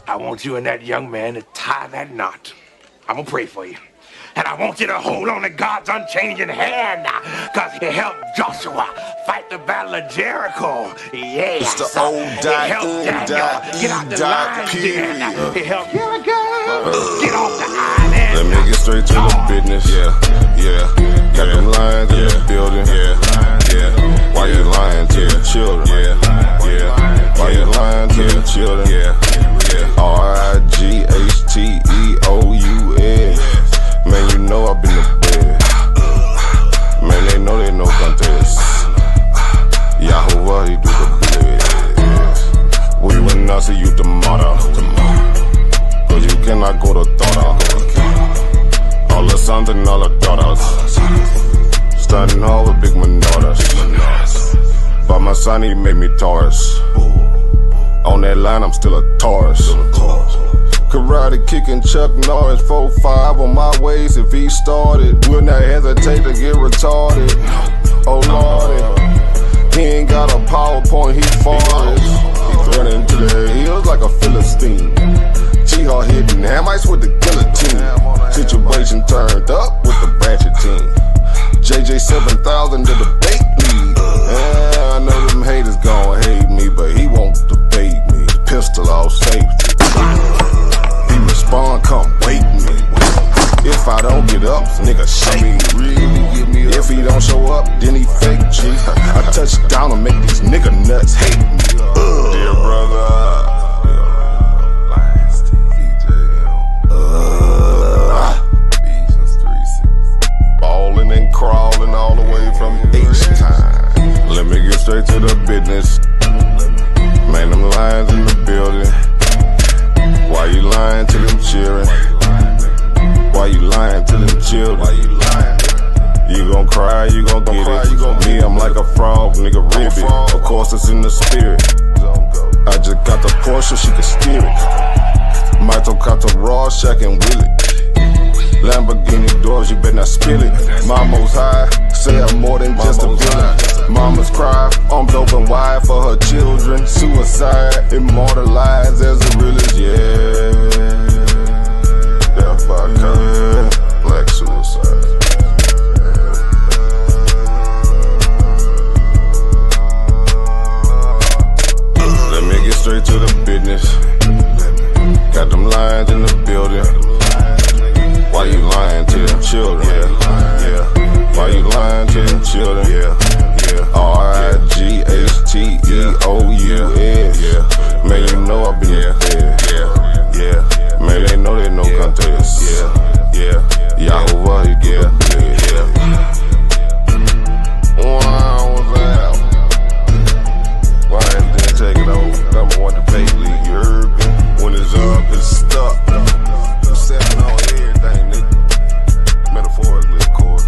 I want you and that young man to tie that knot. I'm gonna pray for you. And I want you to hold on to God's unchanging hand, because he helped Joshua fight the battle of Jericho. It's Yes. the old He helped Daniel get out the lion's den. He helped Gilligan get off the island. Let me get straight to the business. Got them lions in the building. Why you lying to the children? Why you lying to the children? RIGHTEOUS. Man, you know I've been to bed. Man, they know they no contest. Yahuwah, he do the blitz. We will not see you tomorrow. Cause you cannot go to thought. All the sons and all the daughters standing all with big manodas. But my son, he made me Taurus. On that line, I'm still a Taurus. Karate kicking Chuck Norris, 4-5 on my waist. If he started, will not hesitate to get retarded. Oh lordy, he ain't got a PowerPoint, he farted. He's running to the hills like a Philistine. Jihad hitting Hamites with the guillotine. Situation turned up with the Ratchet team. JJ 7000 to the debate league. Yeah, I know them haters gon' hate me, but he won't debate me. Pistol off safety. He respond, come wake me. If I don't get up, nigga shake me. If he don't show up, then he fake G. I touch down and make these nigga nuts hate me. Dear brother. Ballin' and crawling all the way from H-Time. Let me get straight to the business. Man, them lions in the building. Why you lying to them children? Why you lying to them children? You gon' cry, you gon' get it. Me, I'm like a frog, nigga, ribbit. Of course, it's in the spirit. I just got the Porsche, she can steer it. Mito got the raw, Shaq and Willie. Lamborghini doors, you better not spill it. Mama's high, say I'm more than just a villain. Mama's cry, arms open wide for her children. Suicide, immortalized as the realest, yeah. Death by cut, black suicide. Let me get straight to the business. Got them lions in the building. Why you lying to them children? Why you lying to them children? RIGHTEOUS. Man, you know I've been there. Man, they know they no contest. Yahuwah, he do the blitz. Wow, what's that? Why didn't take it over? Number one debate league, you heard me? When it's up, it's stuck. I'm stepping on everything, nigga. Metaphorically, of course.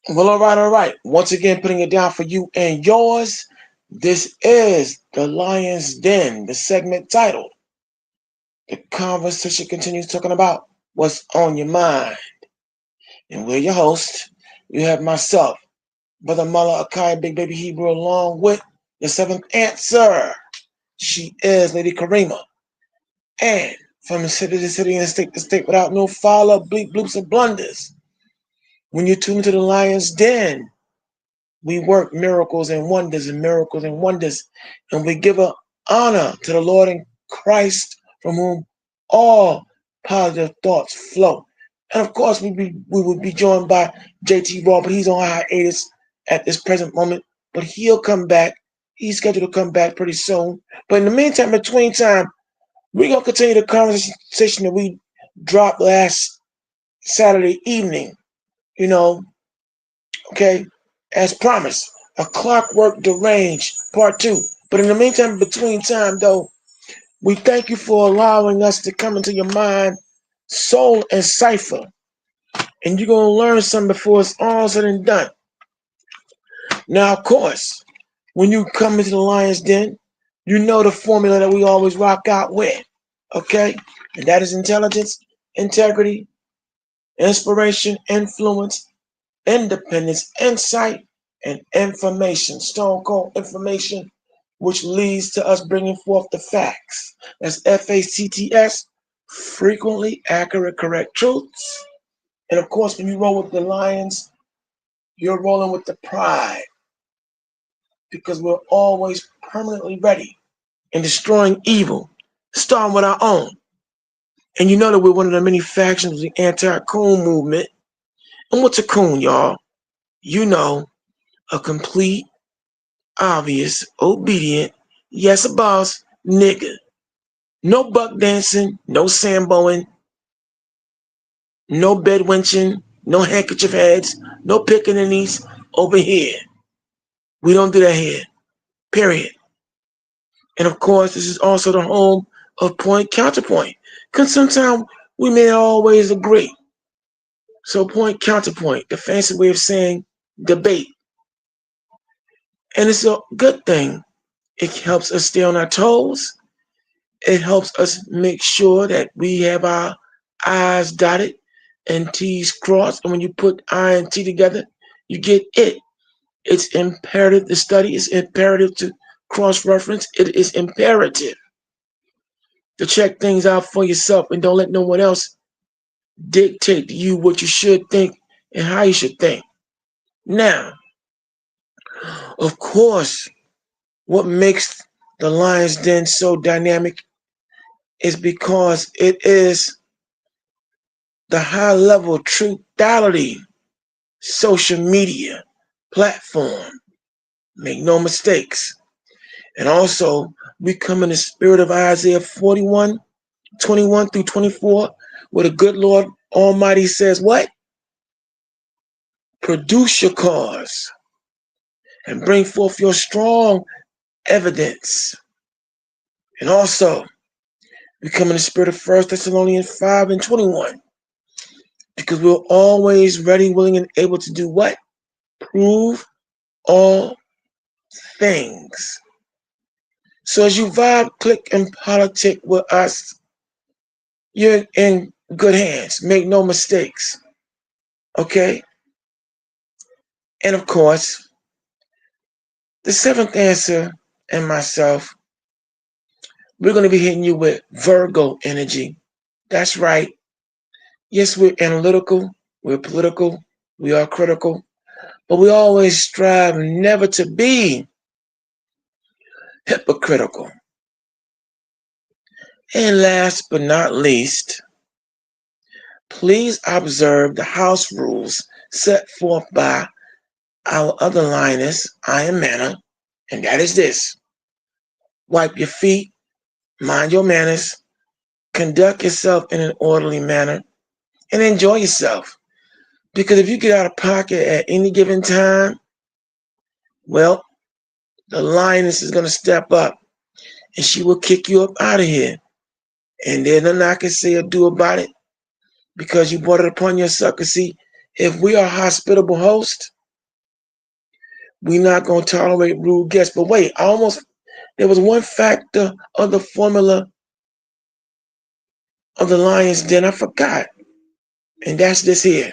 Well, all right. Once again, putting it down for you and yours. This is The Lion's Den, the segment titled The Conversation Continues, talking about what's on your mind. And we're your host. You have myself, Brother Mullah Akai, Big Baby Hebrew, along with the seventh answer. She is Lady Karima. And from city to city and state to state without no follow, bleep, bloops, and blunders. When you tune to the Lion's Den, we work miracles and wonders, and we give an honor to the Lord in Christ, from whom all positive thoughts flow. And of course, we would be joined by JT Raw, but he's on hiatus at this present moment. But he'll come back. He's scheduled to come back pretty soon. But in the meantime, between time, we're going to continue the conversation that we dropped last Saturday evening. You know, okay, as promised, a Clockwork Derangement Part 2. But in the meantime, between time, though, we thank you for allowing us to come into your mind, soul, and cipher. And you're going to learn something before it's all said and done. Now, of course, when you come into the Lion's Den, you know the formula that we always rock out with, okay? And that is intelligence, integrity, inspiration, influence, independence, insight, and information. Stone cold information, which leads to us bringing forth the facts. That's FACTS, frequently accurate, correct truths. And of course, when you roll with the Lions, you're rolling with the pride because we're always permanently ready in destroying evil, starting with our own. And you know that we're one of the many factions of the anti-coon movement. And what's a coon, y'all? You know, a complete, obvious, obedient, yes, a boss, nigga. No buck dancing, no samboing, no bed winching, no handkerchief heads, no pickaninnies over here. We don't do that here, period. And of course, this is also the home of point counterpoint. Because sometimes we may not always agree. So point counterpoint, the fancy way of saying debate. And it's a good thing. It helps us stay on our toes. It helps us make sure that we have our I's dotted and T's crossed. And when you put I and T together, you get it. It's imperative to study. It's imperative to cross-reference. It is imperative to check things out for yourself and don't let no one else dictate to you what you should think and how you should think. Now, of course, what makes the Lions Den so dynamic is because it is the high level truthality social media platform. Make no mistakes. And also, we come in the spirit of Isaiah 41, 21 through 24, where the good Lord Almighty says, what? Produce your cause and bring forth your strong evidence. And also, we come in the spirit of 1 Thessalonians 5 and 21, because we're always ready, willing, and able to do what? Prove all things. So as you vibe, click, and politic with us, you're in good hands. Make no mistakes. Okay? And of course, the seventh answer and myself, we're going to be hitting you with Virgo energy. That's right. Yes, we're analytical, we're political, we are critical, but we always strive never to be hypocritical. And last but not least, please observe the house rules set forth by our other lioness, I Am Manna, and that is this. Wipe your feet, mind your manners, conduct yourself in an orderly manner, and enjoy yourself. Because if you get out of pocket at any given time, well, the lioness is going to step up and she will kick you up out of here. And there's nothing I can say or do about it because you brought it upon yourself. Because see, if we are hospitable hosts, we're not going to tolerate rude guests. But wait, there was one factor of the formula of the Lion's Den I forgot. And that's this here.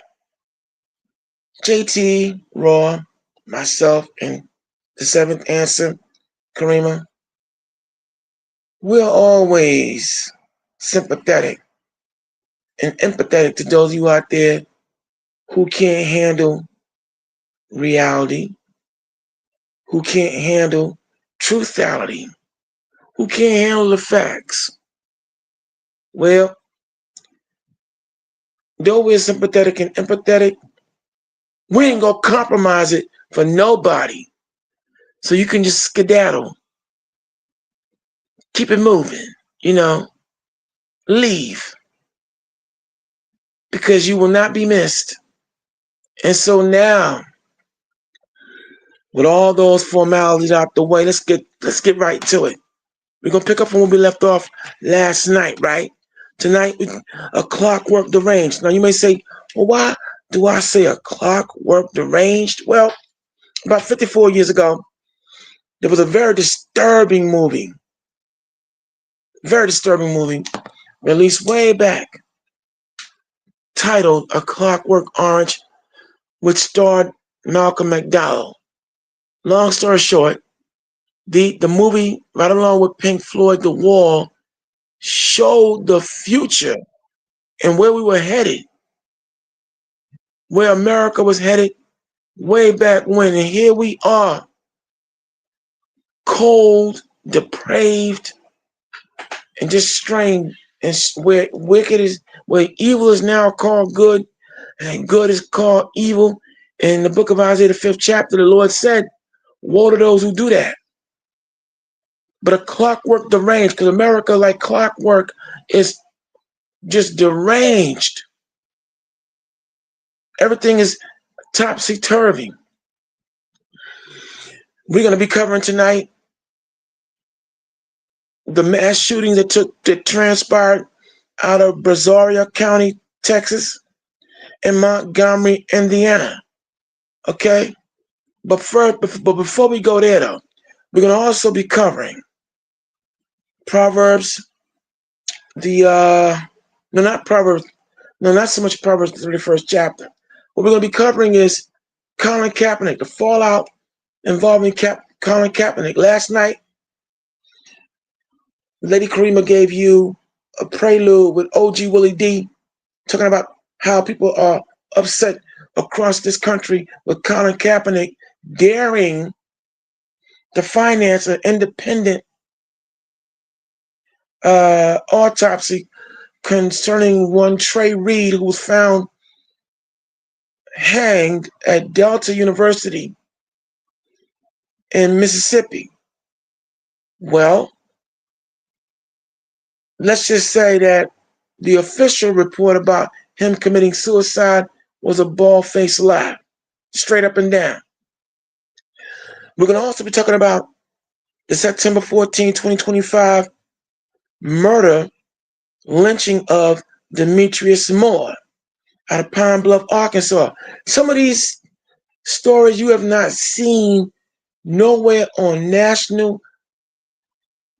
JT, Raw, myself, and the seventh answer, Karima, we're always sympathetic and empathetic to those of you out there who can't handle reality, who can't handle truthality, who can't handle the facts. Well, though we're sympathetic and empathetic, we ain't gonna compromise it for nobody. So you can just skedaddle, keep it moving, leave, because you will not be missed. And so now, with all those formalities out the way, let's get right to it. We're gonna pick up from where we left off last night, right? Tonight, a clockwork deranged. Now you may say, well, why do I say a clockwork deranged? Well, about 54 years ago, there was a very disturbing movie, released way back, titled A Clockwork Orange, which starred Malcolm McDowell. Long story short, the movie, right along with Pink Floyd, The Wall, showed the future and where we were headed, where America was headed way back when. And here we are, cold, depraved, and just strained, and where evil is now called good, and good is called evil. In the book of Isaiah, the 5th chapter, the Lord said, woe to those who do that. But a clockwork deranged, because America, like clockwork, is just deranged. Everything is topsy-turvy. We're going to be covering tonight the mass shootings that transpired out of Brazoria County, Texas, and Montgomery, Indiana. Okay? But before we go there, though, we're going to also be covering Proverbs, not so much Proverbs, the 31st chapter. What we're going to be covering is Colin Kaepernick, the fallout involving Colin Kaepernick. Last night, Lady Karima gave you a prelude with OG Willie D, talking about how people are upset across this country with Colin Kaepernick daring to finance an independent autopsy concerning one Trey Reed, who was found hanged at Delta University in Mississippi. Well, let's just say that the official report about him committing suicide was a bald-faced lie, straight up and down. We're going to also be talking about the September 14, 2025 murder, lynching of Demetrius Moore out of Pine Bluff, Arkansas. Some of these stories you have not seen nowhere on national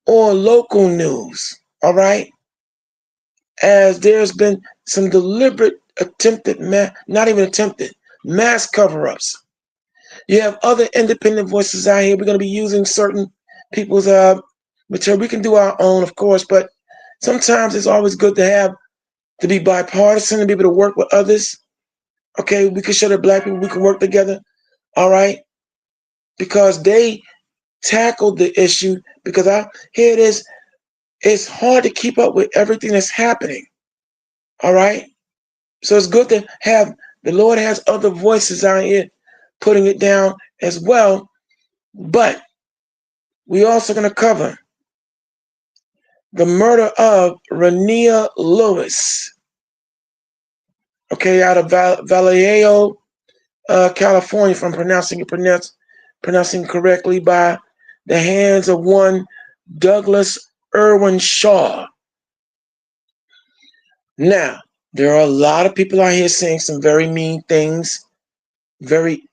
or local news, all right? As there's been some deliberate mass cover-ups. You have other independent voices out here. We're going to be using certain people's material. We can do our own, of course, but sometimes it's always good to be bipartisan and be able to work with others. Okay, we can show that Black people, we can work together, all right? Because they tackled the issue, because here it is, it's hard to keep up with everything that's happening, all right? So it's good to have, the Lord has other voices out here putting it down as well, but we're also going to cover the murder of Rania Lewis, okay, out of Vallejo, California, if I'm pronouncing correctly, by the hands of one Douglas Irwin Shaw. Now, there are a lot of people out here saying some very mean things, very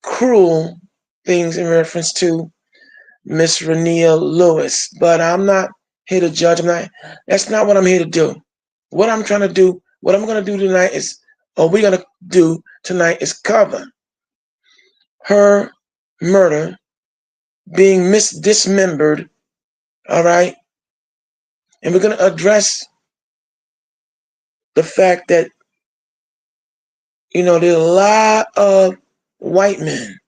cruel things in reference to Miss Rania Lewis, but I'm not here to judge. That's not what I'm here to do. What I'm going to do tonight is cover her murder, being dismembered, all right? And we're going to address the fact that, there's a lot of white men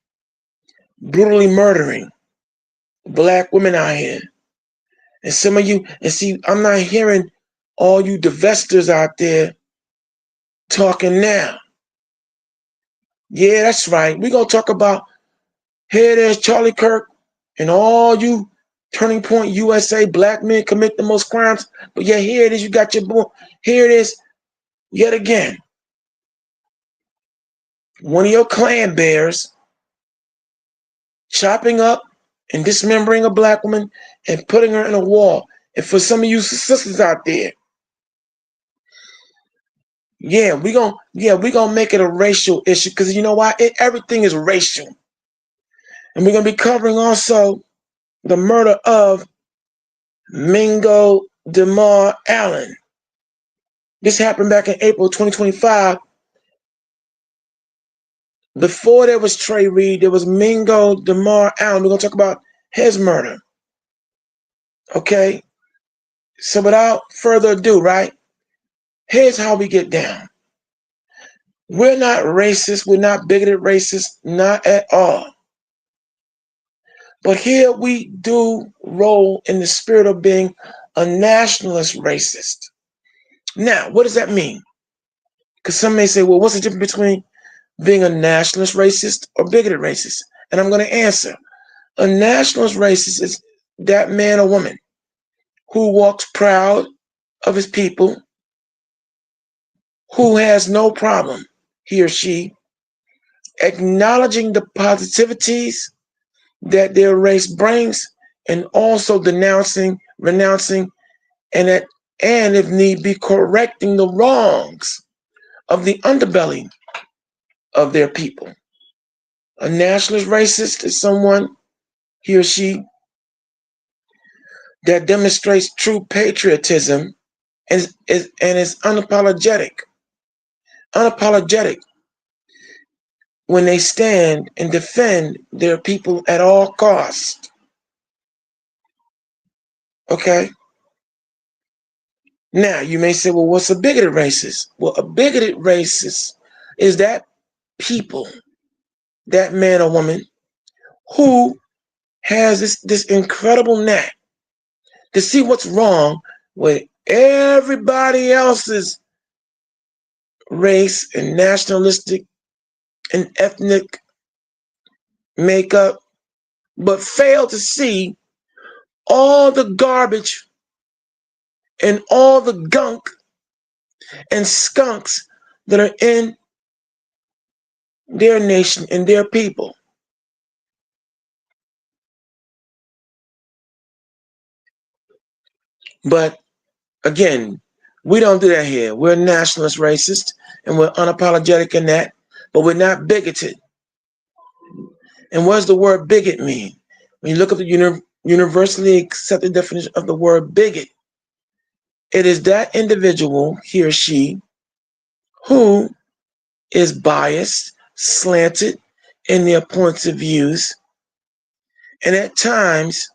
brutally murdering Black women out here. And some of you, I'm not hearing all you divestors out there talking now. Yeah, that's right. We're going to talk about, here there's Charlie Kirk and all you Turning Point USA Black men commit the most crimes. But yeah, here it is. You got your boy. Here it is yet again. One of your clan bears chopping up and dismembering a Black woman and putting her in a wall. And for some of you sisters out there, we're gonna make it a racial issue, because you know why? Everything is racial. And we're gonna be covering also the murder of Mingo DeMar Allen. This happened back in April 2025 Before there was Trey Reed, there was Mingo DeMar Allen. We're going to talk about his murder. Okay? So without further ado, right? Here's how we get down. We're not racist. We're not bigoted racists. Not at all. But here we do roll in the spirit of being a nationalist racist. Now, what does that mean? Because some may say, well, what's the difference between being a nationalist racist or bigoted racist? And I'm going to answer. A nationalist racist is that man or woman who walks proud of his people, who has no problem, he or she, acknowledging the positivities that their race brings and also renouncing, and if need be, correcting the wrongs of the underbelly of their people. A nationalist racist is someone, he or she, that demonstrates true patriotism and is unapologetic when they stand and defend their people at all costs. Okay? Now, you may say, well, what's a bigoted racist? Well, a bigoted racist is that people, that man or woman, who has this incredible knack to see what's wrong with everybody else's race and nationalistic and ethnic makeup, but fail to see all the garbage and all the gunk and skunks that are in their nation and their people. But again, we don't do that here. We're nationalist racist and we're unapologetic in that, but we're not bigoted. And what does the word bigot mean? When you look at the universally accepted definition of the word bigot, it is that individual, he or she, who is biased, slanted in their points of views, and at times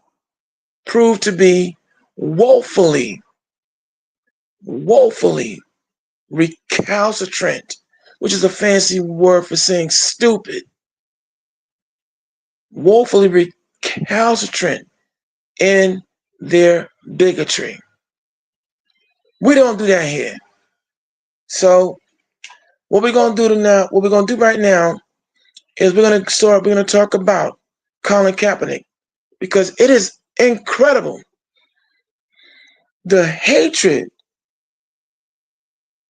prove to be woefully recalcitrant, which is a fancy word for saying stupid. Woefully recalcitrant in their bigotry. We don't do that here. So what we're gonna do right now is we're gonna talk about Colin Kaepernick, because it is incredible the hatred.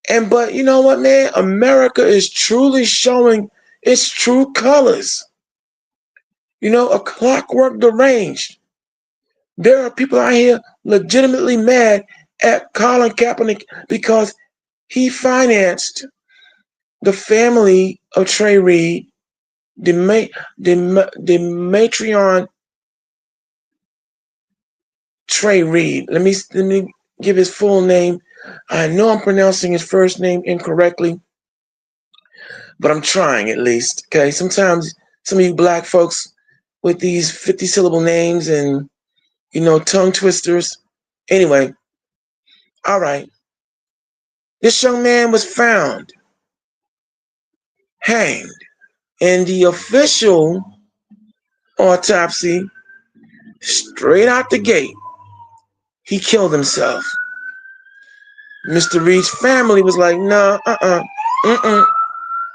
But you know what, man? America is truly showing its true colors. You know, a clockwork deranged. There are people out here legitimately mad at Colin Kaepernick because he financed the family of Trey Reed, the matriarch Trey Reed. Let me give his full name. I know I'm pronouncing his first name incorrectly, but I'm trying at least. Okay, sometimes some of you black folks with these 50-syllable names and tongue twisters. Anyway, all right. This young man was found hanged, and the official autopsy, straight out the gate, he killed himself. Mr. Reed's family was like, no,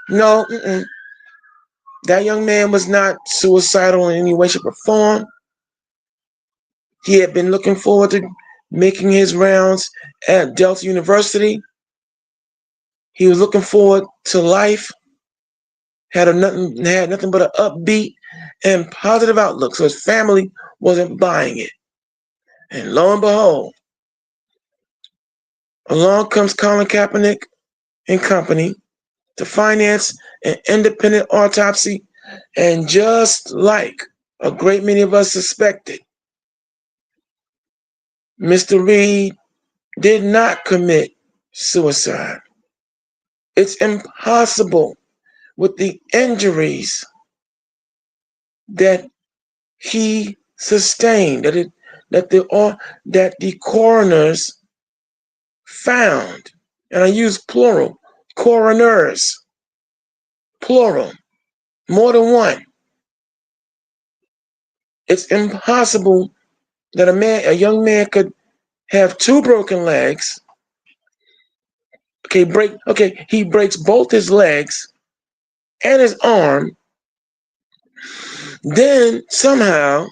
no, that young man was not suicidal in any way, shape, or form. He had been looking forward to making his rounds at Delta University. He was looking forward to life, had nothing but an upbeat and positive outlook. So his family wasn't buying it. And lo and behold, along comes Colin Kaepernick and company to finance an independent autopsy. And just like a great many of us suspected, Mr. Reed did not commit suicide. It's impossible with the injuries that he sustained, that the coroners found, and I use plural, coroners, plural, more than one. It's impossible that a young man could have two broken legs. He breaks both his legs and his arm. Then somehow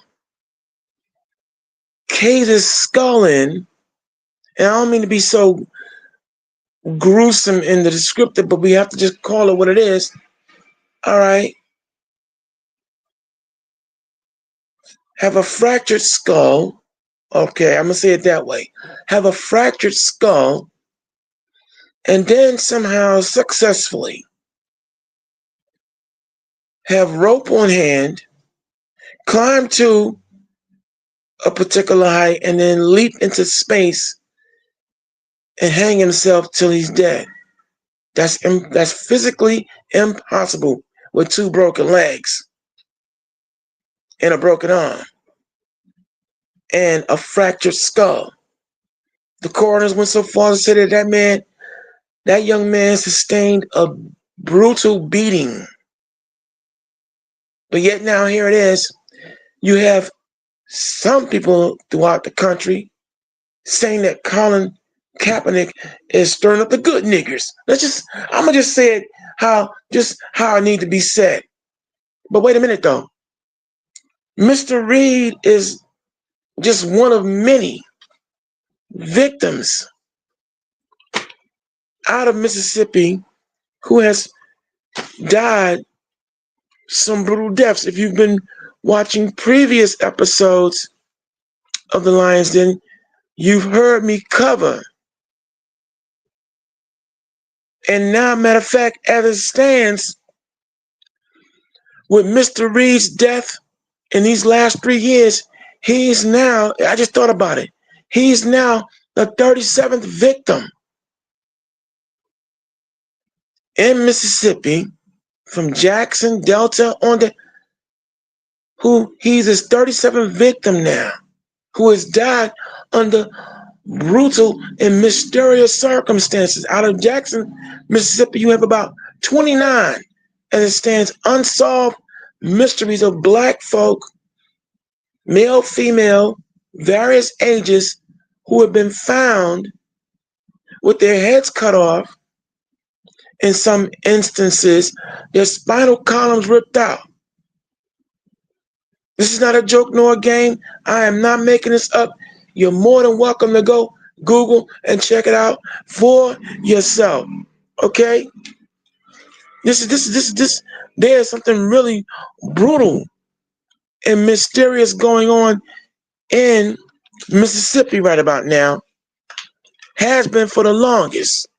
caves his skull in, and I don't mean to be so gruesome in the descriptive, but we have to just call it what it is. All right. Have a fractured skull. Okay, I'm going to say it that way. Have a fractured skull, and then somehow successfully have rope on hand, climb to a particular height, and then leap into space and hang himself till he's dead. That's physically impossible with two broken legs and a broken arm and a fractured skull. The coroners went so far to say that young man sustained a brutal beating. But yet now here it is. You have some people throughout the country saying that Colin Kaepernick is stirring up the good niggers. I'm gonna just say it how it need to be said. But wait a minute though. Mr. Reed is just one of many victims out of Mississippi who has died some brutal deaths. If you've been watching previous episodes of The Lion's Den, you've heard me cover. And now, matter of fact, as it stands, with Mr. Reed's death in these last 3 years, he's now, I just thought about it, he's now the 37th victim in Mississippi from Jackson, Delta, he's his 37th victim now, who has died under brutal and mysterious circumstances. Out of Jackson, Mississippi, you have about 29, as it stands, unsolved mysteries of Black folk, male, female, various ages, who have been found with their heads cut off, in some instances, their spinal columns ripped out. This is not a joke nor a game. I am not making this up. You're more than welcome to go Google and check it out for yourself. Okay? There's something really brutal and mysterious going on in Mississippi right about now. Has been for the longest.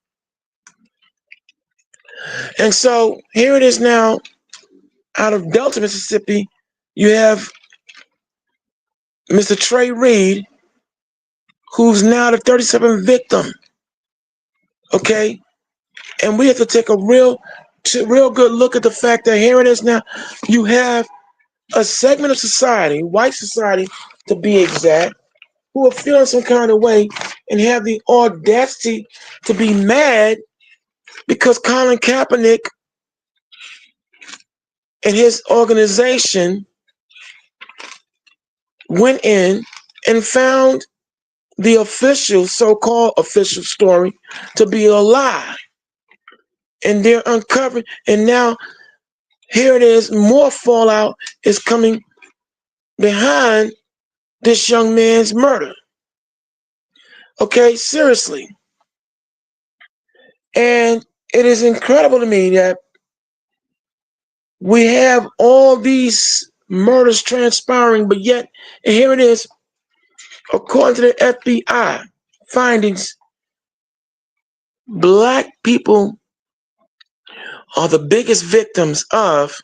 And so here it is now, out of Delta, Mississippi, you have Mr. Trey Reed, who's now the 37th victim. Okay? And we have to take a real good look at the fact that here it is now, you have a segment of society, white society to be exact, who are feeling some kind of way and have the audacity to be mad because Colin Kaepernick and his organization went in and found the so-called official story to be a lie. And they're uncovering, and now here it is, more fallout is coming behind this young man's murder. Okay, seriously. And it is incredible to me that we have all these murders transpiring, but yet, and here it is, according to the FBI findings, Black people are the biggest victims of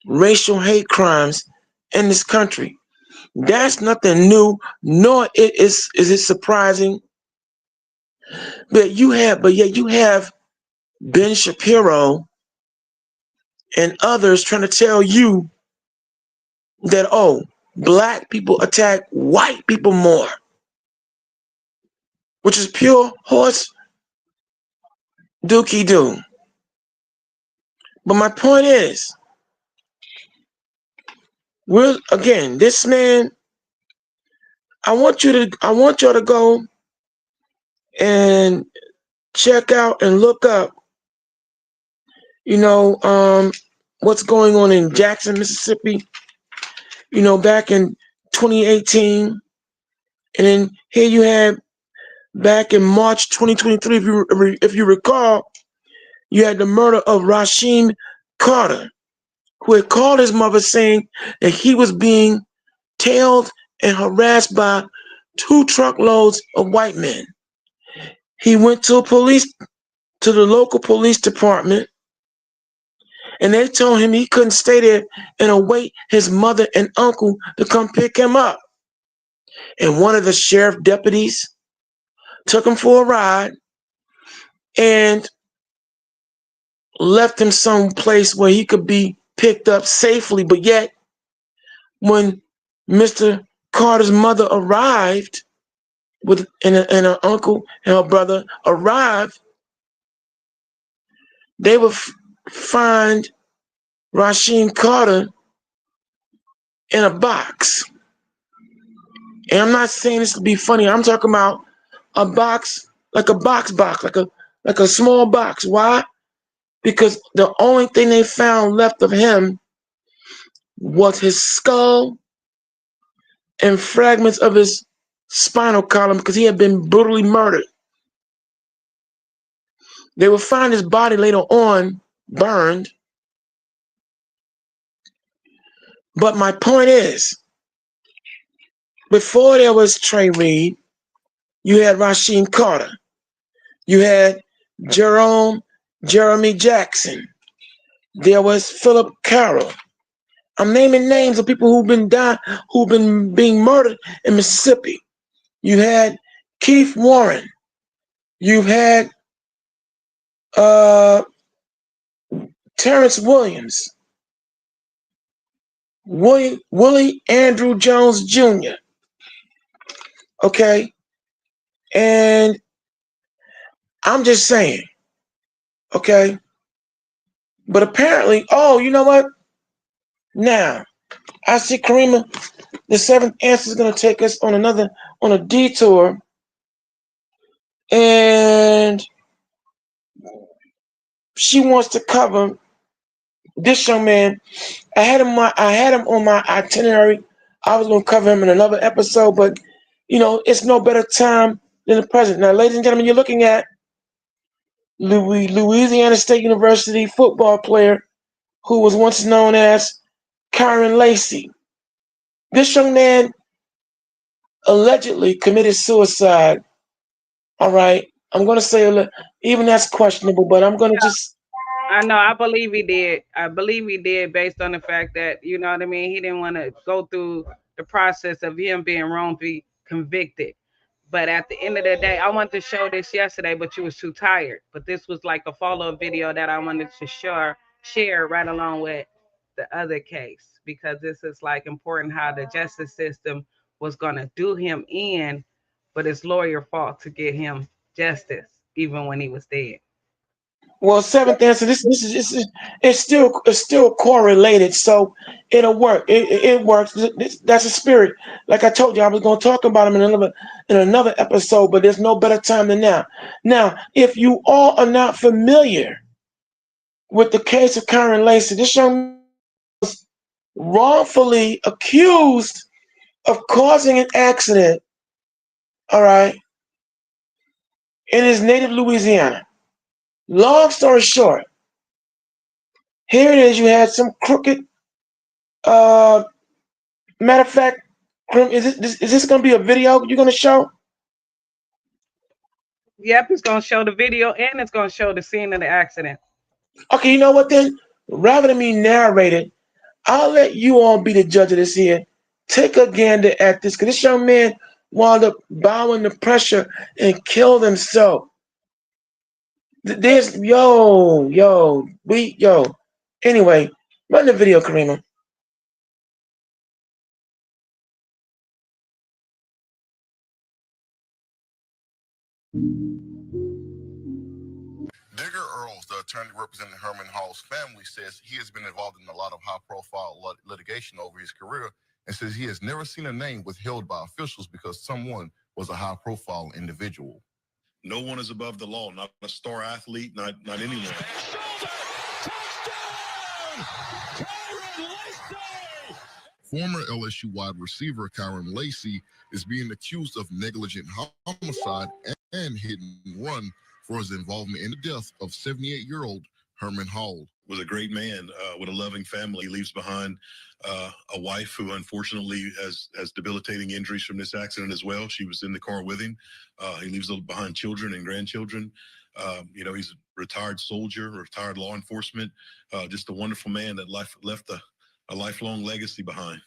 racial hate crimes in this country. That's nothing new, nor is it surprising. But yet you have Ben Shapiro and others trying to tell you that, oh, black people attack white people more, which is pure horse dookie doo. But my point is, this man, I want y'all to go and check out and look up, what's going on in Jackson, Mississippi, back in 2018. And then here you have back in March 2023, if you recall, you had the murder of Rasheem Carter, who had called his mother saying that he was being tailed and harassed by 2 truckloads of white men. He went to the local police department, and they told him he couldn't stay there and await his mother and uncle to come pick him up. And one of the sheriff deputies took him for a ride and left him someplace where he could be picked up safely. But yet, when Mr. Carter's mother arrived, and her uncle and her brother arrived, they would find Rasheem Carter in a box. And I'm not saying this to be funny. I'm talking about a box, like a box, like a small box. Why? Because the only thing they found left of him was his skull and fragments of his spinal column, because he had been brutally murdered. They would find his body later on burned. But my point is, before there was Trey Reed, you had Rasheem Carter. You had Jeremy Jackson. There was Philip Carroll. I'm naming names of people who've been being murdered in Mississippi. You had Keith Warren. You've had Terrence Williams. Willie Andrew Jones Jr. Okay? And I'm just saying, okay? But apparently, oh, you know what? Now, I see Karima, the 7th answer is going to take us on a detour. And she wants to cover this young man. I had him on my itinerary. I was going to cover him in another episode, but, it's no better time than the present. Now, ladies and gentlemen, you're looking at Louisiana State University football player who was once known as Kyron Lacey. This young man allegedly committed suicide. All right. I'm going to say even that's questionable, but I'm going to just. I know. I believe he did. I believe he did, based on the fact that, you know what I mean, he didn't want to go through the process of him being wrongfully convicted. But at the end of the day, I wanted to show this yesterday, but you was too tired. But this was like a follow-up video that I wanted to share right along with the other case, because this is like important how the justice system was gonna do him in, but it's lawyer fault to get him justice even when he was dead. Well, 7th answer. It's still correlated, so it'll work. It works. That's a spirit. Like I told you, I was going to talk about him in another episode, but there's no better time than now. Now, if you all are not familiar with the case of Kyron Lacey, this young man was wrongfully accused of causing an accident. All right, in his native Louisiana. Long story short, here it is. You had some crooked. Matter of fact, is this going to be a video you're going to show? Yep, it's gonna show the video and it's gonna show the scene of the accident. Okay, you know what then? Rather than me narrate it, I'll let you all be the judge of this here. Take a gander at this, because this young man wound up bowing the pressure and killed himself. There's yo. Anyway, run the video, Karima. Digger Earls, the attorney representing Herman Hall's family, says he has been involved in a lot of high-profile litigation over his career and says he has never seen a name withheld by officials because someone was a high-profile individual. No one is above the law, not a star athlete, not anyone. Former LSU wide receiver Kyron Lacy is being accused of negligent homicide and hit and run for his involvement in the death of 78-year-old Herman Hall. Was a great man with a loving family. He leaves behind a wife who unfortunately has debilitating injuries from this accident as well. She was in the car with him. He leaves behind children and grandchildren. You know, he's a retired soldier, retired law enforcement, just a wonderful man that left a lifelong legacy behind.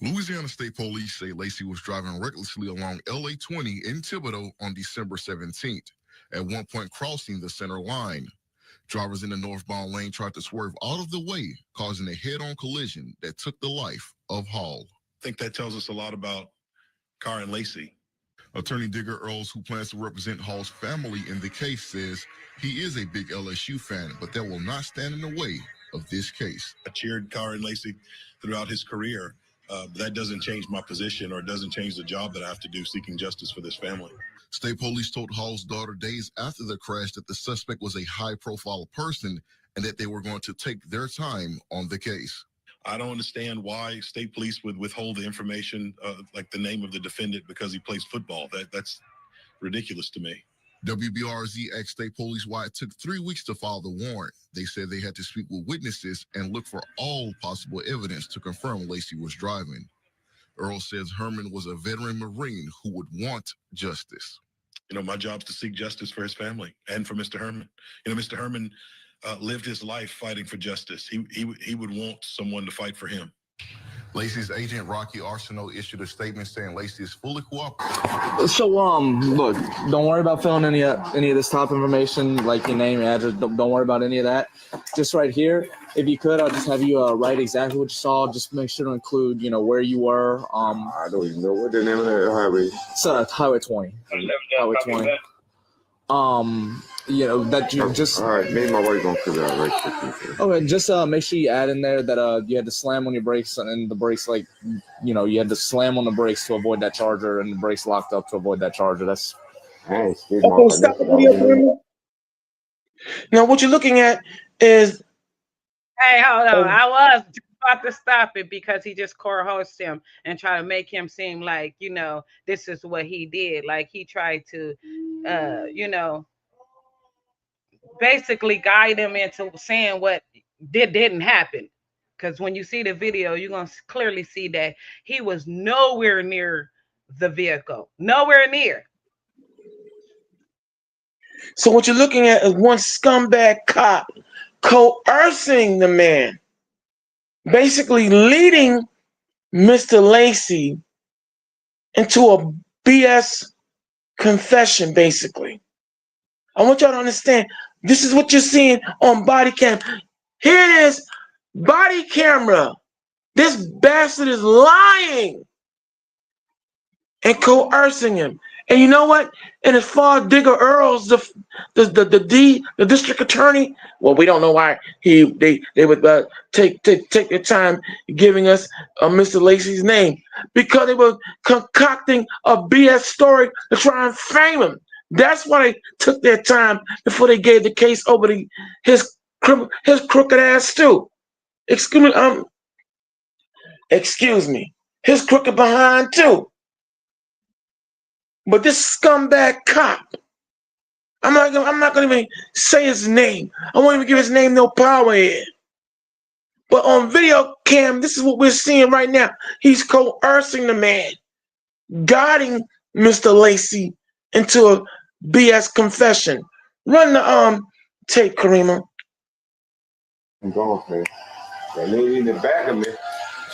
Louisiana State Police say Lacy was driving recklessly along LA 20 in Thibodaux on December 17th, at one point crossing the center line. Drivers in the northbound lane tried to swerve out of the way, causing a head-on collision that took the life of Hall. I think that tells us a lot about Kyron Lacy. Attorney Digger Earls, who plans to represent Hall's family in the case, says he is a big LSU fan, but that will not stand in the way of this case. I cheered Kyron Lacy throughout his career. That doesn't change my position or doesn't change the job that I have to do seeking justice for this family. State police told Hall's daughter days after the crash that the suspect was a high-profile person and that they were going to take their time on the case. I don't understand why state police would withhold the information, like the name of the defendant, because he plays football. That's ridiculous to me. WBRZ asked state police why it took 3 weeks to file the warrant. They said they had to speak with witnesses and look for all possible evidence to confirm Lacy was driving. Earl says Herman was a veteran Marine who would want justice. You know, my job is to seek justice for his family and for Mr. Herman. You know, Mr. Herman lived his life fighting for justice. He would want someone to fight for him. Lacy's agent, Rocky Arsenault, issued a statement saying Lacy is fully cooperative. So, look, don't worry about filling any of this top information, like your name, your address. Don't worry about any of that. Just right here, if you could, I'll just have you write exactly what you saw. Just make sure to include, you know, where you were. I don't even know what the name of that highway. It's Highway 20. Highway 20. You know, that you just... All right, me and my wife gonna figure out right quick. Okay, just make sure you add in there that you had to slam on your brakes, and the brakes, like, you know, you had to slam on the brakes to avoid that charger, and the brakes locked up to avoid that charger. That's... Okay, stop the video for me. Now, what you're looking at is... Hey, hold on. I was just about to stop it because he just co-hosts him and try to make him seem like, you know, this is what he did. Like, he tried to, you know, basically guide him into saying what didn't happen. Because when you see the video, you're going to clearly see that he was nowhere near the vehicle. Nowhere near. So what you're looking at is one scumbag cop coercing the man, basically leading Mr. Lacy into a BS confession, basically. I want y'all to understand, this is what you're seeing on body cam. Here it is, body camera. This bastard is lying and coercing him. And you know what? And as far as Digger Earls, the district attorney, well, we don't know why they would take their time giving us Mr. Lacy's name, because they were concocting a BS story to try and frame him. That's why they took their time before they gave the case over to his crooked ass too. Excuse me, his crooked behind too. But this scumbag cop, I'm not gonna even say his name. I won't even give his name no power here. But on video cam, this is what we're seeing right now. He's coercing the man, guiding Mr. Lacy into a BS confession. Run the tape, Karima. I'm going for it. That lady in the back of me,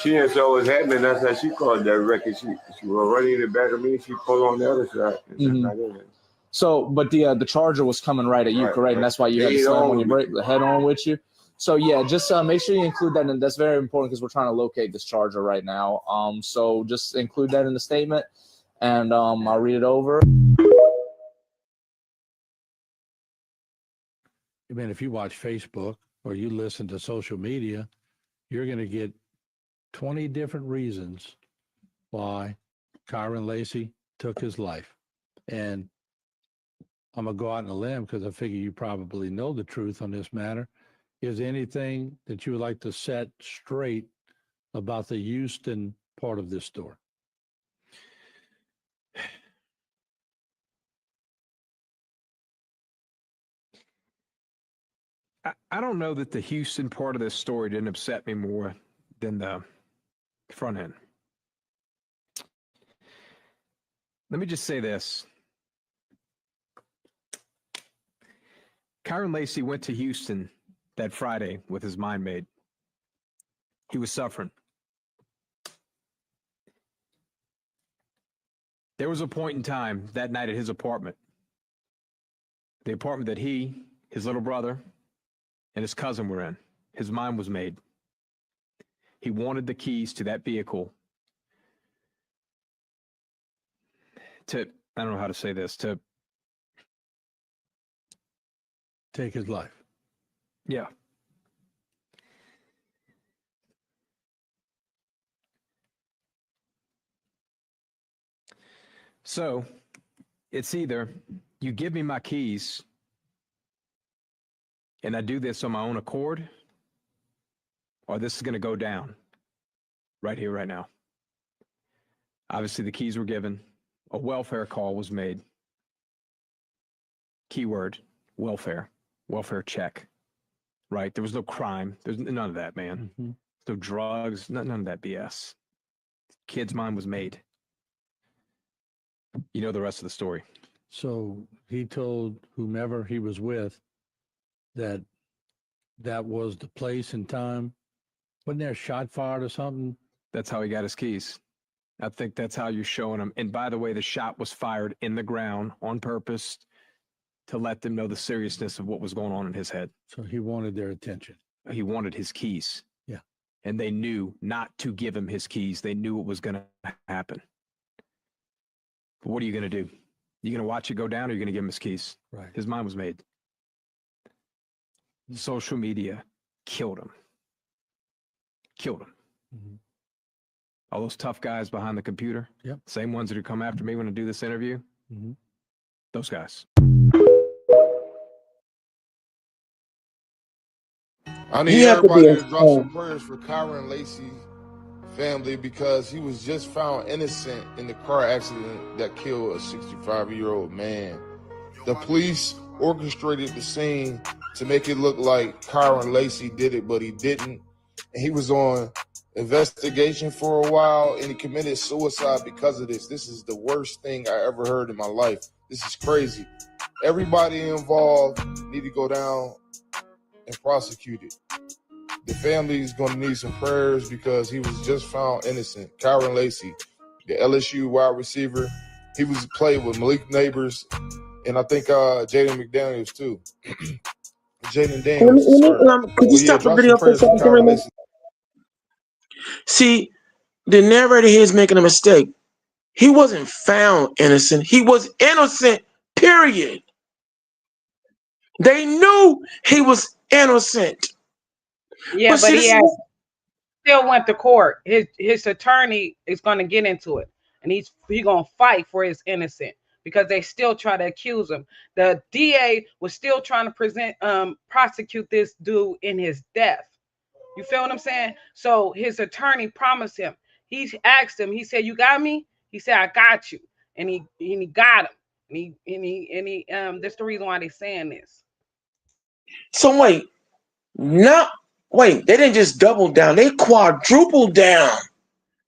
she didn't saw what was happening. That's how she called that record. She was running in the back of me. She pulled on the other side. Mm-hmm. So, but the charger was coming right at you, right, correct? Right. And that's why you had to slam on your brake, the head on with you. So yeah, just make sure you include that, and that's very important because we're trying to locate this charger right now. So just include that in the statement, and I'll read it over. I mean, if you watch Facebook or you listen to social media, you're going to get 20 different reasons why Kyron Lacy took his life. And I'm going to go out on a limb because I figure you probably know the truth on this matter. Is there anything that you would like to set straight about the Houston part of this story? I don't know that the Houston part of this story didn't upset me more than the front end. Let me just say this. Kyron Lacy went to Houston that Friday with his mind made. He was suffering. There was a point in time that night at his apartment, the apartment that he, his little brother, and his cousin were in. His mind was made. He wanted the keys to that vehicle to, I don't know how to say this, to take his life. Yeah. So it's either you give me my keys and I do this on my own accord, or this is going to go down right here, right now. Obviously, the keys were given. A welfare call was made. Keyword, welfare. Welfare check. Right? There was no crime. There's none of that, man. Mm-hmm. No drugs, none of that BS. Kid's mind was made. You know the rest of the story. So he told whomever he was with that that was the place and time. Wasn't there a shot fired or something? That's how he got his keys. I think that's how you're showing him. And by the way, the shot was fired in the ground on purpose to let them know the seriousness of what was going on in his head. So he wanted their attention. He wanted his keys. Yeah. And they knew not to give him his keys. They knew it was going to happen. But what are you going to do? You going to watch it go down, or are you going to give him his keys? Right. His mind was made. Social media killed him. Killed him. Mm-hmm. All those tough guys behind the computer, yep. Same ones that are come after me when I do this interview, mm-hmm. Those guys. I need everybody to drop some prayers for Kyron Lacy family, because he was just found innocent in the car accident that killed a 65-year-old man. The police orchestrated the scene to make it look like Kyron Lacy did it, but he didn't. And he was on investigation for a while, and he committed suicide because of this. This is the worst thing I ever heard in my life. This is crazy. Everybody involved need to go down and prosecute it. The family is going to need some prayers because he was just found innocent. Kyron Lacy, the LSU wide receiver, he was played with Malik Neighbors, and I think Jaden McDaniels too. Jaden Daniels. Could you stop the video for a second? See, the narrator here is making a mistake. He wasn't found innocent. He was innocent, period. They knew he was innocent. Yeah, but he still went to court. His attorney is going to get into it, and he's going to fight for his innocence because they still try to accuse him. The DA was still trying to prosecute this dude in his death. You feel what I'm saying? So his attorney promised him. He asked him. He said, "You got me?" He said, "I got you," and he got him. And he that's the reason why they're saying this. So wait, they didn't just double down, they quadrupled down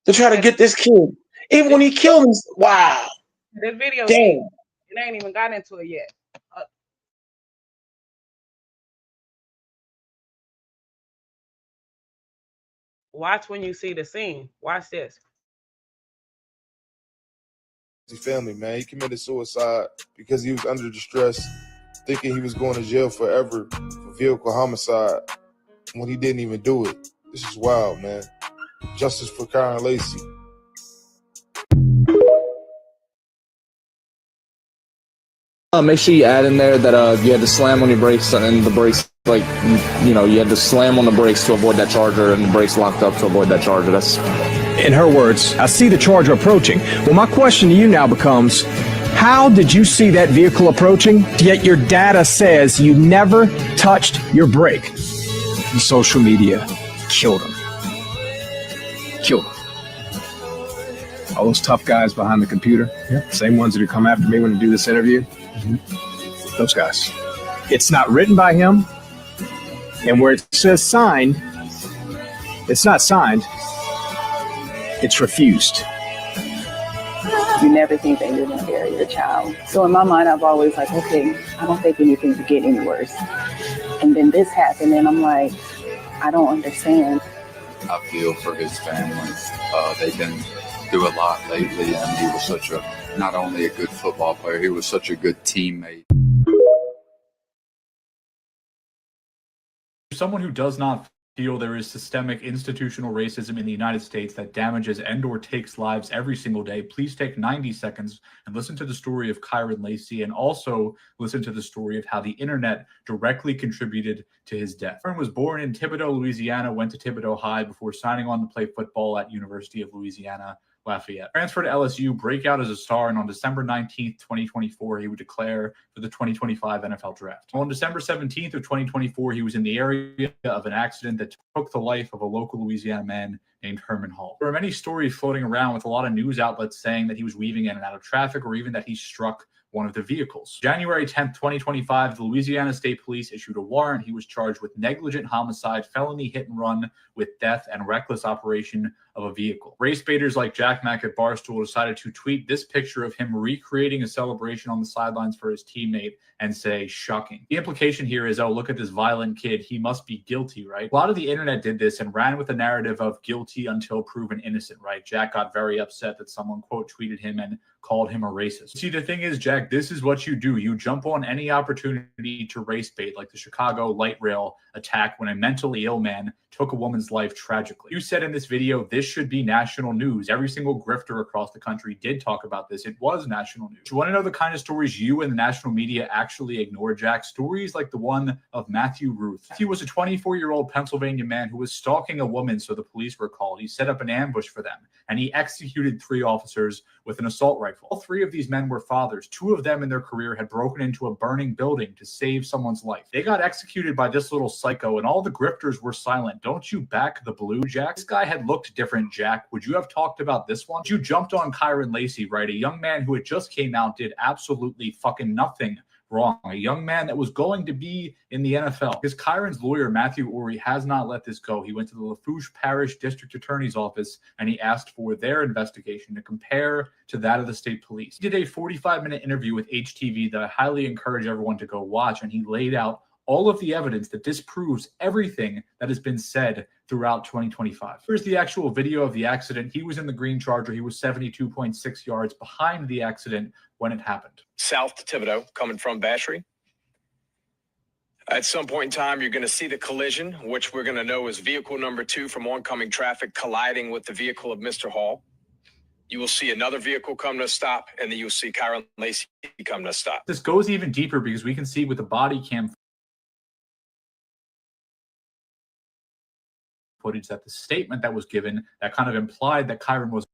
to try to get this kid. Even when he killed him, wow. This video, damn. It ain't even got into it yet. Watch when you see the scene. Watch this. His family, man, he committed suicide because he was under distress, thinking he was going to jail forever for vehicle homicide. when he didn't even do it. This is wild, man. Justice for Kyron Lacey. Make sure you add in there that you had to slam on your brakes, and the brakes, like, you had to slam on the brakes to avoid that charger, and the brakes locked up to avoid that charger. That's, In her words, I see the charger approaching. Well, my question to you now becomes, how did you see that vehicle approaching, yet your data says you never touched your brake? And social media killed him. Killed him. All those tough guys behind the computer, same ones that are come after me when I do this interview, those guys. It's not written by him, and where it says signed, it's not signed, it's refused. You never think that you're going to bury your child. So in my mind, I've always like, okay, I don't think anything could get any worse. And then this happened, and I'm like, I don't understand. I feel for his family. They've been through a lot lately, and he was not only a good football player, he was such a good teammate. Someone who does not feel there is systemic institutional racism in the United States that damages and/or takes lives every single day, please take 90 seconds and listen to the story of Kyron Lacey, and also listen to the story of how the internet directly contributed to his death. Kyron was born in Thibodaux, Louisiana, went to Thibodaux High before signing on to play football at University of Louisiana Lafayette. Transferred to LSU, break out as a star, and on December 19th, 2024, he would declare for the 2025 NFL Draft. On December 17th of 2024, he was in the area of an accident that took the life of a local Louisiana man named Herman Hall. There are many stories floating around with a lot of news outlets saying that he was weaving in and out of traffic, or even that he struck one of the vehicles. January 10th, 2025, the Louisiana State Police issued a warrant. He was charged with negligent homicide, felony hit and run with death, and reckless operation of a vehicle. Race baiters like Jack Mack at Barstool decided to tweet this picture of him recreating a celebration on the sidelines for his teammate and say, shocking. The implication here is, oh, look at this violent kid. He must be guilty, right? A lot of the internet did this and ran with the narrative of guilty until proven innocent, right? Jack got very upset that someone quote tweeted him and called him a racist. See, the thing is, Jack, this is what you do. You jump on any opportunity to race bait, like the Chicago light rail attack when a mentally ill man took a woman's life tragically. You said in this video, this should be national news. Every single grifter across the country did talk about this. It was national news. You want to know the kind of stories you and the national media actually ignore, Jack? Stories like the one of Matthew Ruth. He was a 24-year-old Pennsylvania man who was stalking a woman, so the police were called. He set up an ambush for them, and he executed 3 officers with an assault rifle. All 3 of these men were fathers. 2 of them in their career had broken into a burning building to save someone's life. They got executed by this little psycho, and all the grifters were silent. Don't you back the blue, Jack? This guy had looked different, Jack. Would you have talked about this one? You jumped on Kyron Lacey, right? A young man who had just came out, did absolutely fucking nothing wrong. A young man that was going to be in the NFL. Because Kyron's lawyer, Matthew Ori, has not let this go. He went to the Lafourche Parish District Attorney's Office and he asked for their investigation to compare to that of the state police. He did a 45-minute interview with HTV that I highly encourage everyone to go watch, and he laid out all of the evidence that disproves everything that has been said throughout 2025. Here's the actual video of the accident. He was in the green Charger. He was 72.6 yards behind the accident when it happened. South to Thibodaux, coming from Battery. At some point in time, you're going to see the collision, which we're going to know is vehicle number 2 from oncoming traffic colliding with the vehicle of Mr. Hall. You will see another vehicle come to a stop, and then you'll see Kyron Lacey come to a stop. This goes even deeper because we can see with the body cam footage that the statement that was given that kind of implied that Kyron was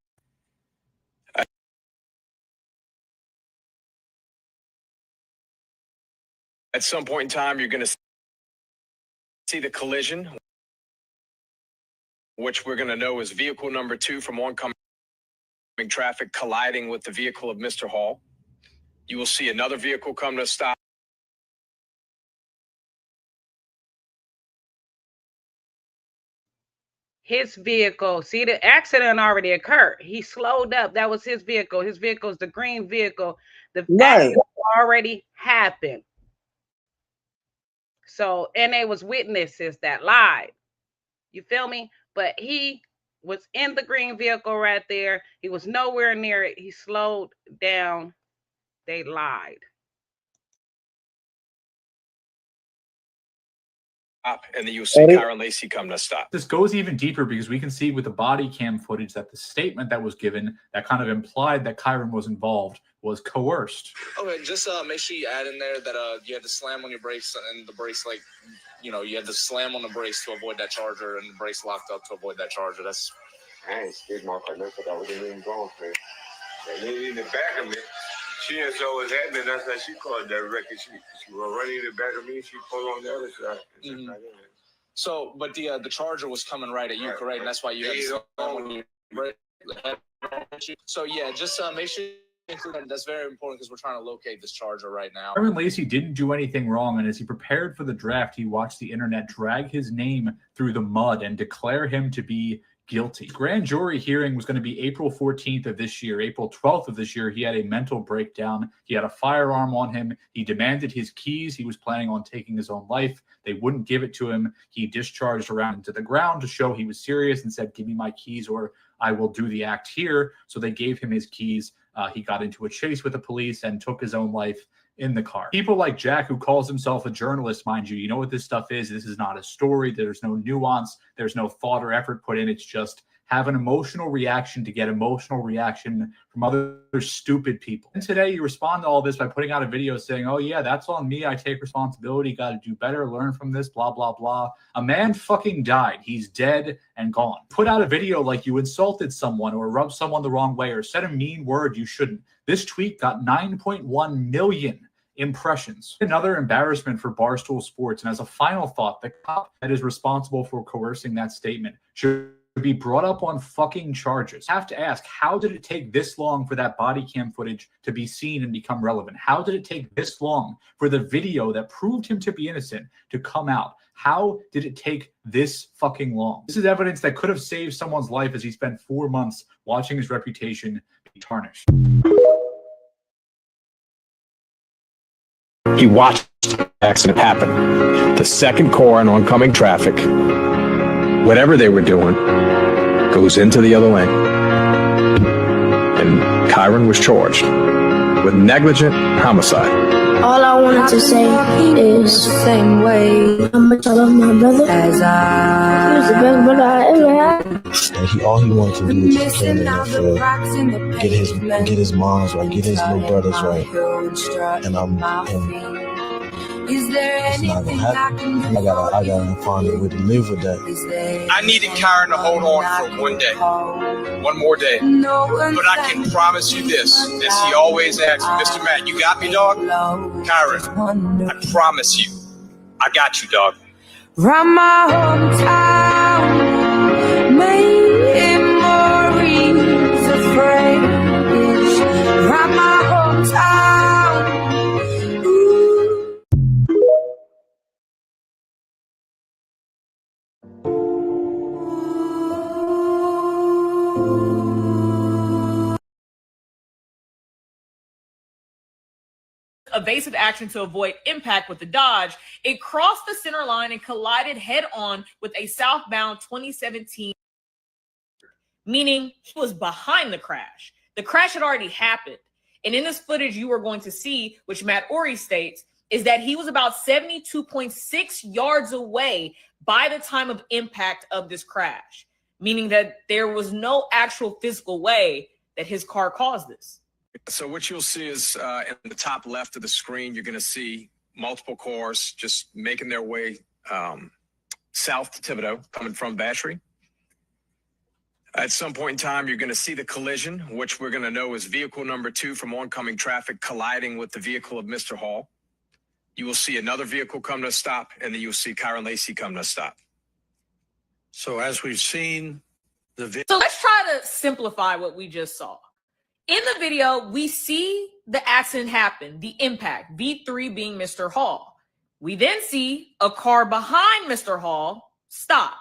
at some point in time, you're going to see the collision, which we're going to know is vehicle number 2 from oncoming traffic colliding with the vehicle of Mr. Hall. You will see another vehicle come to a stop. His vehicle, see, the accident already occurred. He slowed up. That was his vehicle. His vehicle is the green vehicle. The accident already happened. So, and there was witnesses that lied. You feel me? But he was in the green vehicle right there. He was nowhere near it. He slowed down. They lied. and then you'll see Kyron Lacey come to stop. This goes even deeper because we can see with the body cam footage that the statement that was given that kind of implied that Kyron was involved was coerced. Okay, just make sure you add in there that you had to slam on your brakes and the brakes, like, you know, you had to slam on the brakes to avoid that charger and the brakes locked up to avoid that charger. That's. I ain't scared my car. That's what I wasn't even going for. That lady in the back of me, she didn't saw what's happening. That's how she called that record. She was running in the back of me. She pulled on the other side. Mm-hmm. So, but the charger was coming right at you, right, correct? And that's why you had to slam on your brakes. So yeah, just make sure you include that. That's very important because we're trying to locate this charger right now. Kyron Lacey didn't do anything wrong, and as he prepared for the draft, he watched the internet drag his name through the mud and declare him to be guilty. Grand jury hearing was going to be April 14th of this year. April 12th of this year, he had a mental breakdown. He had a firearm on him. He demanded his keys. He was planning on taking his own life. They wouldn't give it to him. He discharged around into the ground to show he was serious and said, "Give me my keys or I will do the act here." So they gave him his keys. He got into a chase with the police and took his own life in the car. People like Jack, who calls himself a journalist, mind you, you know what this stuff is. This is not a story. There's no nuance. There's no thought or effort put in. It's just have an emotional reaction to get emotional reaction from other stupid people. And today you respond to all this by putting out a video saying, "Oh yeah, that's on me. I take responsibility. Got to do better. Learn from this, blah, blah, blah." A man fucking died. He's dead and gone. Put out a video like you insulted someone or rubbed someone the wrong way or said a mean word you shouldn't. This tweet got 9.1 million impressions. Another embarrassment for Barstool Sports. And as a final thought, the cop that is responsible for coercing that statement should be brought up on fucking charges. I have to ask, how did it take this long for that body cam footage to be seen and become relevant? How did it take this long for the video that proved him to be innocent to come out? How did it take this fucking long? This is evidence that could have saved someone's life as he spent 4 months watching his reputation be tarnished. He watched the accident happen. The second car in oncoming traffic, whatever they were doing, goes into the other lane. And Kyron was charged with negligent homicide. All I wanted to say is the same way how much I love my brother. As he was the best brother I ever had. And all he wanted to do was just clean the NFL, get his moms right, get his little brothers right. And it's not gonna happen. I gotta find a way to live with that. I needed Kyron to hold on for one day, one more day. But I can promise you this, as he always asks, "Mr. Matt, you got me, dog?" Kyron, I promise you, I got you, dog. From my hometown, memories of friends. From my hometown. Evasive action to avoid impact with the Dodge, it crossed the center line and collided head-on with a southbound 2017, meaning he was behind the crash. The crash had already happened. And in this footage you are going to see, which Matt Ori states, is that he was about 72.6 yards away by the time of impact of this crash, meaning that there was no actual physical way that his car caused this. So what you'll see is in the top left of the screen, you're going to see multiple cars just making their way south to Thibodaux, coming from Battery. At some point in time, you're going to see the collision, which we're going to know is vehicle number 2 from oncoming traffic colliding with the vehicle of Mr. Hall. You will see another vehicle come to a stop, and then you'll see Kyron Lacey come to a stop. So as we've seen the video. So let's try to simplify what we just saw. In the video, we see the accident happen, the impact, V3 being Mr. Hall. We then see a car behind Mr. Hall stop.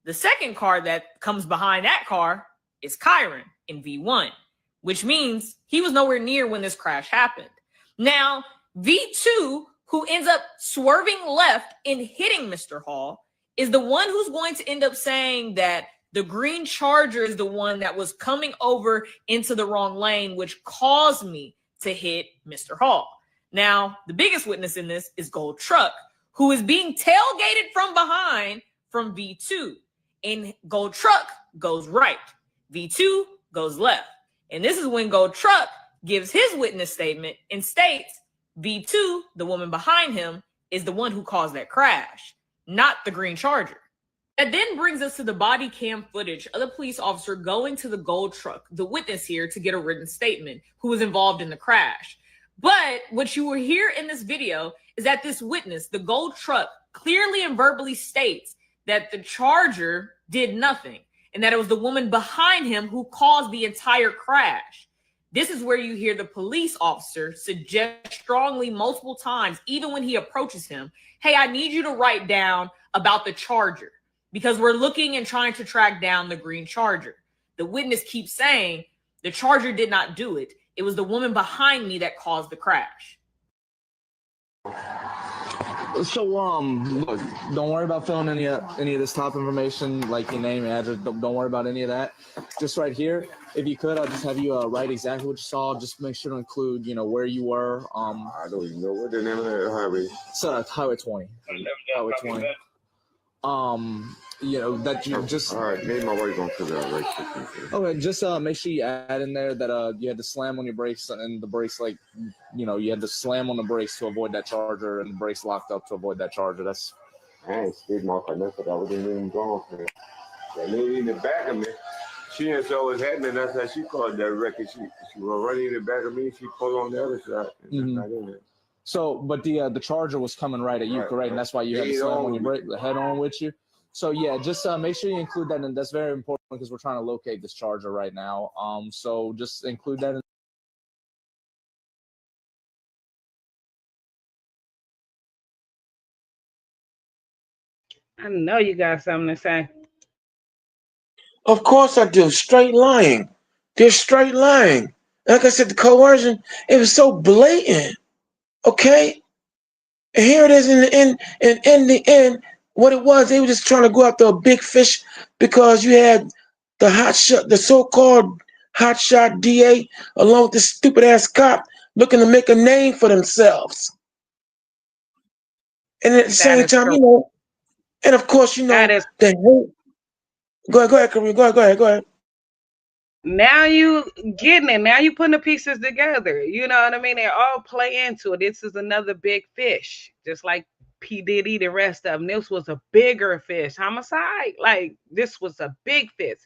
The second car that comes behind that car is Kyron in V1, which means he was nowhere near when this crash happened. Now, V2, who ends up swerving left and hitting Mr. Hall, is the one who's going to end up saying that the green Charger is the one that was coming over into the wrong lane, which caused me to hit Mr. Hall. Now, the biggest witness in this is Gold Truck, who is being tailgated from behind from V2. And Gold Truck goes right. V2 goes left. And this is when Gold Truck gives his witness statement and states V2, the woman behind him, is the one who caused that crash, not the green Charger. That then brings us to the body cam footage of the police officer going to the Gold Truck, the witness here, to get a written statement who was involved in the crash. But what you will hear in this video is that this witness, the Gold Truck, clearly and verbally states that the Charger did nothing and that it was the woman behind him who caused the entire crash. This is where you hear the police officer suggest strongly multiple times, even when he approaches him, hey, I need you to write down about the Charger because we're looking and trying to track down the green Charger. The witness keeps saying the Charger did not do it. It was the woman behind me that caused the crash. So, look, don't worry about filling any of this top information, like your name, address. Don't worry about any of that. Just right here, if you could, I'll just have you write exactly what you saw. Just make sure to include, where you were. I don't even know what the name of that highway. So Highway 20. Highway 20. That you just. All right, maybe my wife gonna figure out right quick. Okay, just make sure you add in there that you had to slam on your brakes and the brakes you had to slam on the brakes to avoid that Charger and the brakes locked up to avoid that Charger. That's. I ain't speed mark or nothing. I wasn't even going for it. That lady in the back of me, she didn't saw what was happening. That's how she called that wreck. She was running in the back of me. She pulled on the other side. Mm-hmm. So, but the Charger was coming right at you, correct? And that's why you had to slam on your brake, head on with you. So yeah, just make sure you include that, and that's very important because we're trying to locate this Charger right now. So just include that in. I know you got something to say. Of course I do. Straight lying. They're straight lying. Like I said, the coercion, it was so blatant. Okay? And here it is in the end, what it was, they were just trying to go after a big fish because you had the so-called hotshot DA along with this stupid ass cop looking to make a name for themselves. And at the same time, and of course, the hate. Go ahead, Kareem. Go ahead. Now you getting it. Now you putting the pieces together. You know what I mean? They all play into it. This is another big fish, just like P. Diddy, the rest of them. This was a bigger fish. Homicide, like this was a big fish,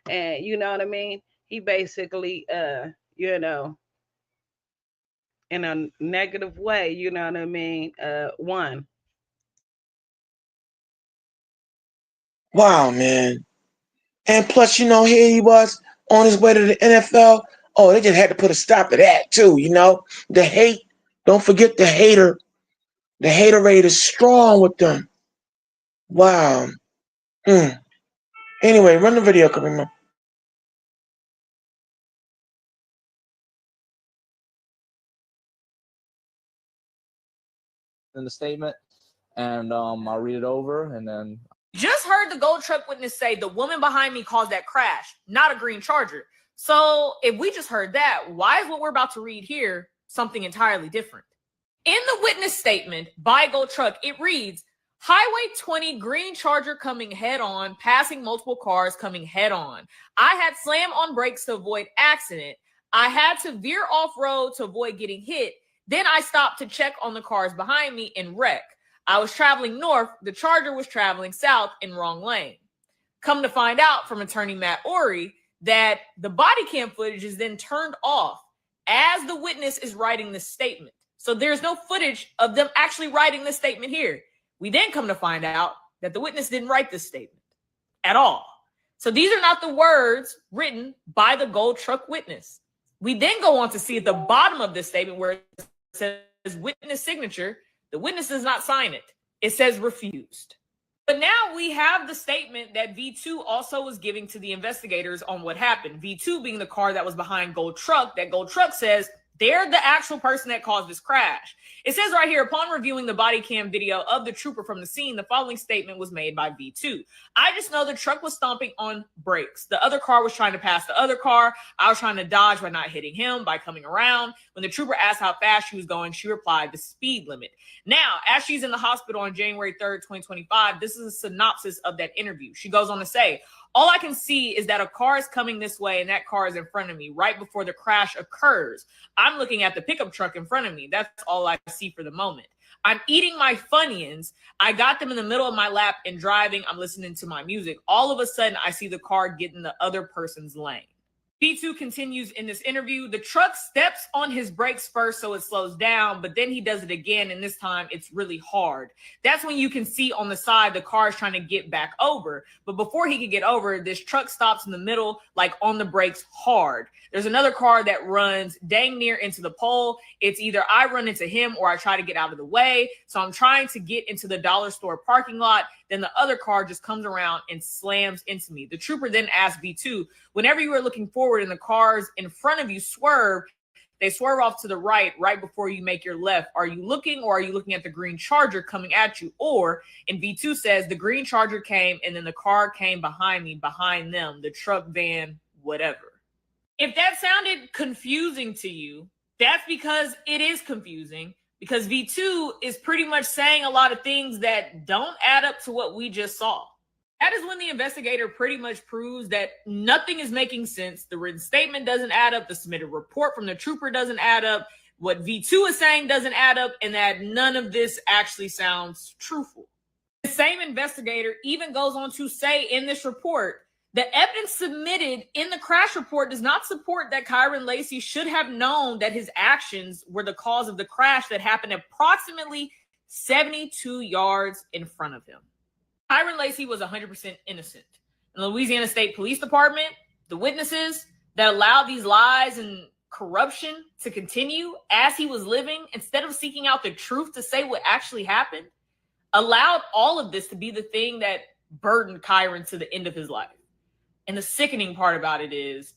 and you know what I mean? He basically, in a negative way, you know what I mean? Won. Wow, man. And plus, here he was on his way to the NFL. Oh, they just had to put a stop to that too, The hate. Don't forget the hater. The hater rate is strong with them. Wow. Anyway, run the video, Karima. In the statement, and I'll read it over, and then. Just heard the Gold Truck witness say the woman behind me caused that crash, not a green Charger. So if we just heard that, why is what we're about to read here something entirely different? In the witness statement by Gold Truck, it reads, Highway 20 green Charger coming head on, passing multiple cars coming head on. I had slammed on brakes to avoid accident. I had to veer off road to avoid getting hit. Then I stopped to check on the cars behind me and wreck. I was traveling north. The Charger was traveling south in wrong lane. Come to find out from attorney Matt Ori that the body cam footage is then turned off as the witness is writing this statement. So there's no footage of them actually writing this statement here. We then come to find out that the witness didn't write this statement at all. So these are not the words written by the Gold Truck witness. We then go on to see at the bottom of this statement where it says witness signature. The witness does not sign it. It says refused. But now we have the statement that V2 also was giving to the investigators on what happened. V2 being the car that was behind Gold Truck, that Gold Truck says They're the actual person that caused this crash. It says right here, upon reviewing the body cam video of the trooper from the scene, the following statement was made by V2. I just know the truck was stomping on brakes. The other car was trying to pass the other car. I was trying to dodge by not hitting him, by coming around. When the trooper asked how fast she was going, she replied, the speed limit. Now, as she's in the hospital on January 3rd, 2025, this is a synopsis of that interview. She goes on to say, all I can see is that a car is coming this way and that car is in front of me right before the crash occurs. I'm looking at the pickup truck in front of me. That's all I see for the moment. I'm eating my Funyuns. I got them in the middle of my lap and driving. I'm listening to my music. All of a sudden, I see the car get in the other person's lane. V2 continues in this interview. The truck steps on his brakes first, so it slows down, but then he does it again, and this time it's really hard. That's when you can see on the side the car is trying to get back over. But before he can get over, this truck stops in the middle, like on the brakes hard. There's another car that runs dang near into the pole. It's either I run into him or I try to get out of the way. So I'm trying to get into the dollar store parking lot. Then the other car just comes around and slams into me. The trooper then asks V2, whenever you are looking forward and the cars in front of you swerve, they swerve off to the right before you make your left. Are you looking or are you looking at the green Charger coming at you? Or, and V2 says, the green Charger came and then the car came behind me, behind them, the truck, van, whatever. If that sounded confusing to you, that's because it is confusing, because V2 is pretty much saying a lot of things that don't add up to what we just saw. That is when the investigator pretty much proves that nothing is making sense. The written statement doesn't add up. The submitted report from the trooper doesn't add up. What V2 is saying doesn't add up, and that none of this actually sounds truthful. The same investigator even goes on to say in this report, the evidence submitted in the crash report does not support that Kyron Lacey should have known that his actions were the cause of the crash that happened approximately 72 yards in front of him. Kyron Lacey was 100% innocent. The Louisiana State Police Department, the witnesses that allowed these lies and corruption to continue as he was living, instead of seeking out the truth to say what actually happened, allowed all of this to be the thing that burdened Kyron to the end of his life. And the sickening part about it is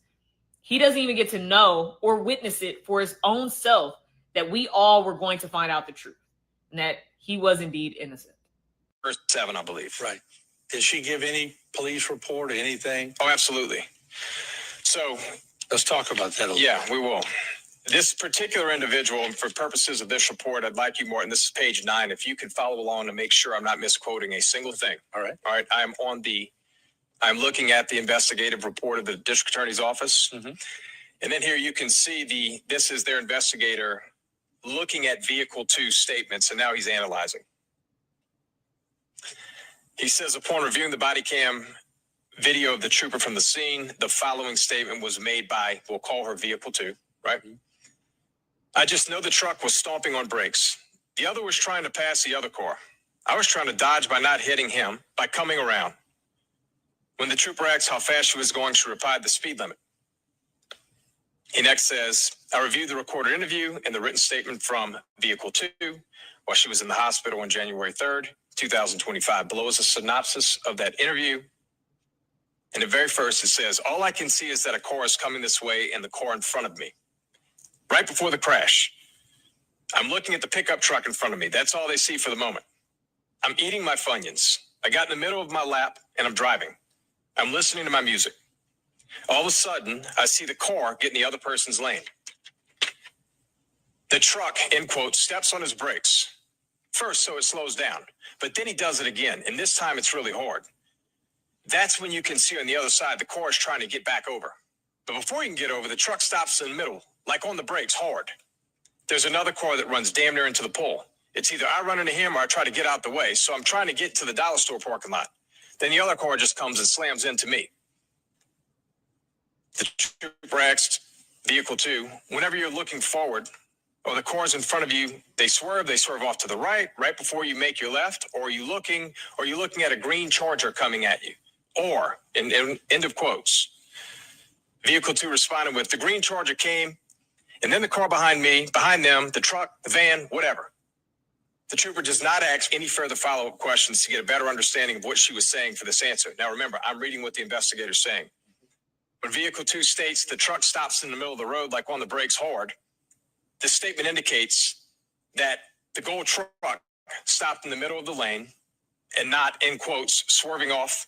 he doesn't even get to know or witness it for his own self that we all were going to find out the truth and that he was indeed innocent. First 7, I believe. Right. Did she give any police report or anything? Oh, absolutely. So let's talk about that a little. Yeah, we will. This particular individual, and for purposes of this report, I'd like you, Morton, this is page 9, if you can follow along to make sure I'm not misquoting a single thing. All right. All right. I'm looking at the investigative report of the district attorney's office. Mm-hmm. And then here you can see this is their investigator looking at vehicle 2 statements, and now he's analyzing. He says, upon reviewing the body cam video of the trooper from the scene, the following statement was made by, we'll call her vehicle 2, right? Mm-hmm. I just know the truck was stomping on brakes. The other was trying to pass the other car. I was trying to dodge by not hitting him, by coming around. When the trooper asked how fast she was going, she replied the speed limit. He next says, I reviewed the recorded interview and the written statement from vehicle 2 while she was in the hospital on January 3rd, 2025. Below is a synopsis of that interview. And the very first, it says, all I can see is that a car is coming this way and the car in front of me. Right before the crash, I'm looking at the pickup truck in front of me. That's all they see for the moment. I'm eating my Funyuns. I got in the middle of my lap and I'm driving. I'm listening to my music. All of a sudden, I see the car get in the other person's lane. The truck, end quote, steps on his brakes. First, so it slows down, but then he does it again, and this time it's really hard. That's when you can see on the other side, the car is trying to get back over. But before he can get over, the truck stops in the middle, like on the brakes, hard. There's another car that runs damn near into the pole. It's either I run into him or I try to get out the way, so I'm trying to get to the dollar store parking lot. Then the other car just comes and slams into me. The trooper asked vehicle 2, whenever you're looking forward, or the cars in front of you, they swerve off to the right before you make your left, or are you looking at a green Charger coming at you? Or, end of quotes. Vehicle 2 responded with, the green Charger came, and then the car behind me, behind them, the truck, the van, whatever. The trooper does not ask any further follow-up questions to get a better understanding of what she was saying for this answer. Now remember, I'm reading what the investigator's saying. When vehicle 2 states the truck stops in the middle of the road like on the brakes hard, This statement indicates that the gold truck stopped in the middle of the lane and not, in quotes, swerving off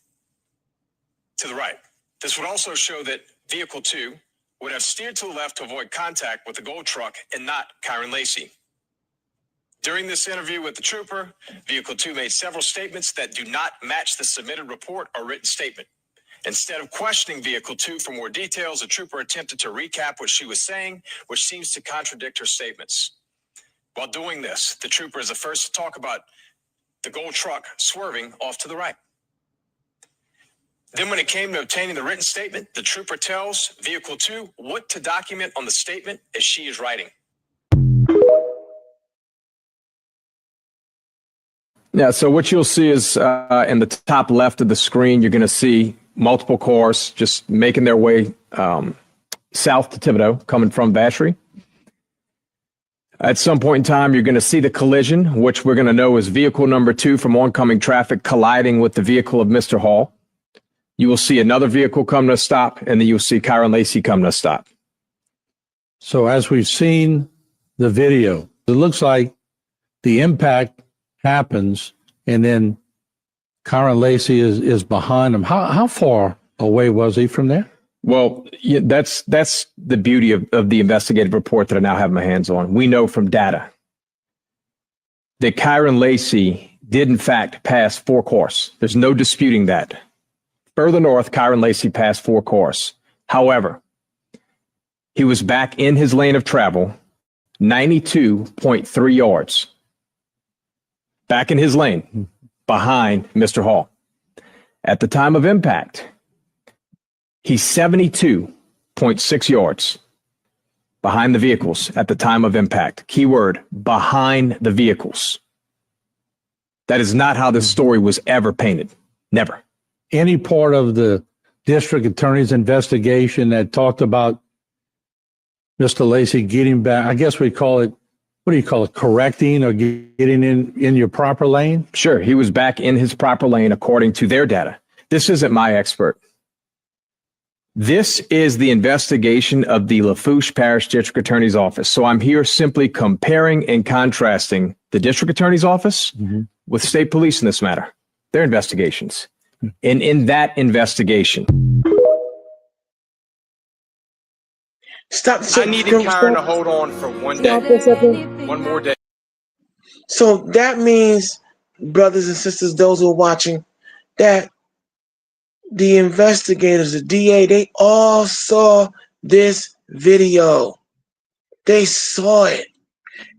to the right. This would also show that vehicle 2 would have steered to the left to avoid contact with the gold truck and not Kyron Lacey. During this interview with the trooper, vehicle 2 made several statements that do not match the submitted report or written statement. Instead of questioning vehicle 2 for more details, the trooper attempted to recap what she was saying, which seems to contradict her statements. While doing this, the trooper is the first to talk about the gold truck swerving off to the right. Then when it came to obtaining the written statement, the trooper tells vehicle 2 what to document on the statement as she is writing. Yeah, so what you'll see is in the top left of the screen, you're going to see multiple cars just making their way south to Thibodaux, coming from Vacherie. At some point in time, you're going to see the collision, which we're going to know is vehicle number 2 from oncoming traffic colliding with the vehicle of Mr. Hall. You will see another vehicle come to a stop, and then you'll see Kyron Lacey come to a stop. So as we've seen the video, it looks like the impact happens, and then Kyron Lacey is behind him. How far away was he from there? Well, yeah, that's the beauty of the investigative report that I now have my hands on. We know from data that Kyron Lacey did, in fact, pass 4 cars. There's no disputing that. Further north, Kyron Lacey passed 4 cars. However, he was back in his lane of travel, 92.3 yards. Back in his lane, behind Mr. Hall. At the time of impact, he's 72.6 yards behind the vehicles at the time of impact. Keyword, behind the vehicles. That is not how this story was ever painted. Never. Any part of the district attorney's investigation that talked about Mr. Lacey getting back, I guess we call it, what do you call it, correcting or getting in your proper lane? Sure, he was back in his proper lane according to their data. This isn't my expert. This is the investigation of the Lafourche Parish District Attorney's Office. So I'm here simply comparing and contrasting the District Attorney's Office with state police in this matter, their investigations. And in that investigation, Stop. I needed Kyron to hold on for one day. Stop for a second. One more day. So that means, brothers and sisters, those who are watching, that the investigators, the DA, they all saw this video. They saw it,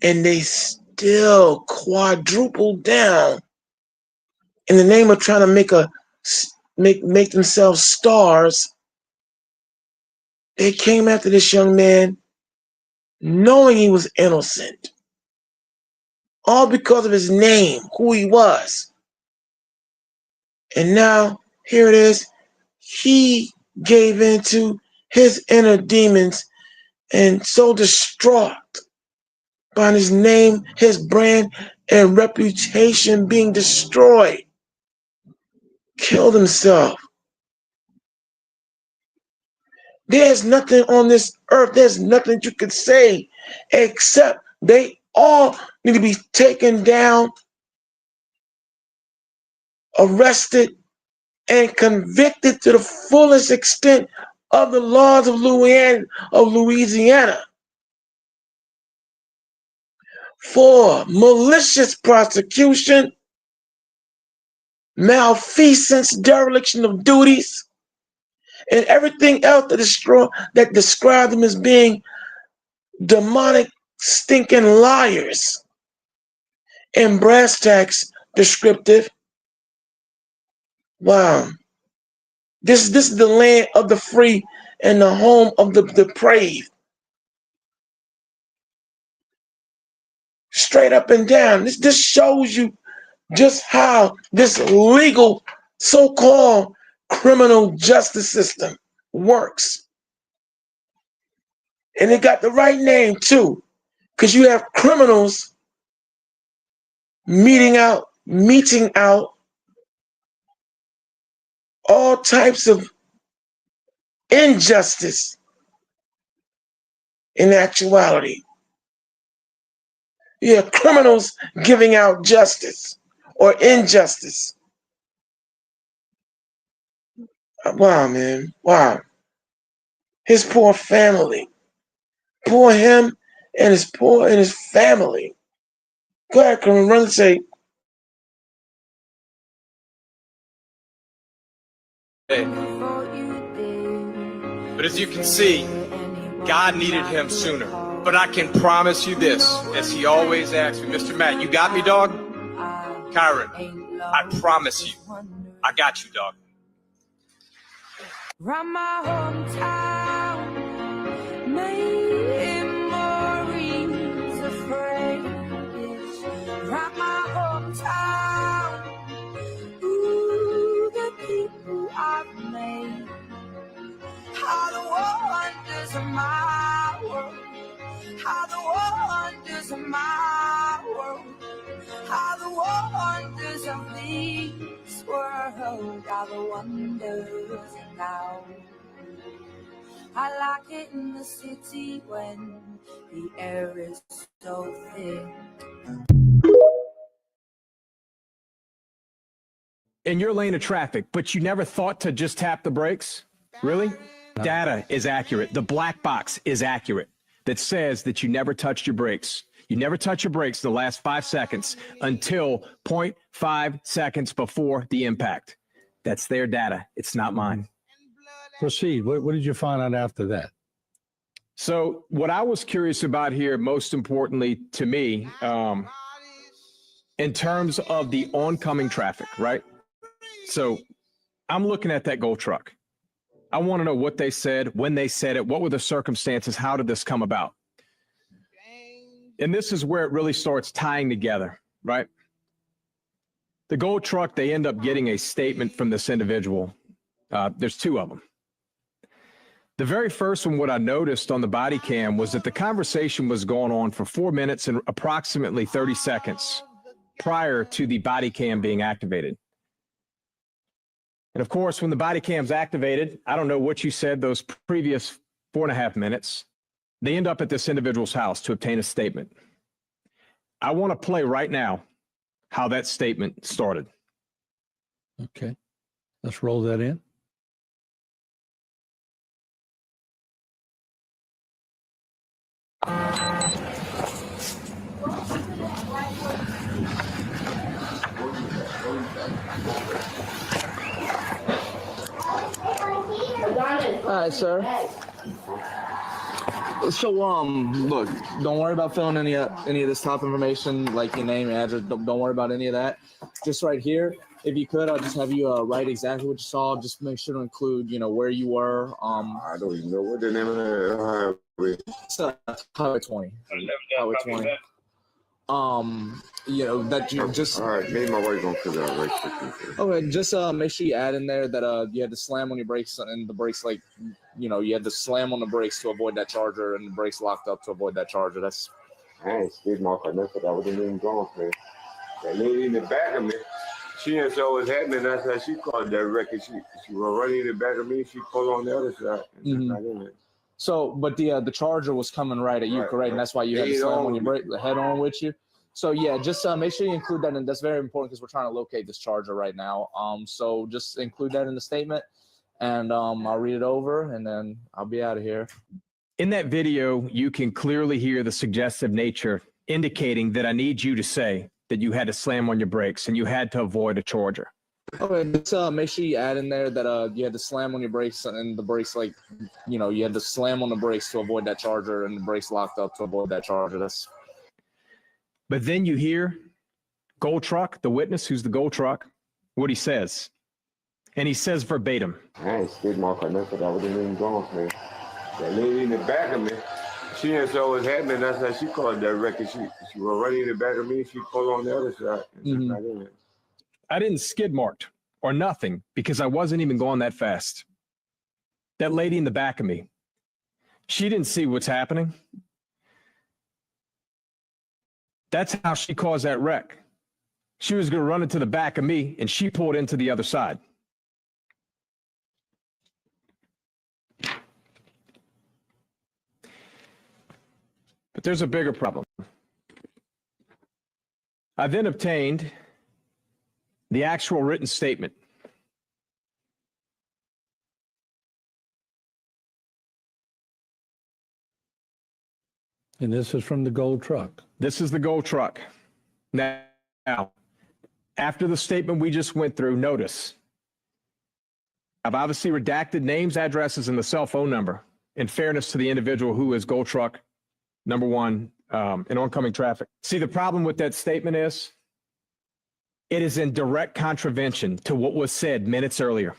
and they still quadrupled down in the name of trying to make themselves stars. They came after this young man knowing he was innocent, all because of his name, who he was. And now, here it is, he gave in to his inner demons and so distraught by his name, his brand, and reputation being destroyed, killed himself. There's nothing on this earth, there's nothing you could say except they all need to be taken down, arrested, and convicted to the fullest extent of the laws of Louisiana for malicious prosecution, malfeasance, dereliction of duties, and everything else that described them as being demonic, stinking liars. And brass tacks descriptive. Wow. This is the land of the free and the home of the depraved. Straight up and down. This shows you just how this legal, so-called criminal justice system works. And it got the right name too, because you have criminals meting out all types of injustice in actuality. Yeah, criminals giving out justice or injustice. Wow, man. Wow. His poor family. Poor him and his family. Go ahead, Kareem, run the tape. But as you can see, God needed him sooner. But I can promise you this, as he always asks me, Mr. Matt, you got me, dog? Kyron, I promise you, I got you, dog. From my hometown, memories of friends. From my hometown, ooh, the people I've made. How the wonders of my world. How the wonders of my world. How the wonders of this world. How the wonders now. I like it in the city when the air is so thick. In your lane of traffic, but you never thought to just tap the brakes? Really? Data is accurate. The black box is accurate that says that you never touched your brakes. You never touch your brakes the last 5 seconds until 0.5 seconds before the impact. That's their data. It's not mine. Proceed. What did you find out after that? So what I was curious about here, most importantly to me, in terms of the oncoming traffic, right? So I'm looking at that gold truck. I want to know what they said, when they said it, what were the circumstances, how did this come about? And this is where it really starts tying together, right? The gold truck, they end up getting a statement from this individual. There's two of them. The very first one, what I noticed on the body cam was that the conversation was going on for 4 minutes and approximately 30 seconds prior to the body cam being activated. And of course, when the body cam's activated, I don't know what you said those previous 4.5 minutes, they end up at this individual's house to obtain a statement. I want to play right now how that statement started. Okay, let's roll that in. All right, sir. So, look, don't worry about filling any of this top information, like your name, address. Don't worry about any of that. Just right here, if you could, I'll just have you write exactly what you saw. Just make sure to include, where you were. I don't even know what the name of that highway. It's Highway 20. Highway 20. That you just. All right, me and my wife gonna figure out right quick. Okay, just make sure you add in there that you had to slam on your brakes and the brakes you had to slam on the brakes to avoid that charger and the brakes locked up to avoid that charger. That's. I ain't skid mark or nothing. I wasn't even going for it. That lady in the back of me, she didn't know what was happening. That's how she called that record. She was running in the back of me. She pulled on the other side. Mm-hmm. So, but the charger was coming right at you, right, correct? And that's why you had to slam on your brake, the head on with you. So yeah, just make sure you include that, and that's very important because we're trying to locate this charger right now. So just include that in the statement, and I'll read it over, and then I'll be out of here. In that video, you can clearly hear the suggestive nature indicating that I need you to say that you had to slam on your brakes and you had to avoid a charger. Okay, just make sure you add in there that you had to slam on your brakes and the brakes you had to slam on the brakes to avoid that charger and the brakes locked up to avoid that charger. That's. But then you hear Gold Truck, the witness who's the Gold Truck, what he says. And he says verbatim. I ain't skid mark or nothing. I wasn't even going for it. That lady in the back of me, she didn't know what was happening. That's how she called that record. She was running in the back of me. She pulled on the other side. Mm-hmm. I didn't skid marked or nothing because I wasn't even going that fast. That lady in the back of me, she didn't see what's happening. That's how she caused that wreck. She was going to run into the back of me, and she pulled into the other side. But there's a bigger problem. I then obtained the actual written statement. And this is from the gold truck. This is the gold truck. Now, after the statement we just went through, notice I've obviously redacted names, addresses, and the cell phone number in fairness to the individual who is gold truck number one in oncoming traffic. See, the problem with that statement is it is in direct contravention to what was said minutes earlier.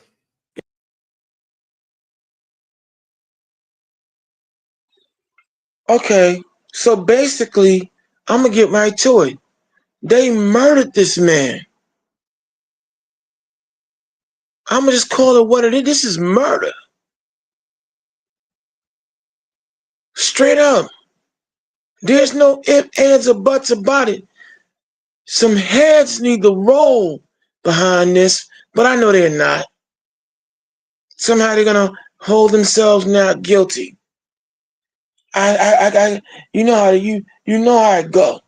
Okay, so basically, I'm gonna get right to it. They murdered this man. I'm gonna just call it what it is. This is murder. Straight up. There's no ifs, ands, or buts about it. Some heads need to roll behind this, but I know they're not. Somehow they're gonna hold themselves not guilty. You know how you know how it go.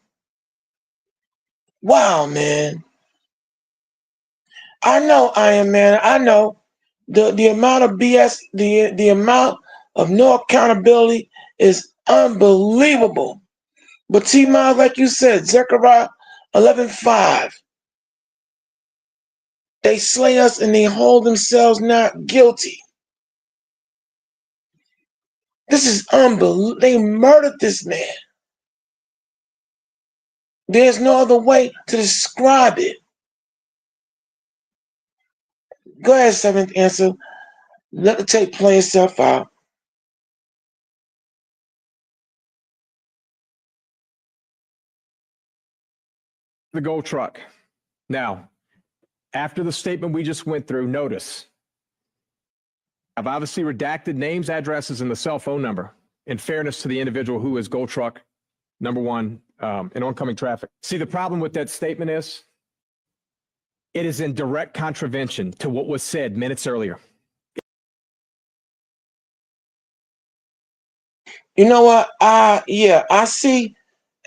Wow, man. I know, Iron Man. I know the amount of BS, the amount of no accountability is unbelievable. But T-Miles, like you said, Zechariah 11:5, they slay us and they hold themselves not guilty. This is unbelievable. They murdered this man. There's no other way to describe it. Go ahead, seventh answer. Let the tape play itself out. The gold truck. Now, after the statement we just went through, notice I've obviously redacted names, addresses, and the cell phone number in fairness to the individual who is gold truck number one in oncoming traffic. See, the problem with that statement is it is in direct contravention to what was said minutes earlier. You know what? I see,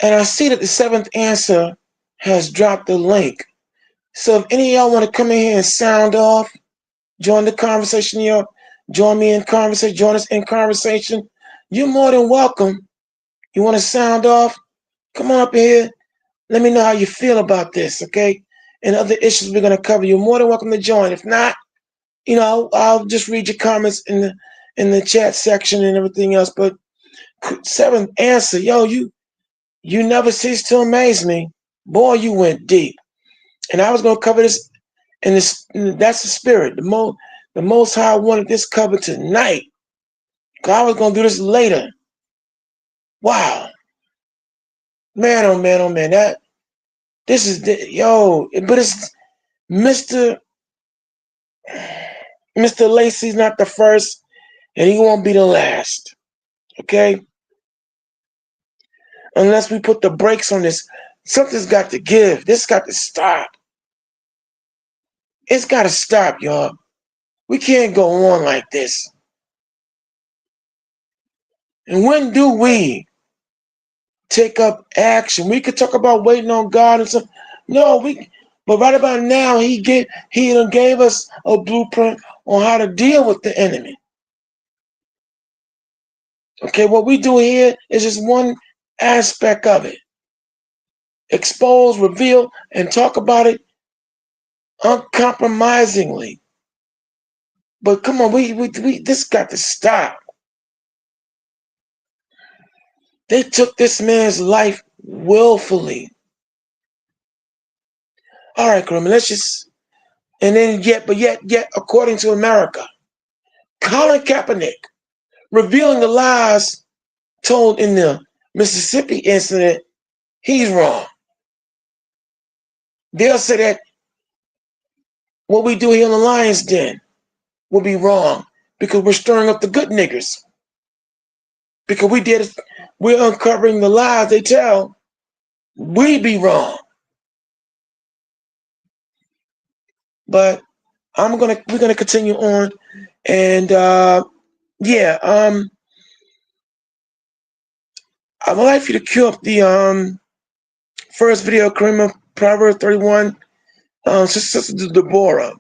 and I see that the seventh answer has dropped the link. So if any of y'all want to come in here and sound off, join the conversation here, join me in conversation, join us in conversation, you're more than welcome. You want to sound off? Come on up here. Let me know how you feel about this, okay? And other issues we're going to cover. You're more than welcome to join. If not, you know, I'll just read your comments in the chat section and everything else. But seventh answer, yo, you never cease to amaze me. Boy, you went deep. And I was going to cover this, and that's the spirit. The Most High wanted this covered tonight. God was going to do this later. Wow. Man, oh man, oh man. This is, but it's Mr. Lacey's not the first, and he won't be the last. Okay? Unless we put the brakes on this. Something's got to give. This got to stop. It's got to stop, y'all. We can't go on like this. And when do we take up action? We could talk about waiting on God and stuff. No, but right about now, he gave us a blueprint on how to deal with the enemy. Okay, what we do here is just one aspect of it. Expose, reveal, and talk about it uncompromisingly. But come on, this got to stop. They took this man's life willfully. All right, Kermit, let's just, and then yet, according to America, Colin Kaepernick revealing the lies told in the Mississippi incident, he's wrong. They'll say that what we do here in the Lion's Den will be wrong because we're stirring up the good niggers. Because we're uncovering the lies they tell, we be wrong. But we're gonna continue on, and I would like for you to cue up the first video, Karima, Proverbs 31, Sister Deborah.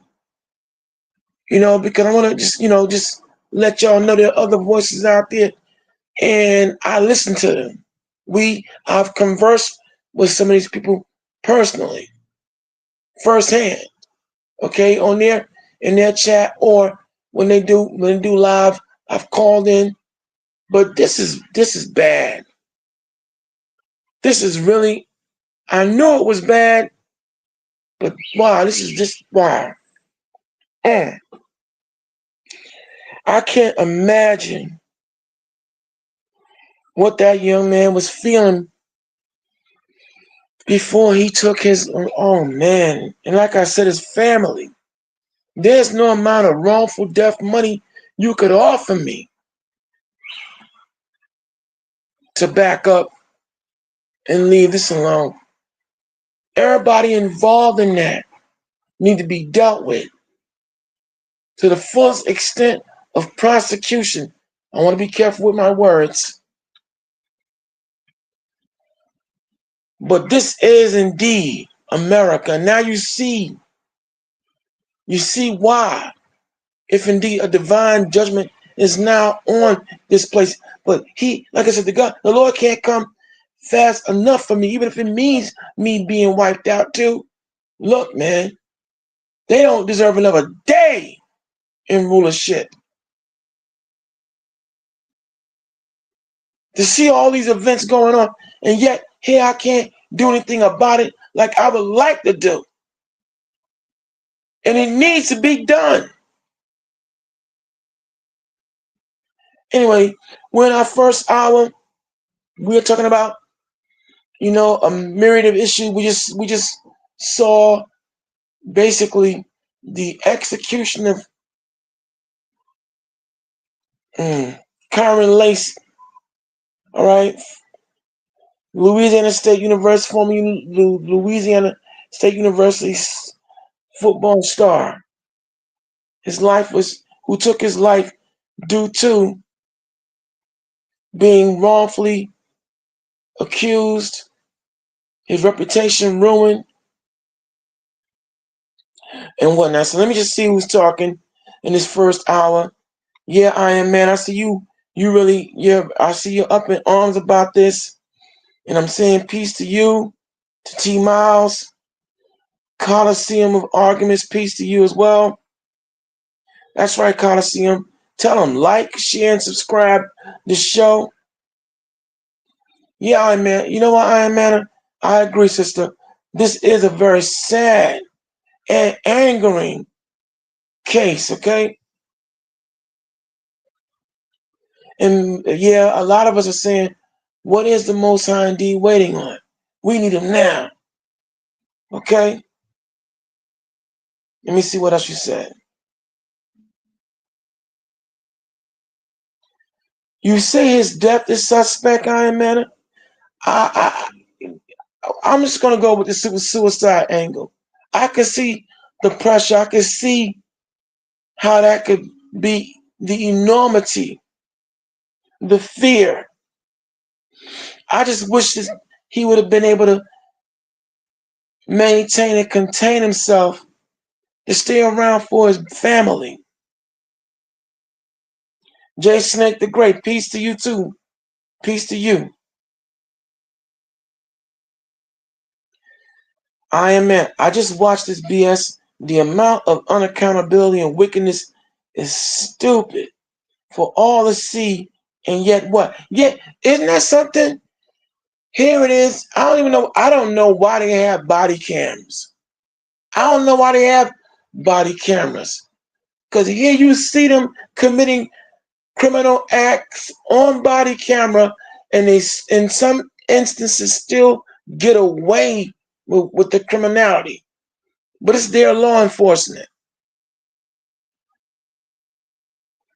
You know, because I want to just, just let y'all know there are other voices out there, and I listen to them. I've conversed with some of these people personally, firsthand, okay, in their chat, or when they do live, I've called in. But this is bad. This is really, I know it was bad, but wow, this is just wow. And I can't imagine what that young man was feeling before he took his, oh man. And like I said, his family. There's no amount of wrongful death money you could offer me to back up and leave this alone. Everybody involved in that need to be dealt with to the fullest extent of prosecution. I want to be careful with my words. But this is indeed America. Now you see why, if indeed a divine judgment is now on this place. But like I said, the Lord can't come fast enough for me, even if it means me being wiped out too. Look, man, they don't deserve another day in rulership. To see all these events going on, and yet here I can't do anything about it like I would like to do. And it needs to be done. Anyway, we're in our first hour. We're talking about, a myriad of issues. We just saw basically the execution of Karen Lace. All right, Louisiana State University, former Louisiana State University football star. Who took his life due to being wrongfully accused, his reputation ruined, and whatnot. So let me just see who's talking in this first hour. Yeah, Iron Man, I see you. I see you up in arms about this. And I'm saying peace to you, to T Miles, Coliseum of Arguments, peace to you as well. That's right, Coliseum. Tell them, like, share, and subscribe the show. Yeah, Iron Man. You know what, Iron Man? I agree, sister. This is a very sad and angering case, okay? And yeah, a lot of us are saying, what is the Most High indeed waiting on? We need him now. Okay? Let me see what else you said. You say his death is suspect, Iron Man? I'm just going to go with the suicide angle. I can see the pressure. I can see how that could be the enormity, the fear. I just wish that he would have been able to maintain and contain himself to stay around for his family. Jay Snake the Great, peace to you too. Peace to you. Iron Man, I just watched this BS. The amount of unaccountability and wickedness is stupid for all to see, and yet what? Yet, isn't that something? Here it is. I don't know why they have body cams. I don't know why they have body cameras. Because here you see them committing criminal acts on body camera, and they, in some instances, still get away with the criminality. But it's their law enforcement.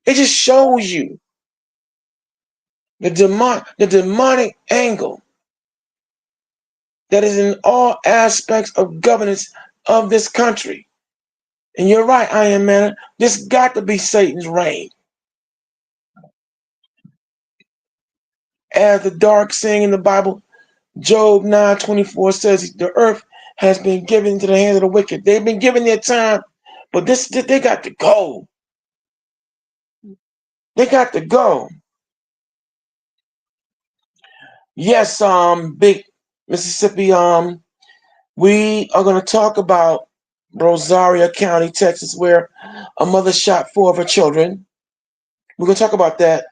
It just shows you the demonic angle that is in all aspects of governance of this country. And you're right, Iron Man. This got to be Satan's reign. As the dark saying in the Bible, Job 9:24 says the earth has been given into the hands of the wicked. They've been given their time, but they got to go. They got to go. Yes, big Mississippi, we are going to talk about Rosario County, Texas, where a mother shot 4 of her children. We're going to talk about that.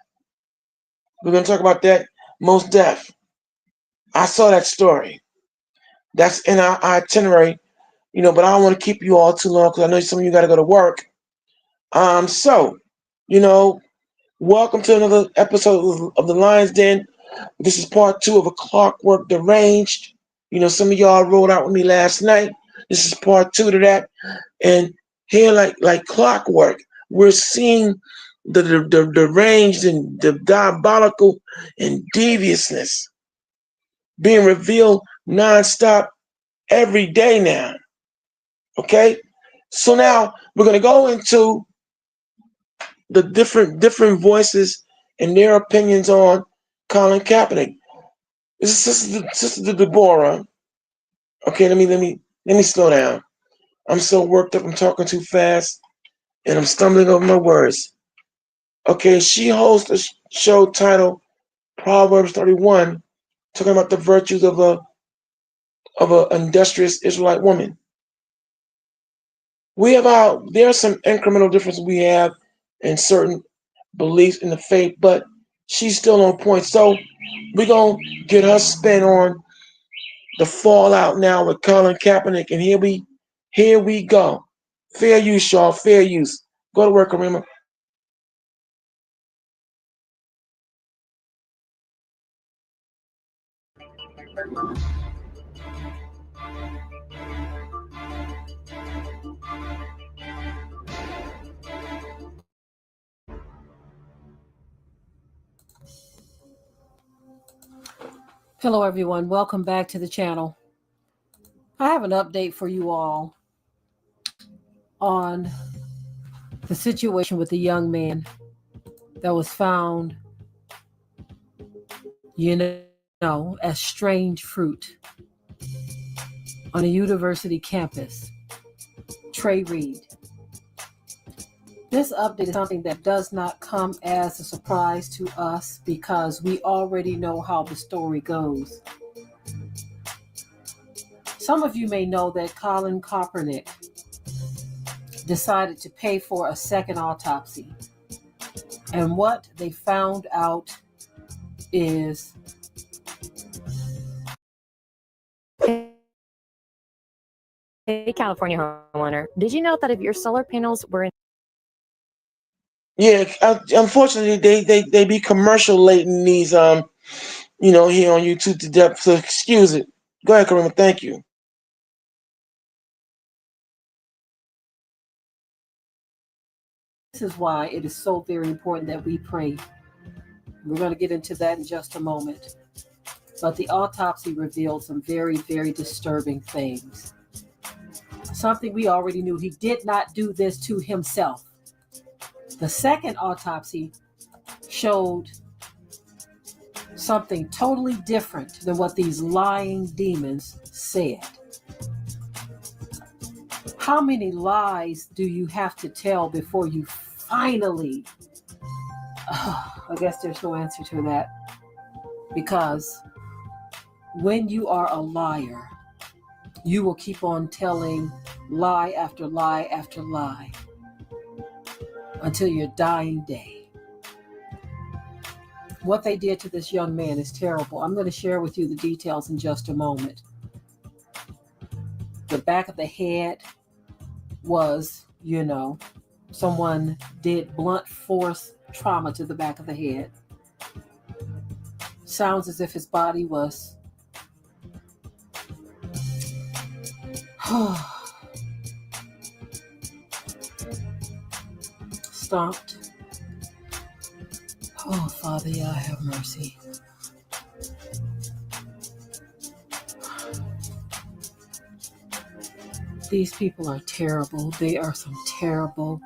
We're going to talk about that. Most deaf. I saw that story. That's in our itinerary, but I don't want to keep you all too long because I know some of you got to go to work. So, welcome to another episode of the Lion's Den. This is part 2 of a Clockwork Deranged. Some of y'all rolled out with me last night. This is part 2 to that. And here, like clockwork, we're seeing the deranged and the diabolical and deviousness being revealed nonstop every day now. Okay? So now we're going to go into the different voices and their opinions on Colin Kaepernick. This is Sister Deborah. Okay, let me slow down. I'm so worked up. I'm talking too fast, and I'm stumbling over my words. Okay, she hosts a show titled Proverbs 31, talking about the virtues of a industrious Israelite woman. There are some incremental differences we have in certain beliefs in the faith, but she's still on point. So we're gonna get her spin on the fallout now with Colin Kaepernick, and here we go. Fair use, y'all. Fair use. Go to work, Karima. Hello everyone, welcome back to the channel. I have an update for you all on the situation with the young man that was found, as strange fruit on a university campus. Trey Reed. This update is something that does not come as a surprise to us because we already know how the story goes. Some of you may know that Colin Kaepernick decided to pay for a second autopsy. And what they found out is Hey, California homeowner, did you know that if your solar panels were in Yeah, unfortunately, they be commercial late in these here on YouTube to death. So excuse it. Go ahead, Karima. Thank you. This is why it is so very important that we pray. We're going to get into that in just a moment. But the autopsy revealed some very, very disturbing things. Something we already knew. He did not do this to himself. The second autopsy showed something totally different than what these lying demons said. How many lies do you have to tell before you finally... I guess there's no answer to that. Because when you are a liar, you will keep on telling lie after lie after lie until your dying day. What they did to this young man is terrible. I'm going to share with you the details in just a moment. The back of the head was, someone did blunt force trauma to the back of the head. Sounds as if his body was stomped. Oh, Father, yeah, have mercy. These people are terrible. They are some terrible,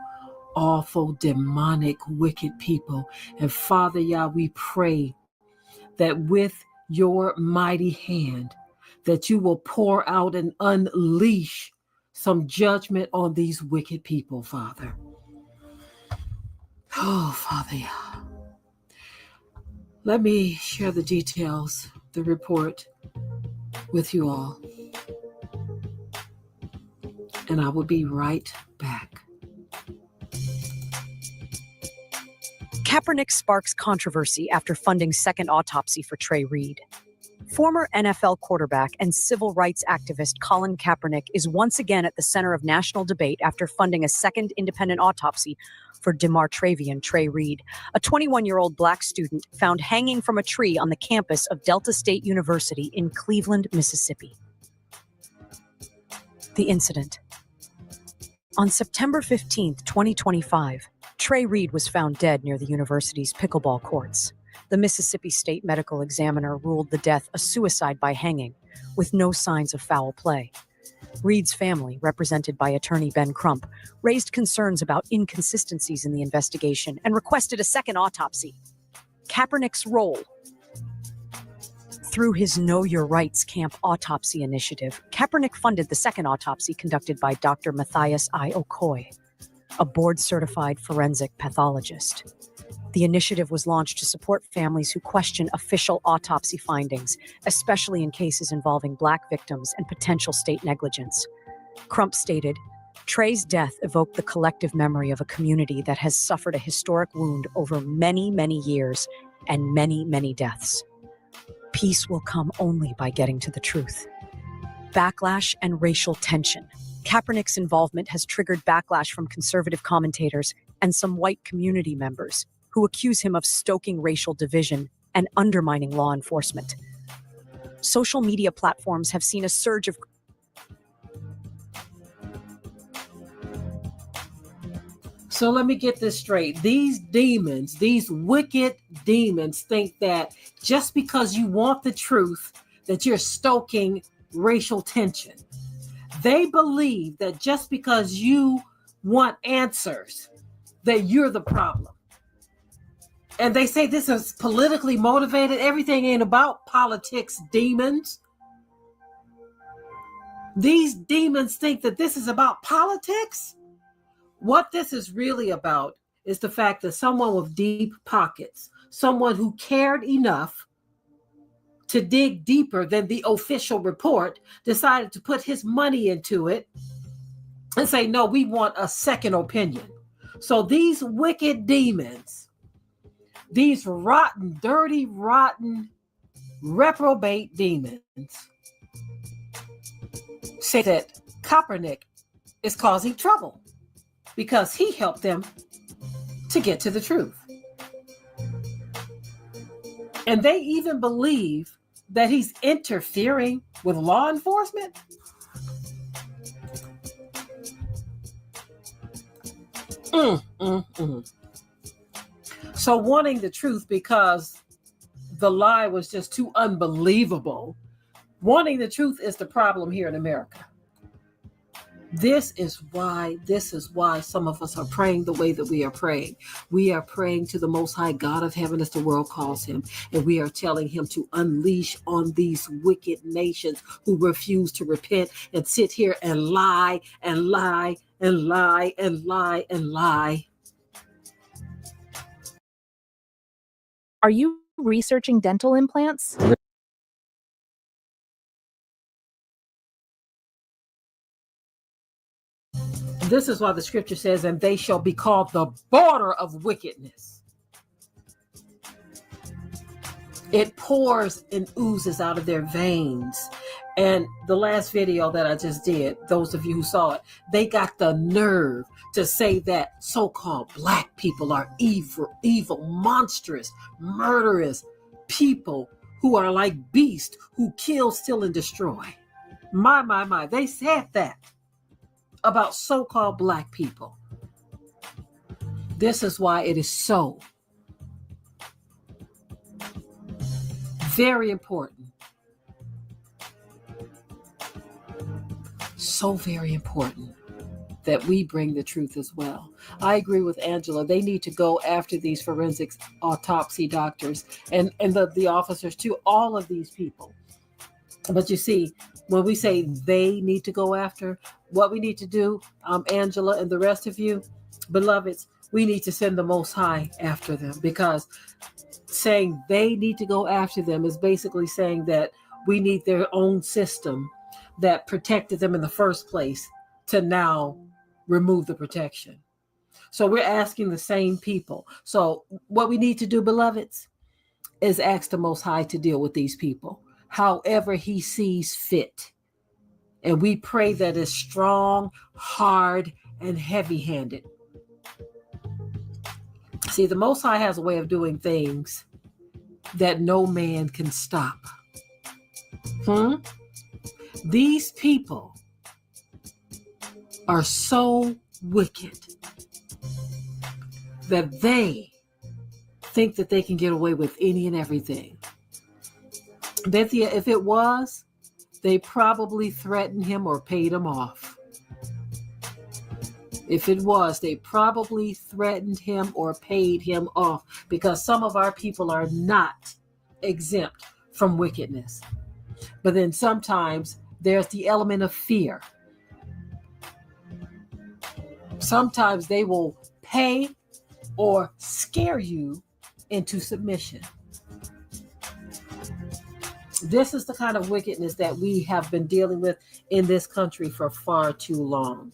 awful, demonic, wicked people. And Father, Yah, we pray that with your mighty hand, that you will pour out and unleash some judgment on these wicked people, Father. Oh, Father, let me share the details, the report with you all. And I will be right back. Kaepernick sparks controversy after funding second autopsy for Trey Reed. Former NFL quarterback and civil rights activist Colin Kaepernick is once again at the center of national debate after funding a second independent autopsy for DeMartravian Trey Reed, a 21-year-old black student found hanging from a tree on the campus of Delta State University in Cleveland, Mississippi. The incident. On September 15, 2025, Trey Reed was found dead near the university's pickleball courts. The Mississippi State Medical Examiner ruled the death a suicide by hanging, with no signs of foul play. Reed's family, represented by attorney Ben Crump, raised concerns about inconsistencies in the investigation and requested a second autopsy. Kaepernick's role. Through his Know Your Rights Camp autopsy initiative, Kaepernick funded the second autopsy conducted by Dr. Matthias I. Okoye, a board-certified forensic pathologist. The initiative was launched to support families who question official autopsy findings, especially in cases involving Black victims and potential state negligence. Crump stated, Trey's death evoked the collective memory of a community that has suffered a historic wound over many, many years and many, many deaths. Peace will come only by getting to the truth. Backlash and racial tension. Kaepernick's involvement has triggered backlash from conservative commentators and some white community members who accuse him of stoking racial division and undermining law enforcement. Social media platforms have seen a surge of So let me get this straight. These demons, these wicked demons, think that just because you want the truth, that you're stoking racial tension. They believe that just because you want answers, that you're the problem. And they say this is politically motivated. Everything ain't about politics, demons. These demons think that this is about politics. What this is really about is the fact that someone with deep pockets, someone who cared enough to dig deeper than the official report, decided to put his money into it and say, no, we want a second opinion. So these wicked demons, these rotten, dirty, rotten, reprobate demons say that Kaepernick is causing trouble because he helped them to get to the truth. And they even believe that he's interfering with law enforcement. So wanting the truth because the lie was just too unbelievable. Wanting the truth is the problem here in America. This is why some of us are praying the way that we are praying. We are praying to the Most High God of heaven, as the world calls him, and we are telling him to unleash on these wicked nations who refuse to repent and sit here and lie and lie and lie and lie and lie. Are you researching dental implants? This is why the scripture says, and they shall be called the border of wickedness. It pours and oozes out of their veins. And the last video that I just did, those of you who saw it, they got the nerve to say that so-called Black people are evil, monstrous, murderous people who are like beasts who kill, steal, and destroy. My. They said that about so-called Black people. This is why it is so very important. So very important that we bring the truth as well. I agree with Angela. They need to go after these forensics autopsy doctors and the officers too, all of these people. But you see, when we say they need to go after, what we need to do, Angela and the rest of you, beloveds, we need to send the Most High after them, because saying they need to go after them is basically saying that we need their own system that protected them in the first place to now remove the protection. So we're asking the same people. So what we need to do, beloveds, is ask the Most High to deal with these people however he sees fit. And we pray that it's strong, hard, and heavy-handed. See, the Most High has a way of doing things that no man can stop. These people are so wicked that they think that they can get away with any and everything. Bethia, if it was, they probably threatened him or paid him off. If it was, they probably threatened him or paid him off, because some of our people are not exempt from wickedness. But then sometimes there's the element of fear. Sometimes they will pay or scare you into submission. This is the kind of wickedness that we have been dealing with in this country for far too long.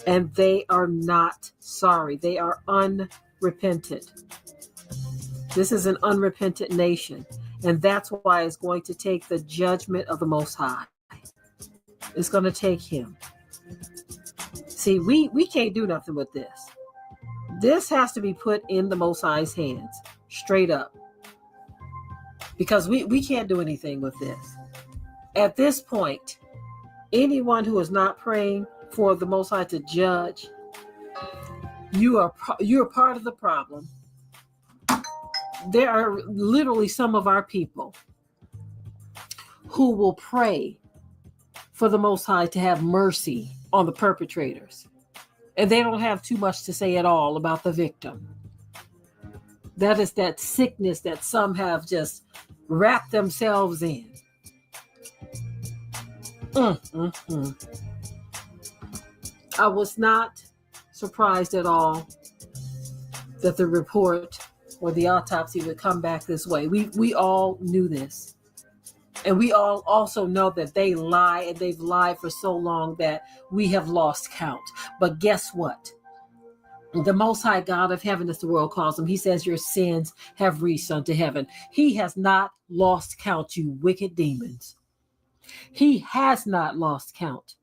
And they are not sorry. They are unrepentant. This is an unrepentant nation. And that's why it's going to take the judgment of the Most High. It's going to take him. See, we can't do nothing with this. This has to be put in the Most High's hands, straight up. Because we can't do anything with this. At this point, anyone who is not praying for the Most High to judge, you're part of the problem. There are literally some of our people who will pray for the Most High to have mercy on the perpetrators. And they don't have too much to say at all about the victim. That is that sickness that some have just wrapped themselves in. I was not surprised at all that the report or the autopsy would come back this way. We all knew this. And we all also know that they lie, and they've lied for so long that we have lost count. But guess what? The Most High God of heaven, as the world calls him, he says your sins have reached unto heaven. He has not lost count, you wicked demons. He has not lost count.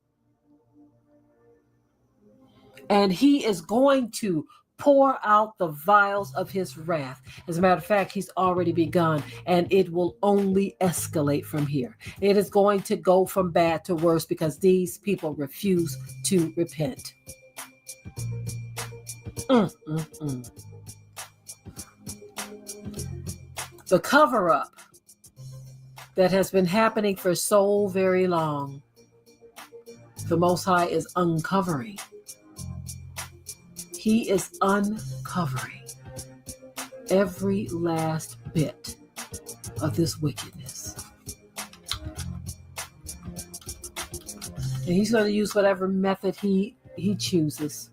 And he is going to pour out the vials of his wrath. As a matter of fact, he's already begun, and it will only escalate from here. It is going to go from bad to worse because these people refuse to repent. The cover-up that has been happening for so very long, the Most High is uncovering. He is uncovering every last bit of this wickedness. And he's going to use whatever method he chooses.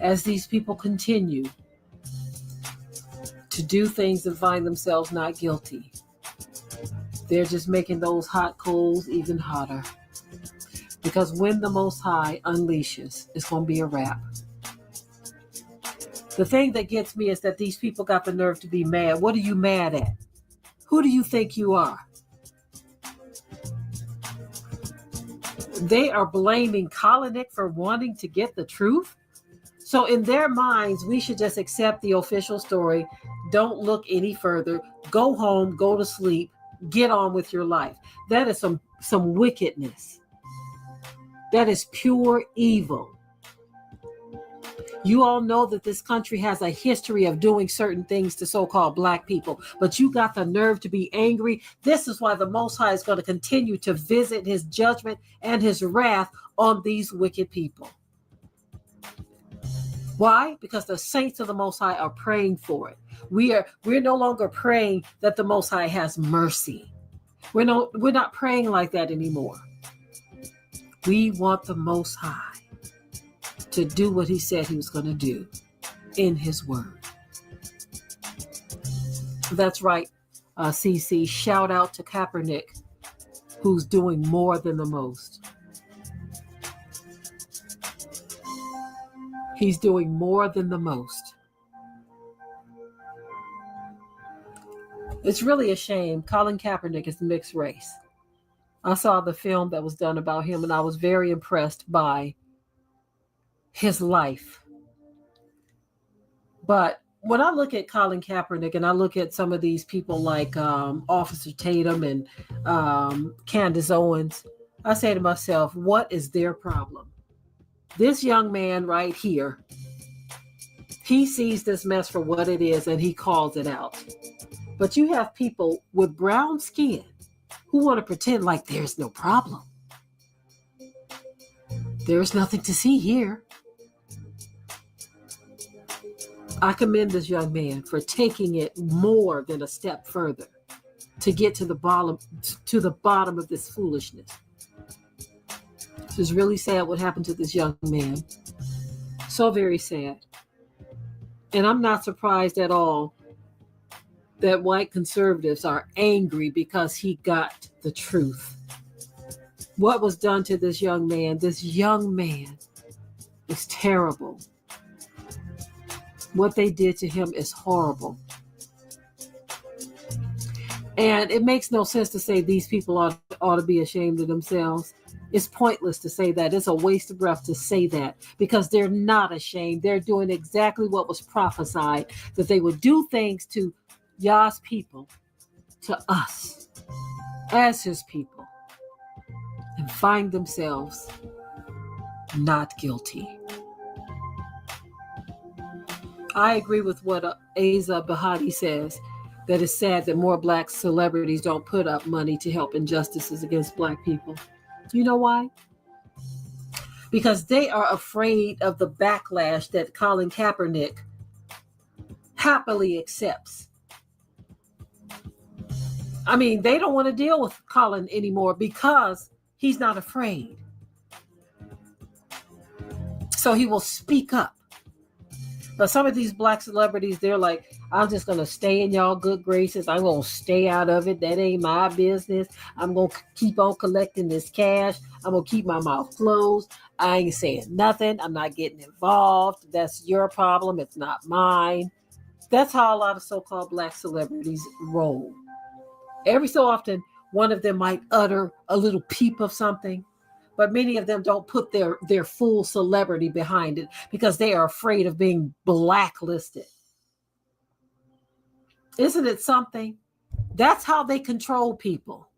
As these people continue to do things and find themselves not guilty, they're just making those hot coals even hotter. Because when the Most High unleashes, it's going to be a wrap. The thing that gets me is that these people got the nerve to be mad. What are you mad at? Who do you think you are? They are blaming Kalanick for wanting to get the truth. So in their minds, we should just accept the official story. Don't look any further. Go home, go to sleep, get on with your life. That is some wickedness. That is pure evil. You all know that this country has a history of doing certain things to so-called black people, but you got the nerve to be angry. This is why the Most High is going to continue to visit his judgment and his wrath on these wicked people. Why? Because the saints of the Most High are praying for it. We're no longer praying that the Most High has mercy. We're not praying like that anymore. We want the Most High to do what he said he was going to do in his word. That's right, CC. Shout out to Kaepernick, who's doing more than the most. He's doing more than the most. It's really a shame. Colin Kaepernick is mixed race. I saw the film that was done about him, and I was very impressed by his life. But when I look at Colin Kaepernick and I look at some of these people like Officer Tatum and Candace Owens, I say to myself, what is their problem? This young man right here, he sees this mess for what it is and he calls it out. But you have people with brown skin who want to pretend like there's no problem. There's nothing to see here. I commend this young man for taking it more than a step further to get to the bottom of this foolishness. It's really sad what happened to this young man. So very sad. And I'm not surprised at all that white conservatives are angry because he got the truth. What was done to this young man is terrible. What they did to him is horrible. And it makes no sense to say these people ought to be ashamed of themselves. It's pointless to say that. It's a waste of breath to say that because they're not ashamed. They're doing exactly what was prophesied, that they would do things to Yah's people, to us, as his people, and find themselves not guilty. I agree with what Asa Bahadi says, that it's sad that more black celebrities don't put up money to help injustices against black people. You know why? Because they are afraid of the backlash that Colin Kaepernick happily accepts. I mean, they don't want to deal with Colin anymore because he's not afraid. So he will speak up. But some of these black celebrities, they're like, I'm just going to stay in y'all good graces. I'm going to stay out of it. That ain't my business. I'm going to keep on collecting this cash. I'm going to keep my mouth closed. I ain't saying nothing. I'm not getting involved. That's your problem. It's not mine. That's how a lot of so-called black celebrities roll. Every so often, one of them might utter a little peep of something, but many of them don't put their full celebrity behind it because they are afraid of being blacklisted. Isn't it something? That's how they control people.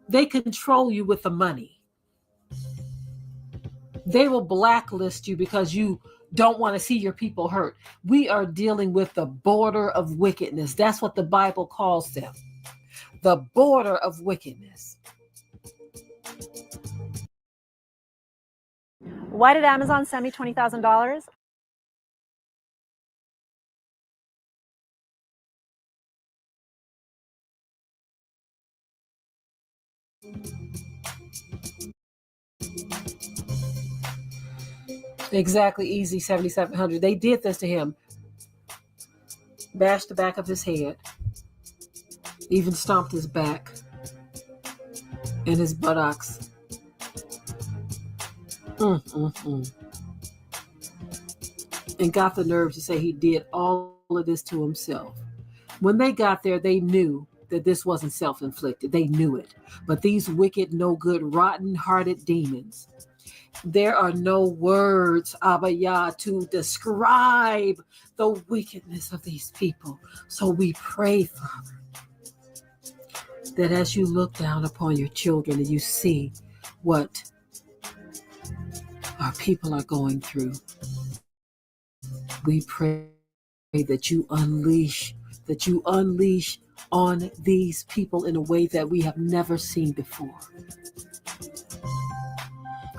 They control you with the money. They will blacklist you because you don't want to see your people hurt. We are dealing with the border of wickedness. That's what the Bible calls them. The border of wickedness. Why did Amazon send me $20,000? Exactly, easy 7,700. They did this to him. Bashed the back of his head. Even stomped his back and his buttocks. And got the nerve to say he did all of this to himself. When they got there, they knew that this wasn't self-inflicted. They knew it. But these wicked, no good, rotten-hearted demons, there are no words, Abba Yah, to describe the wickedness of these people. So we pray, Father, that as you look down upon your children and you see what our people are going through, We pray that you unleash on these people in a way that we have never seen before.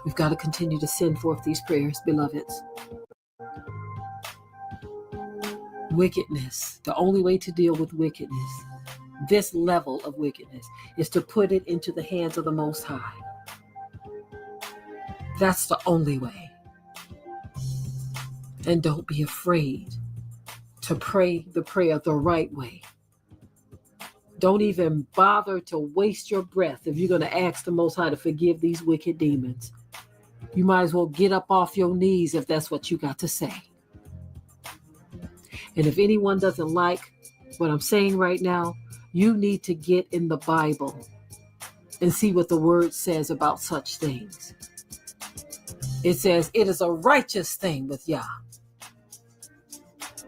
We've got to continue to send forth these prayers, beloveds. Wickedness, the only way to deal with wickedness, this level of wickedness, is to put it into the hands of the Most High. That's the only way. And don't be afraid to pray the prayer the right way. Don't even bother to waste your breath if you're going to ask the Most High to forgive these wicked demons. You might as well get up off your knees if that's what you got to say. And if anyone doesn't like what I'm saying right now, you need to get in the Bible and see what the word says about such things. It says it is a righteous thing with Yah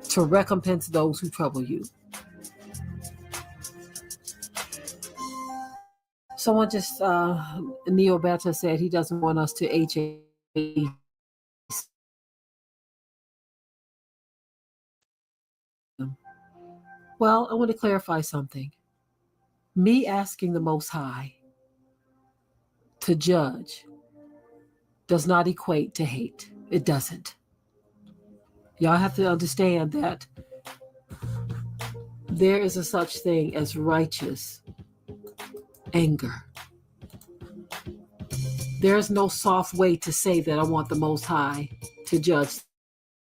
to recompense those who trouble you. Someone just, Neo Beta said he doesn't want us to HA. Well, I want to clarify something. Me asking the Most High to judge does not equate to hate. It doesn't. Y'all have to understand that there is a such thing as righteous anger. There's no soft way to say that I want the Most High to judge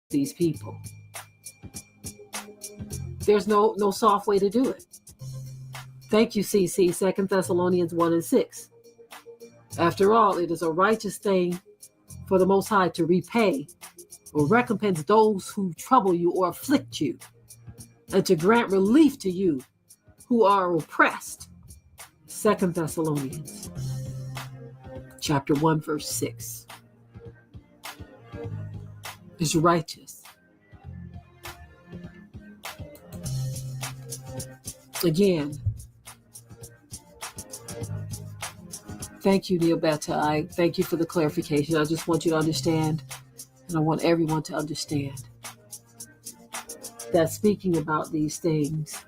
these people. There's no soft way to do it. Thank you, CC, 2 Thessalonians 1:6. After all, it is a righteous thing for the Most High to repay or recompense those who trouble you or afflict you, and to grant relief to you who are oppressed. 2 Thessalonians chapter 1, verse 6 is righteous. Again, thank you, Neil Beta. I thank you for the clarification. I just want you to understand, and I want everyone to understand, that speaking about these things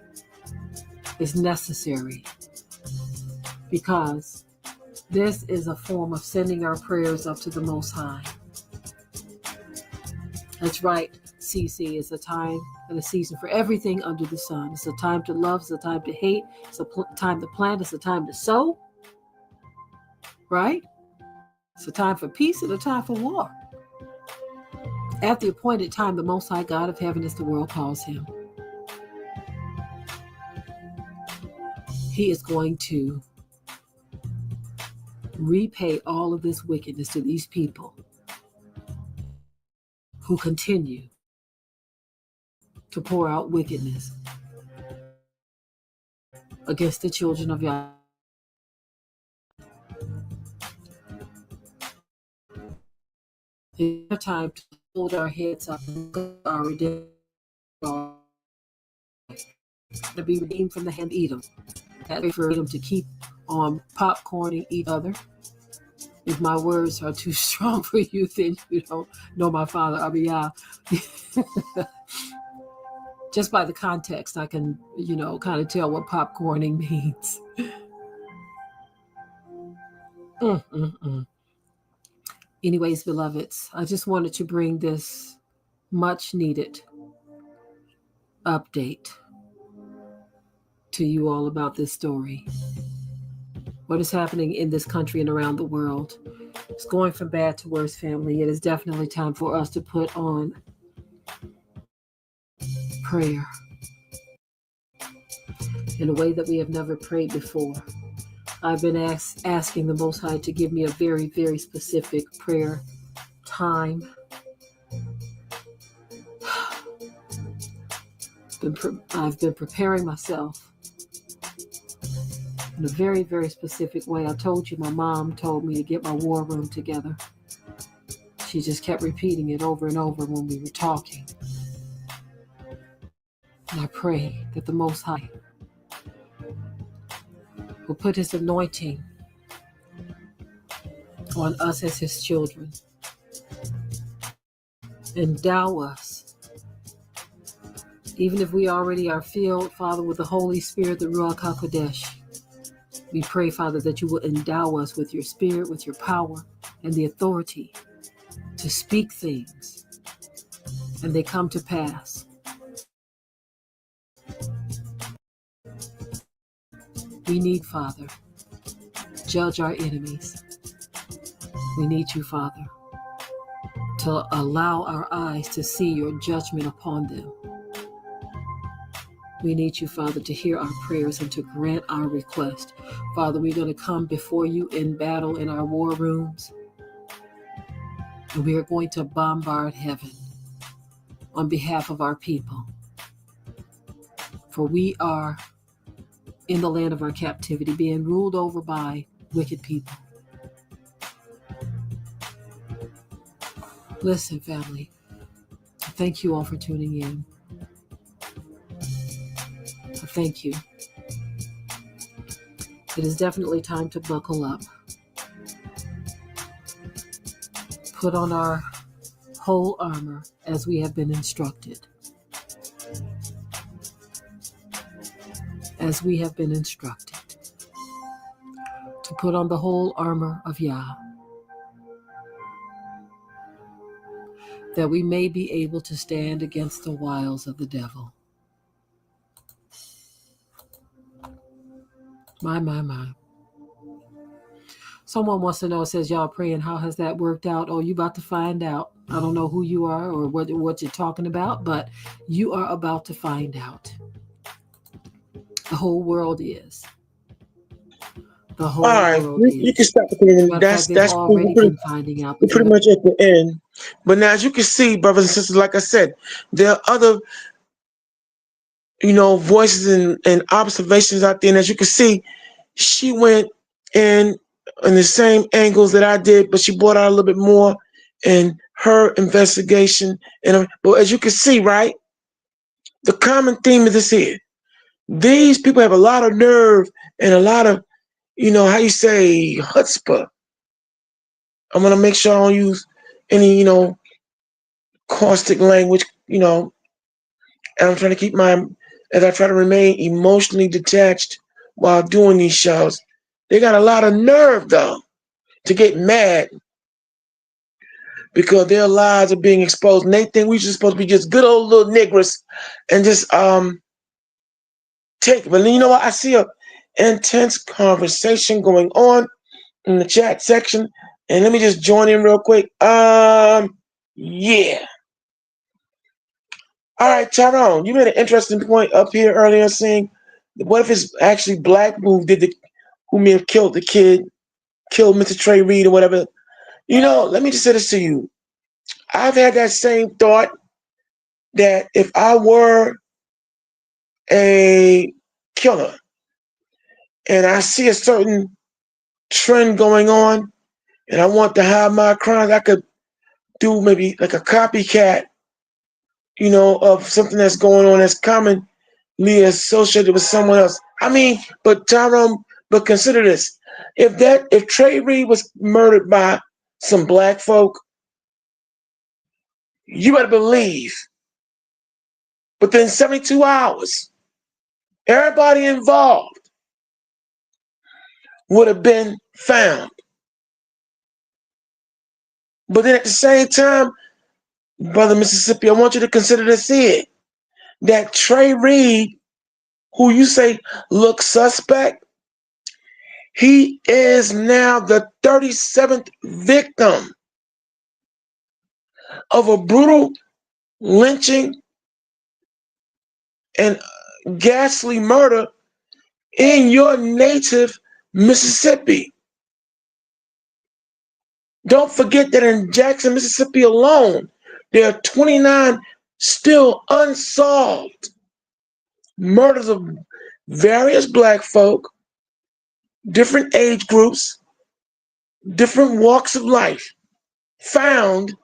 is necessary, because this is a form of sending our prayers up to the Most High. That's right, CC. It's a time and a season for everything under the sun. It's a time to love, it's a time to hate, it's a time to plant, it's a time to sow, right? It's a time for peace and a time for war. At the appointed time, the Most High God of heaven, as the world calls him, he is going to repay all of this wickedness to these people who continue to pour out wickedness against the children of Yah. It's time to hold our heads up and look at our redemption, to be redeemed from the hand of Edom. That for them to keep on popcorning each other. If my words are too strong for you, then you don't know my Father, Abiyah. Just by the context, I can, kind of tell what popcorning means. Anyways, beloveds, I just wanted to bring this much needed update to you all about this story. What is happening in this country and around the world. It's going from bad to worse, family. It is definitely time for us to put on prayer in a way that we have never prayed before. I've been asking the Most High to give me a very, very specific prayer time. I've been preparing myself in a very, very specific way. I told you my mom told me to get my war room together. She just kept repeating it over and over when we were talking. And I pray that the Most High will put his anointing on us as his children. Endow us Even if we already are filled, Father, with the Holy Spirit, the Ruach HaKodesh, we pray, Father, that you will endow us with your spirit, with your power, and the authority to speak things, and they come to pass. We need, Father, judge our enemies. We need you, Father, to allow our eyes to see your judgment upon them. We need you, Father, to hear our prayers and to grant our request. Father, we're going to come before you in battle in our war rooms, and we are going to bombard heaven on behalf of our people. For we are in the land of our captivity, being ruled over by wicked people. Listen, family, thank you all for tuning in. Thank you. It is definitely time to buckle up. Put on our whole armor as we have been instructed. As we have been instructed. To put on the whole armor of Yah, that we may be able to stand against the wiles of the devil. My. Someone wants to know, says, y'all praying, how has that worked out? Oh, you about to find out. I don't know who you are or what you're talking about, but you are about to find out. The whole world is. The whole All right, world you can is. stop it. That's Cool. already been finding out. We're pretty much at the end. But now, as you can see, brothers and sisters, like I said, there are other, voices and observations out there. And as you can see, she went in the same angles that I did, but she brought out a little bit more in her investigation. But as you can see, right, the common theme of this here. These people have a lot of nerve and a lot of, how you say, chutzpah. I'm going to make sure I don't use any, caustic language, and I'm trying to keep as I try to remain emotionally detached while doing these shows. They got a lot of nerve, though, to get mad because their lives are being exposed. And they think we just supposed to be just good old little niggers and just take it. But you know what? I see a intense conversation going on in the chat section. And let me just join in real quick. Yeah. All right, Tyrone, you made an interesting point up here earlier saying, what if it's actually Black who may have killed the kid, killed Mr. Trey Reed or whatever? Let me just say this to you. I've had that same thought that if I were a killer and I see a certain trend going on and I want to hide my crimes, I could do maybe like a copycat, of something that's going on that's commonly associated with someone else. But Tyrone, consider this. If Trey Reed was murdered by some Black folk, you better believe within 72 hours, everybody involved would have been found. But then at the same time, Brother Mississippi, I want you to consider this here. That Trey Reed, who you say looks suspect, he is now the 37th victim of a brutal lynching and ghastly murder in your native Mississippi. Don't forget that in Jackson, Mississippi alone, there are 29 still unsolved murders of various Black folk, different age groups, different walks of life, found,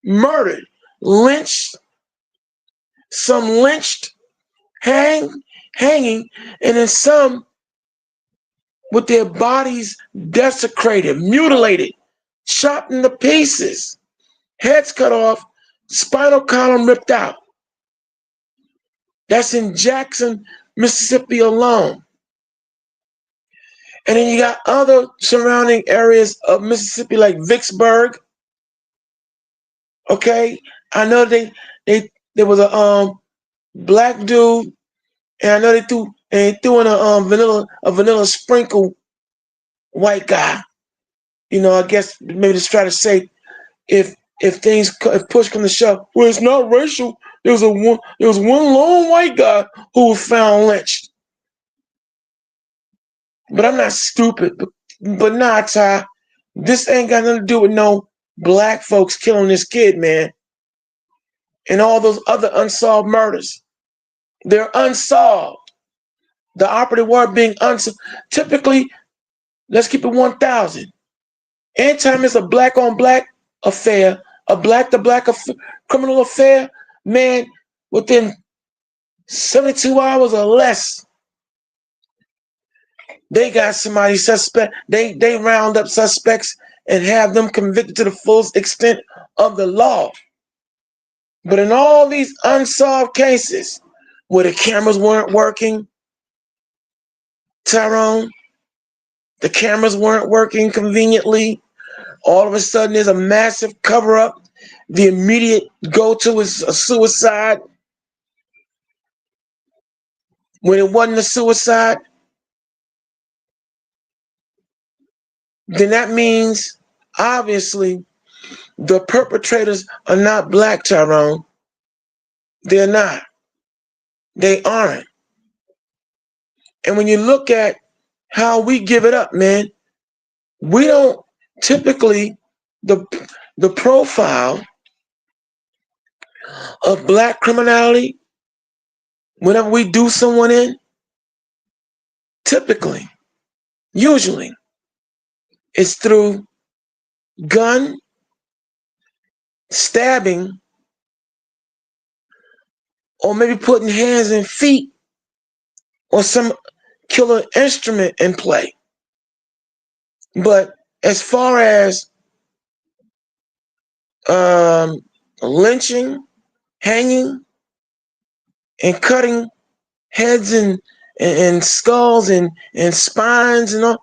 murdered, lynched, some lynched, hanging, and then some with their bodies desecrated, mutilated, chopped into pieces, heads cut off, spinal column ripped out. That's in Jackson, Mississippi alone. And then you got other surrounding areas of Mississippi like Vicksburg. Okay, I know there was a black dude, and I know they threw in a vanilla sprinkle white guy. You know, I guess maybe just try to say if push come to shove, well, it's not racial. There was one lone white guy who was found lynched. But I'm not stupid. But nah, Ty, this ain't got nothing to do with no black folks killing this kid, man. And all those other unsolved murders. They're unsolved. The operative word being unsolved. Typically, let's keep it 1,000. Anytime it's a black on black affair, a black to black criminal affair, man, within 72 hours or less, they got somebody suspect. They round up suspects and have them convicted to the fullest extent of the law. But in all these unsolved cases where the cameras weren't working, Tyrone, the cameras weren't working conveniently, all of a sudden there's a massive cover-up. The immediate go-to is a suicide. When it wasn't a suicide, then that means, obviously, the perpetrators are not black, Tyrone. They're not. They aren't. And when you look at how we give it up, man, we don't typically, the profile of black criminality, whenever we do someone in, typically, usually, it's through gun, stabbing, or maybe putting hands and feet or some killer instrument in play. But as far as lynching, hanging, and cutting heads and skulls and spines and all,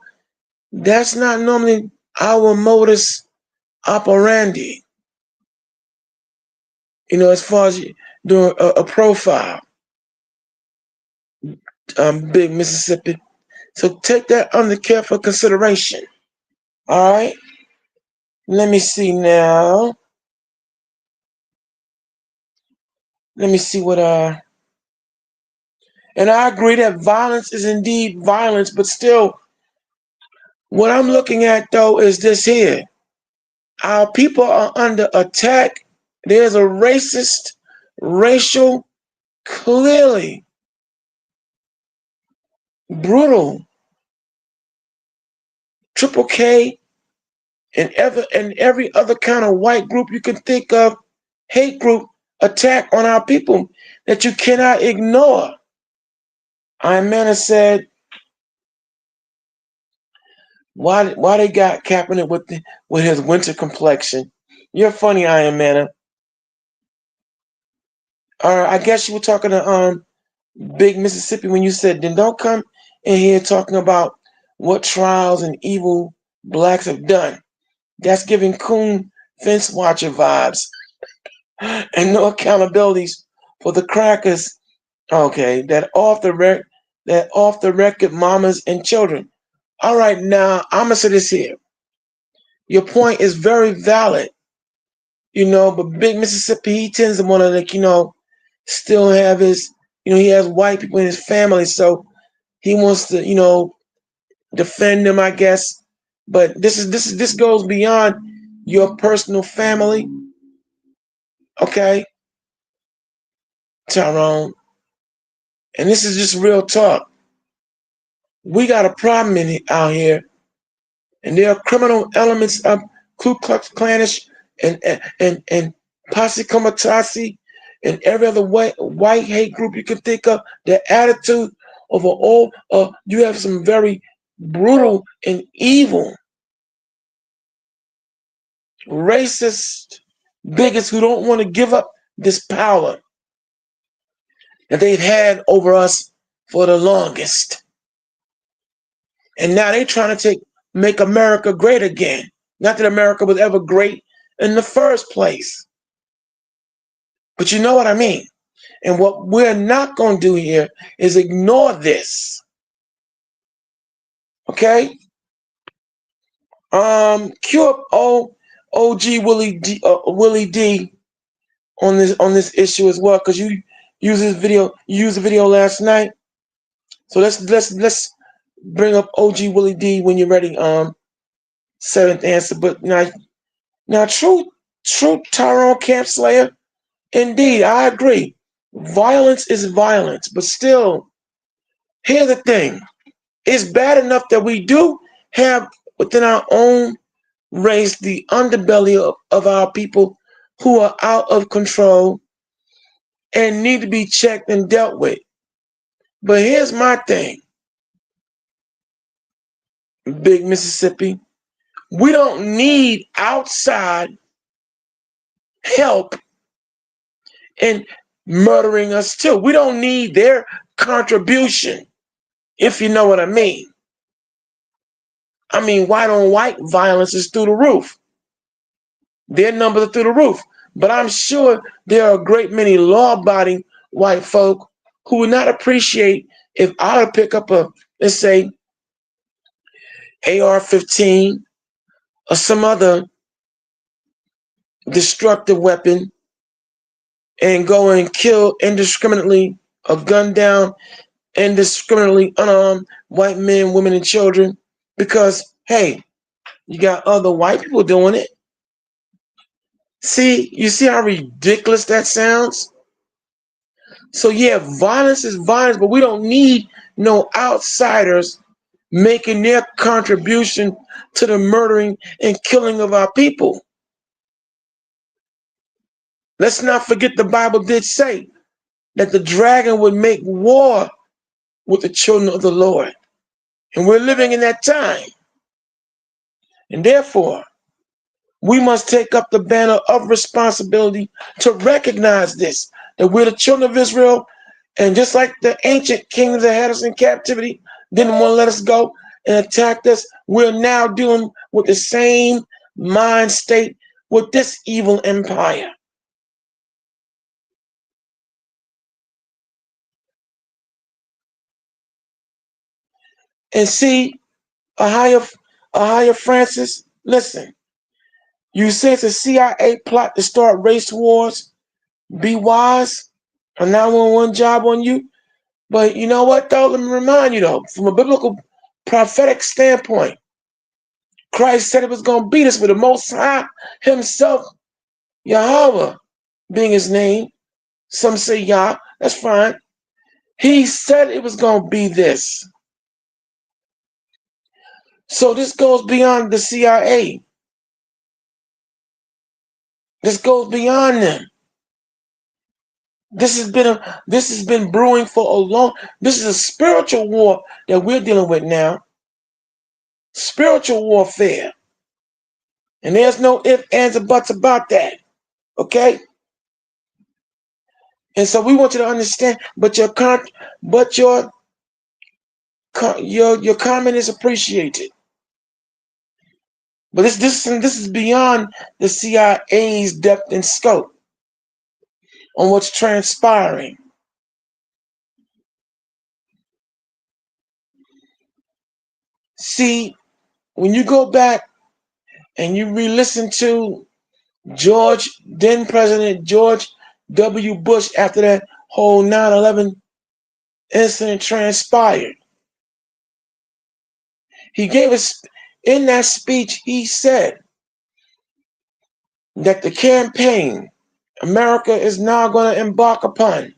that's not normally our modus operandi. You know, as far as doing a profile, big Mississippi. So take that under careful consideration. All right. Let me see now. Let me see what and I agree that violence is indeed violence, but still, what I'm looking at though is this here. Our people are under attack. There's a racist, racial, clearly brutal, triple K, and every other kind of white group you can think of, hate group attack on our people that you cannot ignore. Iron Man said, why they got Kaepernick with his winter complexion? You're funny, Iron Man. I guess you were talking to Big Mississippi when you said, then don't come in here talking about what trials and evil blacks have done. That's giving coon fence watcher vibes and no accountabilities for the crackers. Okay, that off the record mamas and children. All right, now I'm gonna say this here. Your point is very valid, you know, but Big Mississippi, he tends to want to, still have his, he has white people in his family, so he wants to, defend them, I guess. But this goes beyond your personal family, okay, Tyrone. And this is just real talk. We got a problem out here, and there are criminal elements of Ku Klux Klanish and Posse Comitatus and every other white hate group you can think of. Their attitude of you have some very brutal and evil, racist bigots who don't want to give up this power. that they've had over us for the longest. And now they're trying to make America great again. Not that America was ever great in the first place. But you know what I mean. And what we're not going to do here is ignore this. Okay? Cue up OG Willie D on this issue as well, because you used the video last night. So let's bring up OG Willie D when you're ready. Seventh answer. But now true Tyrone Camp Slayer. Indeed, I agree. Violence is violence, but still, here's the thing. It's bad enough that we do have within our own race the underbelly of our people who are out of control and need to be checked and dealt with. But here's my thing, Big Mississippi. We don't need outside help in murdering us too. We don't need their contribution, if you know what I mean. I mean, white on white violence is through the roof. Their numbers are through the roof. But I'm sure there are a great many law-abiding white folk who would not appreciate if I would pick up a, let's say, AR-15 or some other destructive weapon and go and kill indiscriminately or gun down indiscriminately unarmed white men, women, and children because, hey, you got other white people doing it. See, you see how ridiculous that sounds? So yeah, violence is violence, but we don't need no outsiders making their contribution to the murdering and killing of our people. Let's not forget the Bible did say that the dragon would make war with the children of the Lord. And we're living in that time. And therefore, we must take up the banner of responsibility to recognize this, that we're the children of Israel, and just like the ancient kings that had us in captivity didn't want to let us go and attacked us, we're now dealing with the same mind state with this evil empire. And see, Ahaya Francis, listen, you say it's a CIA plot to start race wars. Be wise. A 911 job on you. But you know what, though? Let me remind you, though, from a biblical prophetic standpoint, Christ said it was going to beat us with the Most High himself, Yahweh being his name. Some say Yah. That's fine. He said it was going to be this. So this goes beyond the CIA. This goes beyond them. This has been brewing for a long. This is a spiritual war that we're dealing with now. Spiritual warfare, and there's no ifs, ands, or buts about that. Okay. And so we want you to understand. But your comment is appreciated. But this is beyond the CIA's depth and scope on what's transpiring. See, when you go back and you re-listen to then President George W. Bush after that whole 9/11 incident transpired, he gave us, in that speech, he said that the campaign America is now going to embark upon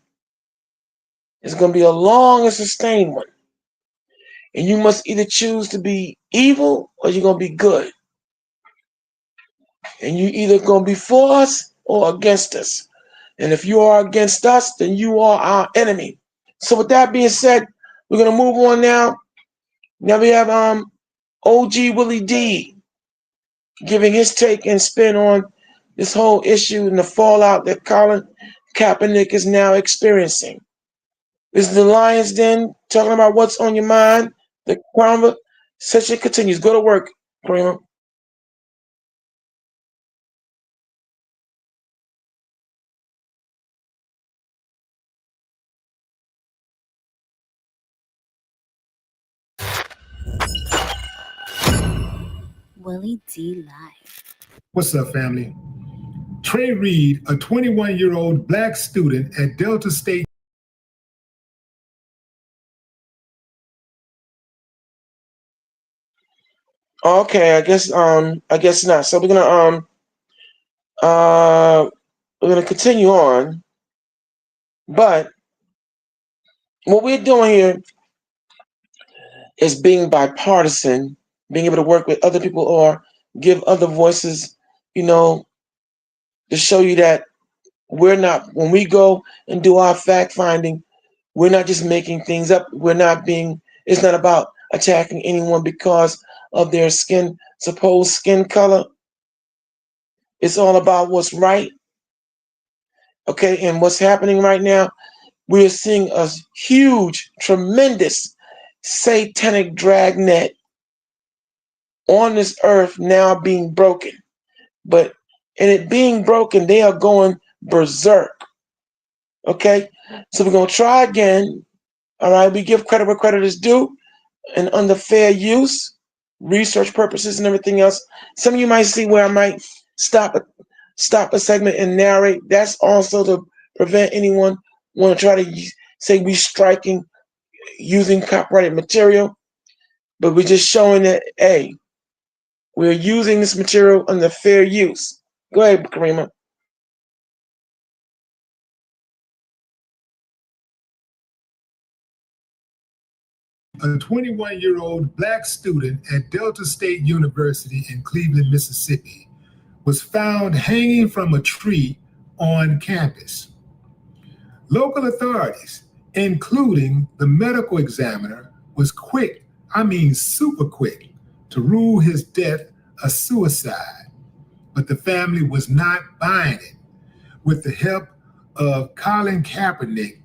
is going to be a long and sustained one. And you must either choose to be evil or you're going to be good. And you either going to be for us or against us. And if you are against us, then you are our enemy. So with that being said, we're going to move on now. Now we have OG Willie D giving his take and spin on this whole issue and the fallout that Colin Kaepernick is now experiencing. This is the Lion's Den talking about what's on your mind. The Karma session continues. Go to work, Karima. Willie D Live. What's up, family? Trey Reed, a 21-year-old black student at Delta State. Okay, I guess not. So we're gonna continue on. But what we're doing here is being bipartisan, being able to work with other people or give other voices, to show you that we're not, when we go and do our fact finding, we're not just making things up. It's not about attacking anyone because of their supposed skin color. It's all about what's right. Okay, and what's happening right now, we're seeing a huge, tremendous satanic dragnet on this earth now being broken. But in it being broken, they are going berserk. Okay, so we're going to try again. All right, we give credit where credit is due, and under fair use, research purposes and everything else. Some of you might see where I might stop a segment and narrate. That's also to prevent anyone want to try to say we striking using copyrighted material. But we're just showing that, hey, we're using this material under fair use. Go ahead, Karima. A 21-year-old black student at Delta State University in Cleveland, Mississippi, was found hanging from a tree on campus. Local authorities, including the medical examiner, was quick, super quick, to rule his death a suicide. But the family was not buying it. With the help of Colin Kaepernick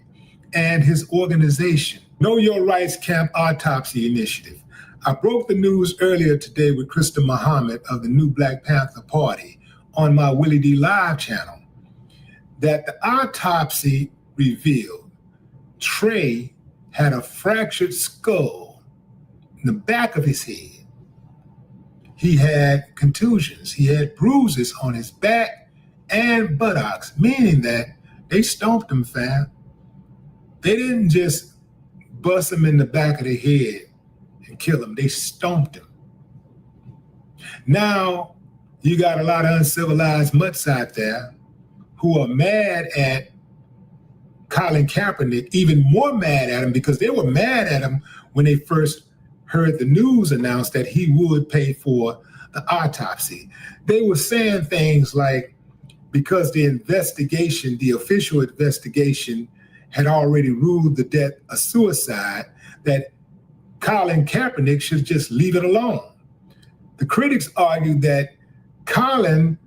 and his organization, Know Your Rights Camp Autopsy Initiative, I broke the news earlier today with Krista Muhammad of the New Black Panther Party on my Willie D Live channel that the autopsy revealed Trey had a fractured skull in the back of his head. He had contusions. He had bruises on his back and buttocks, meaning that they stomped him, fam. They didn't just bust him in the back of the head and kill him. They stomped him. Now, you got a lot of uncivilized mutts out there who are mad at Colin Kaepernick, even more mad at him because they were mad at him when they first heard the news announced that he would pay for the autopsy. They were saying things like, because the official investigation had already ruled the death a suicide, that Colin Kaepernick should just leave it alone. The critics argued that Colin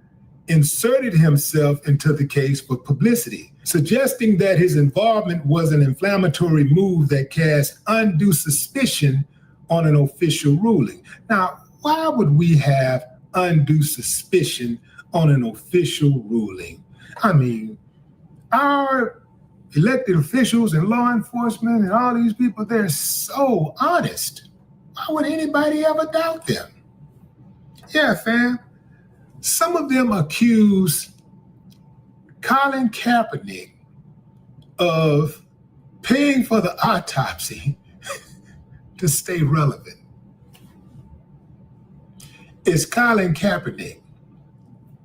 inserted himself into the case for publicity, suggesting that his involvement was an inflammatory move that cast undue suspicion on an official ruling. Now, why would we have undue suspicion on an official ruling? I mean, our elected officials and law enforcement and all these people, they're so honest. Why would anybody ever doubt them? Yeah, fam. Some of them accuse Colin Kaepernick of paying for the autopsy to stay relevant. It's Colin Kaepernick.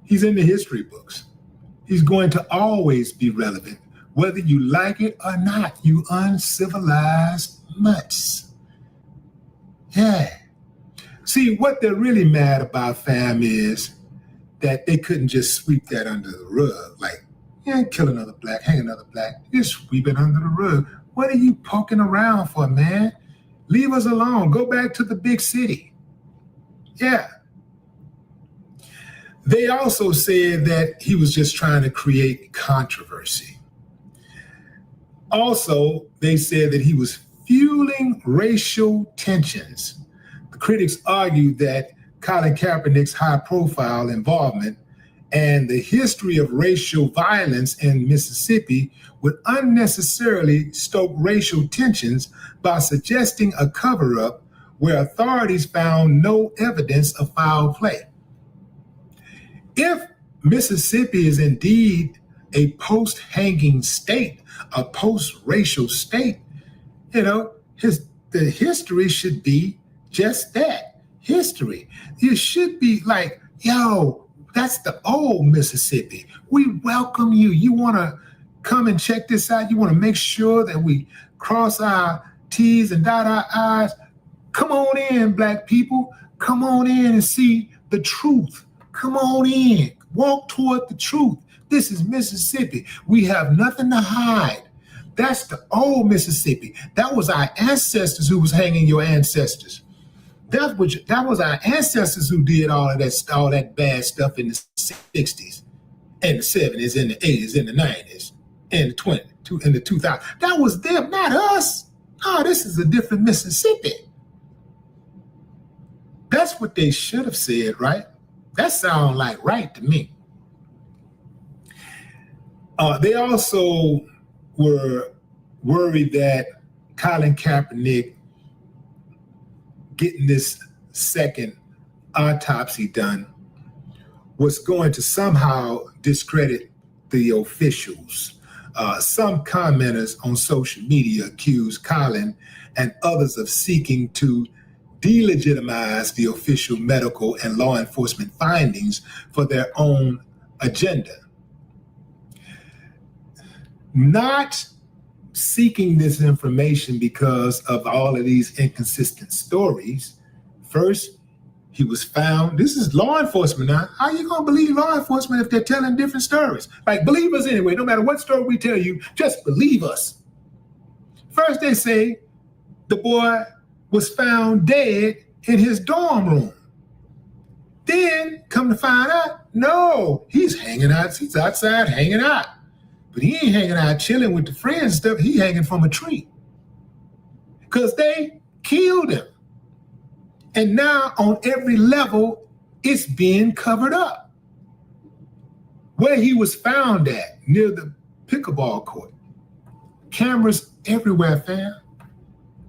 He's in the history books. He's going to always be relevant, whether you like it or not, you uncivilized mutts. Yeah. See, what they're really mad about, fam, is that they couldn't just sweep that under the rug. Like, kill another black, hang another black. Just sweep it under the rug. What are you poking around for, man? Leave us alone. Go back to the big city. Yeah. They also said that he was just trying to create controversy. Also, they said that he was fueling racial tensions. The critics argued that Colin Kaepernick's high-profile involvement and the history of racial violence in Mississippi would unnecessarily stoke racial tensions by suggesting a cover-up where authorities found no evidence of foul play. If Mississippi is indeed a post-hanging state, a post-racial state, the history should be just that, history. It should be like, yo, that's the old Mississippi. We welcome you. You want to come and check this out? You want to make sure that we cross our T's and dot our I's? Come on in, Black people. Come on in and see the truth. Come on in. Walk toward the truth. This is Mississippi. We have nothing to hide. That's the old Mississippi. That was our ancestors who was hanging your ancestors. That was our ancestors who did all that bad stuff in the 60s and the 70s and the 80s and the 90s and the 2000s. That was them, not us. Oh, this is a different Mississippi. That's what they should have said, right? That sounds like right to me. They also were worried that Colin Kaepernick getting this second autopsy done was going to somehow discredit the officials. Some commenters on social media accused Colin and others of seeking to delegitimize the official medical and law enforcement findings for their own agenda. Not seeking this information because of all of these inconsistent stories. First, he was found. This is law enforcement now. How are you going to believe law enforcement if they're telling different stories? Like, believe us anyway. No matter what story we tell you, just believe us. First, they say the boy was found dead in his dorm room. Then, come to find out, no, he's hanging out. He's outside hanging out. But he ain't hanging out chilling with the friends and stuff. He hanging from a tree. Because they killed him. And now on every level, it's being covered up. Where he was found at, near the pickleball court. Cameras everywhere, fam.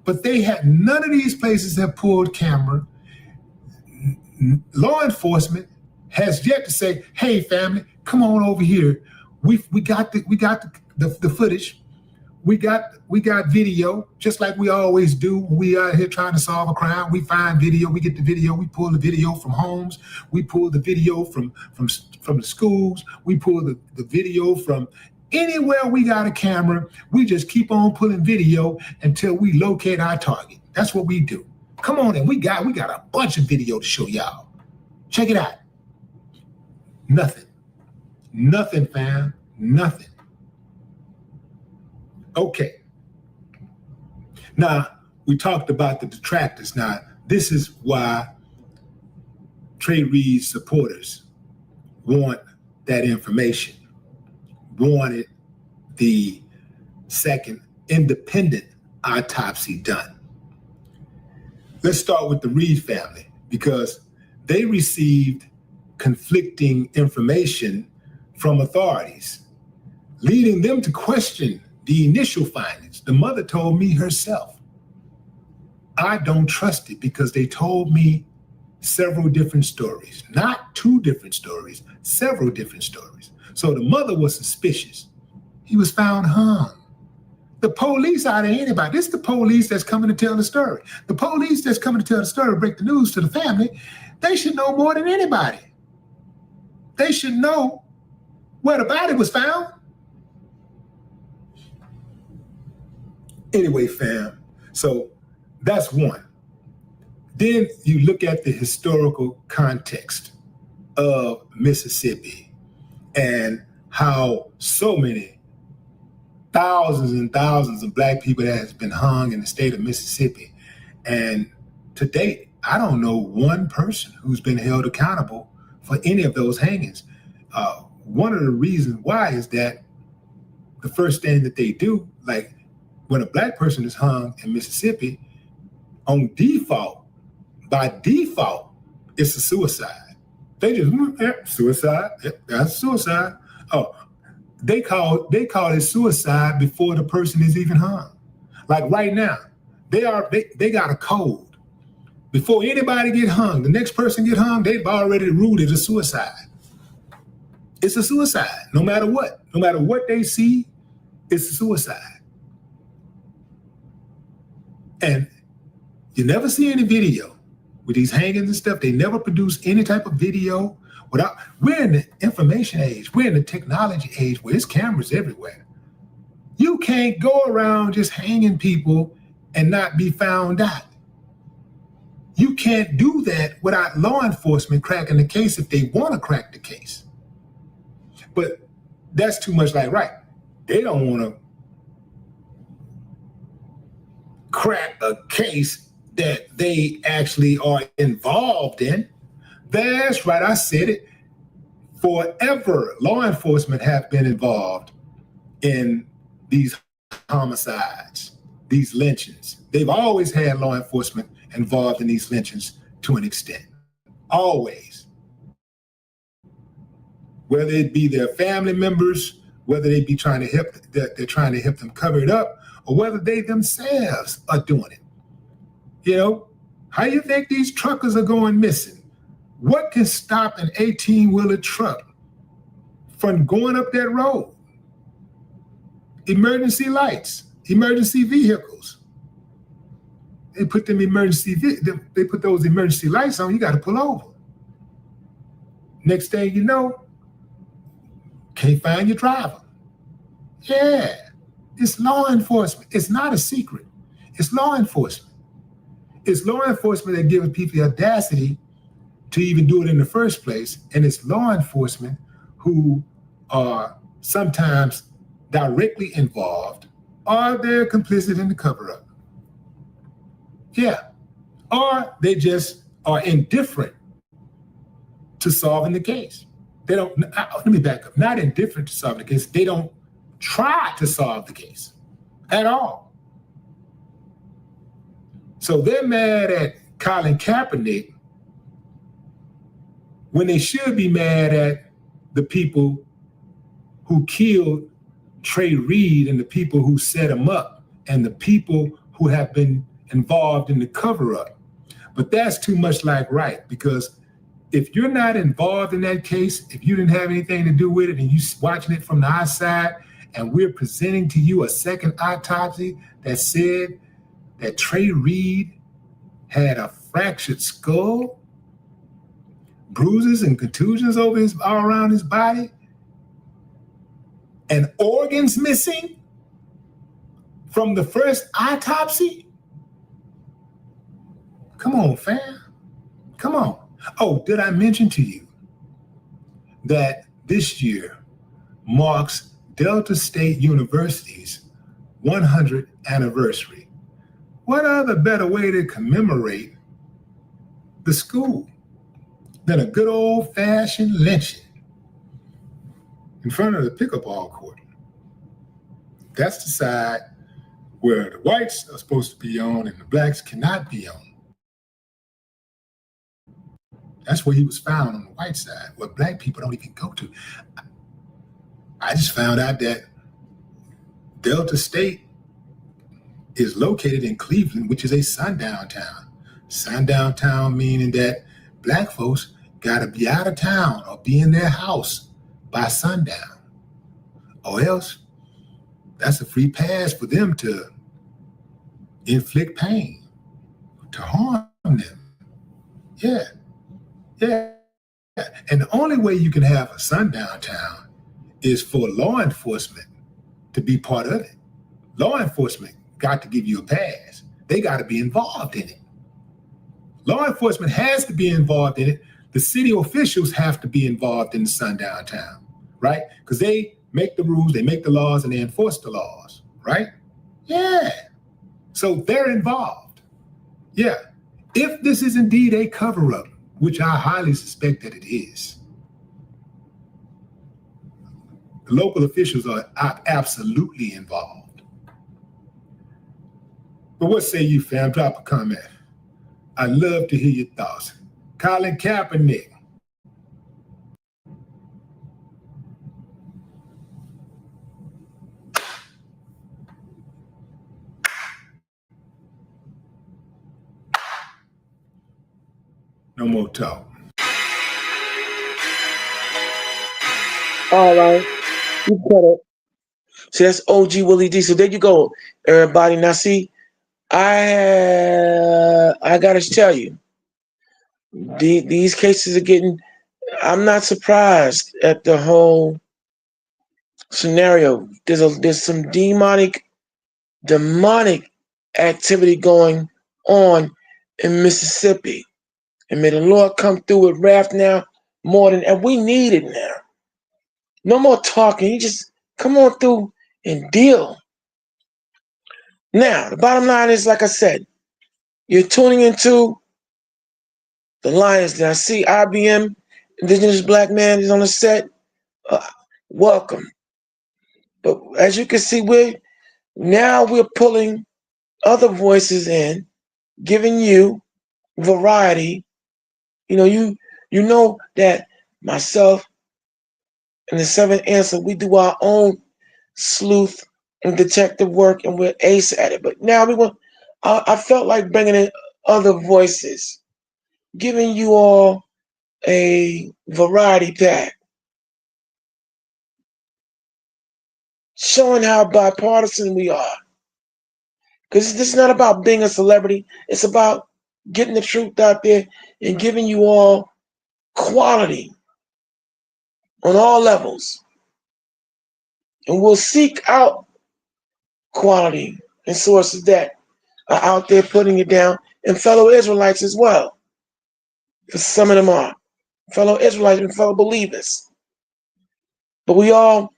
But they had, none of these places have pulled camera. Law enforcement has yet to say, hey, family, come on over here. We got the footage. We got video, just like we always do when we out here trying to solve a crime. We find video, we get the video, we pull the video from homes, we pull the video from the schools, we pull the video from anywhere we got a camera. We just keep on pulling video until we locate our target. That's what we do. Come on in, we got a bunch of video to show y'all. Check it out. Nothing, fam. Nothing. Okay. Now, we talked about the detractors. Now, this is why Trey Reed's supporters want that information, wanted the second independent autopsy done. Let's start with the Reed family, because they received conflicting information from authorities, leading them to question the initial findings. The mother told me herself, I don't trust it because they told me several different stories, not two different stories, several different stories. So the mother was suspicious. He was found hung. The police out of anybody, this is the police that's coming to tell the story. The police that's coming to tell the story, break the news to the family, they should know more than anybody. They should know where the body was found. Anyway, fam, so that's one. Then you look at the historical context of Mississippi and how so many thousands and thousands of Black people has been hung in the state of Mississippi. And to date, I don't know one person who's been held accountable for any of those hangings. One of the reasons why is that the first thing that they do, like when a black person is hung in Mississippi, on default, by default, it's a suicide. They just suicide. That's suicide. Oh, they call it suicide before the person is even hung. Like right now, they got a code. Before anybody get hung, the next person get hung, they've already ruled it a suicide. It's a suicide, no matter what. No matter what they see, it's a suicide. And you never see any video with these hangings and stuff. They never produce any type of video without. We're in the information age. We're in the technology age where there's cameras everywhere. You can't go around just hanging people and not be found out. You can't do that without law enforcement cracking the case if they want to crack the case. But that's too much like, right, they don't want to crack a case that they actually are involved in. That's right, I said it. Forever, law enforcement have been involved in these homicides, these lynchings. They've always had law enforcement involved in these lynchings to an extent. Always. Whether it be their family members, whether they be trying to help, they're trying to help them cover it up, or whether they themselves are doing it. You know, how you think these truckers are going missing? What can stop an 18-wheeler truck from going up that road? Emergency lights, emergency vehicles. They put those emergency lights on, you got to pull over. Next thing you know, can't find your driver. Yeah, it's law enforcement. It's not a secret. It's law enforcement. It's law enforcement that gives people the audacity to even do it in the first place. And it's law enforcement who are sometimes directly involved, or they're complicit in the cover-up. Yeah, or they just are indifferent to solving the case. They don't, let me back up, not indifferent to solving the case, they don't try to solve the case at all. So they're mad at Colin Kaepernick when they should be mad at the people who killed Trey Reed and the people who set him up and the people who have been involved in the cover-up. But that's too much like right, because if you're not involved in that case, if you didn't have anything to do with it and you're watching it from the outside, and we're presenting to you a second autopsy that said that Trey Reed had a fractured skull, bruises and contusions all around his body, and organs missing from the first autopsy? Come on, fam. Come on. Oh, did I mention to you that this year marks Delta State University's 100th anniversary? What other better way to commemorate the school than a good old-fashioned lynching in front of the pickleball court? That's the side where the whites are supposed to be on and the blacks cannot be on. That's where he was found, on the white side, where black people don't even go to. I just found out that Delta State is located in Cleveland, which is a sundown town. Sundown town meaning that black folks got to be out of town or be in their house by sundown, or else that's a free pass for them to inflict pain, to harm them. Yeah. Yeah. And the only way you can have a sundown town is for law enforcement to be part of it. Law enforcement got to give you a pass. They got to be involved in it. Law enforcement has to be involved in it. The city officials have to be involved in the sundown town, right? Because they make the rules, they make the laws, and they enforce the laws, right? Yeah. So they're involved. Yeah. If this is indeed a cover-up, which I highly suspect that it is, The local officials are absolutely involved. But what say you, fam? Drop a comment. I'd love to hear your thoughts. Colin Kaepernick. No more talk. All right. You cut it. See, that's OG Willie D. So there you go, everybody. Now see, I gotta tell you, these cases are getting. I'm not surprised at the whole scenario. There's some demonic activity going on in Mississippi, and may the Lord come through with wrath now more than, and we need it now. No more talking. You just come on through and deal. Now, the bottom line is, like I said, you're tuning into the Lions Den. I see IBM, Indigenous Black Man, is on the set. Welcome. But as you can see, we're pulling other voices in, giving you variety. You know that myself and the Seventh Answer, we do our own sleuth and detective work, and we're ace at it. But now I felt like bringing in other voices, giving you all a variety pack, showing how bipartisan we are. Because this is not about being a celebrity. It's about getting the truth out there and giving you all quality on all levels. And we'll seek out quality and sources that are out there putting it down, and fellow Israelites as well. For some of them are fellow Israelites and fellow believers. But we all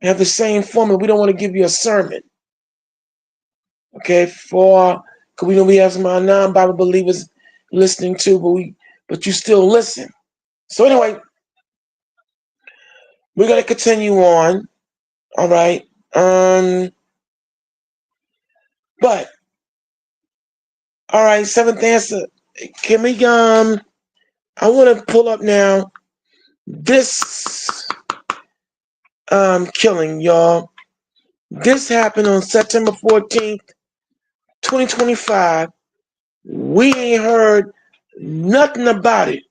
have the same formula. We don't want to give you a sermon. Okay, because we know we have some of our non-Bible believers listening too, but you still listen. So anyway, we're gonna continue on. All right. But all right, Seventh Answer. Can we I want to pull up now this killing, y'all. This happened on September 14th, 2025. We ain't heard nothing about it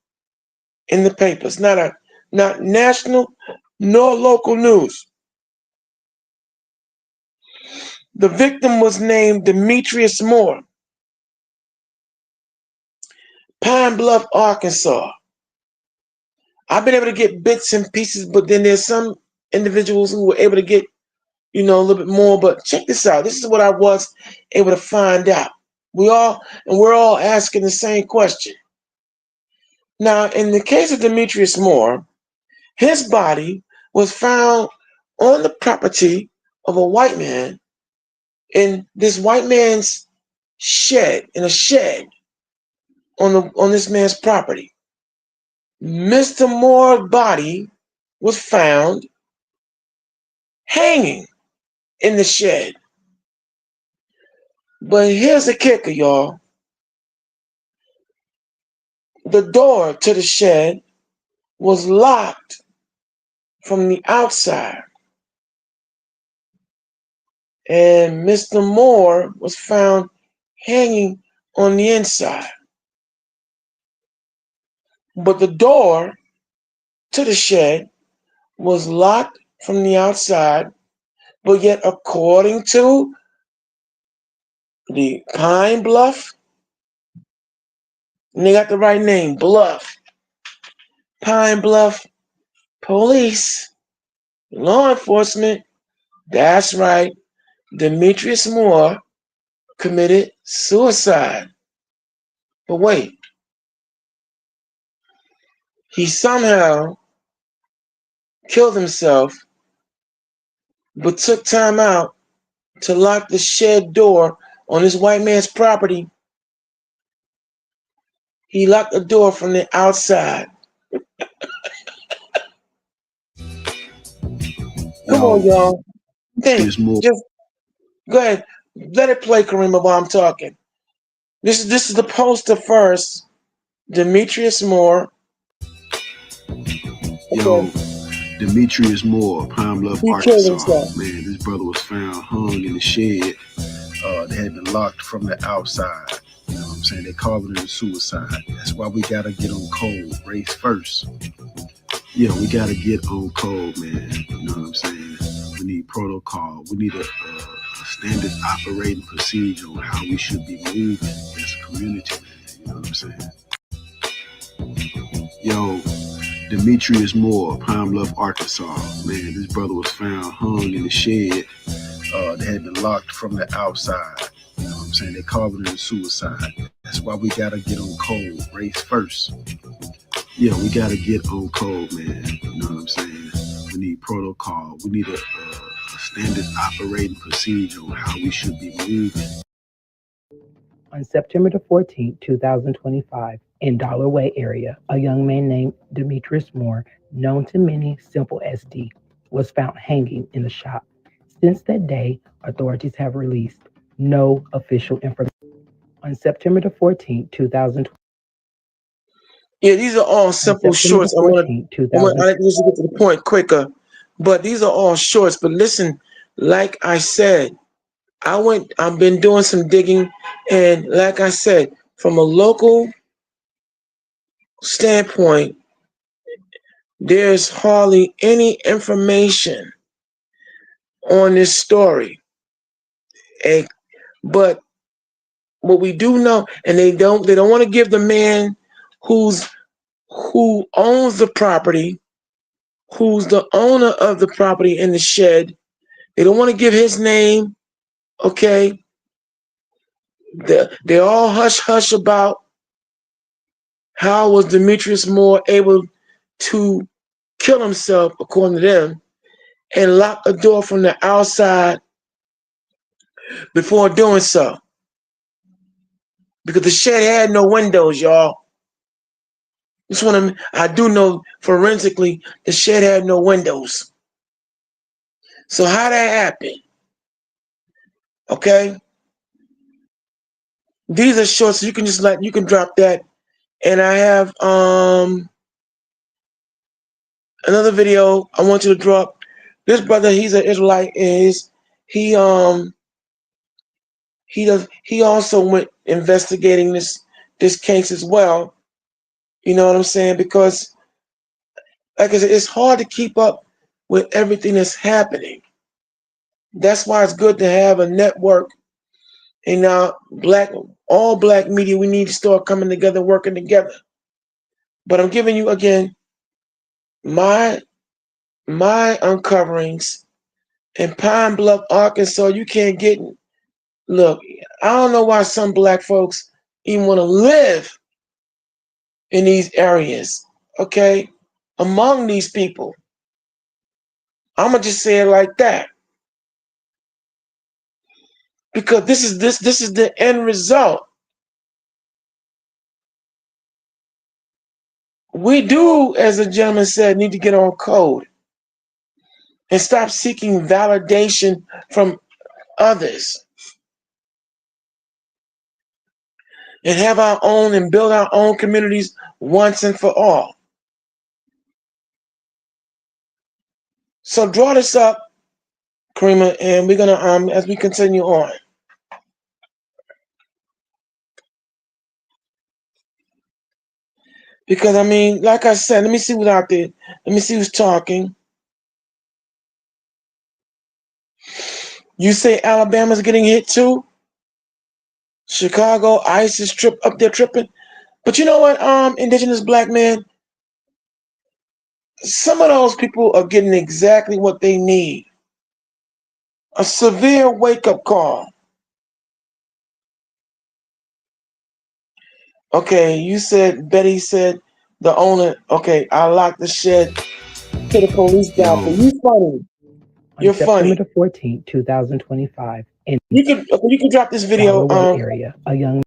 in the papers. Not national nor local news. The victim was named Demetrius Moore, Pine Bluff, Arkansas. I've been able to get bits and pieces, but then there's some individuals who were able to get, a little bit more. But check this out. This is what I was able to find out. We're all asking the same question. Now, in the case of Demetrius Moore, his body was found on the property of a white man in this white man's shed, in a shed on this man's property. Mr. Moore's body was found hanging in the shed. But here's the kicker, y'all. The door to the shed was locked from the outside. And Mr. Moore was found hanging on the inside. But the door to the shed was locked from the outside, but yet according to the Pine Bluff, and they got the right name, Bluff, Pine Bluff Police, law enforcement, that's right, Demetrius Moore committed suicide. But wait, he somehow killed himself, but took time out to lock the shed door on this white man's property. He locked the door from the outside. Come Come on, y'all. Think. There's more. Just go ahead. Let it play, Karima, while I'm talking. This is the poster first. Demetrius Moore. Yo, Demetrius Moore, Pine Bluff, He killed Arkansas. himself. Man, this brother was found hung in the shed. They had been locked from the outside. You know what I'm saying? They called it a suicide. That's why we gotta get on code. Race first. Yeah, we gotta get on code, man. You know what I'm saying? We need protocol. We need a standard operating procedure on how we should be moving as a community, man. You know what I'm saying? Yo, Demetrius Moore, Pine Bluff, Arkansas. Man, this brother was found hung in the shed. They had been locked from the outside. You know what I'm saying? They called it a suicide. That's why we gotta get on code. Race first. Yeah, we gotta get on code, man. You know what I'm saying? We need protocol. We need a standard operating procedure on how we should be moving. On September the 14th, 2025, in Dollar Way area, a young man named Demetrius Moore, known to many simple as D, was found hanging in the shop. Since that day, authorities have released no official information. On September the 14th, 2020. Yeah, these are all simple shorts. I want to just get to the point quicker, but these are all shorts. But listen, like I said, I've been doing some digging, and like I said, from a local standpoint, there's hardly any information on this story. But what we do know, and they don't want to give the man who owns the property, who's the owner of the property in the shed. They don't want to give his name. Okay. They're all hush hush about how was Demetrius Moore able to kill himself, according to them, and lock the door from the outside before doing so. Because the shed had no windows, y'all. This one I do know forensically, the shed had no windows. So how that happened? Okay. These are short, so you can drop that. And I have another video I want you to drop. This brother, he's an Israelite, he also went investigating this case as well. You know what I'm saying? Because like I said, it's hard to keep up with everything that's happening. That's why it's good to have a network. And now all black media, we need to start coming together, working together. But I'm giving you again my uncoverings in Pine Bluff, Arkansas. You can't get. Look, I don't know why some black folks even want to live in these areas. Okay, among these people. I'm gonna just say it like that. Because this is the end result. We do, as a gentleman said, need to get on code and stop seeking validation from others and have our own and build our own communities once and for all. So draw this up, Karima, and we're gonna as we continue on. Because I mean, like I said, let me see what's out there. Let me see who's talking. You say Alabama's getting hit too? Chicago, ICE is up there tripping. But you know what, indigenous black man? Some of those people are getting exactly what they need. A severe wake-up call. Okay, you said, Betty said, the owner, okay, I locked the shed to the police doctor. You funny. You're funny. On September the 14th, 2025, in you can drop this video. Area, a young.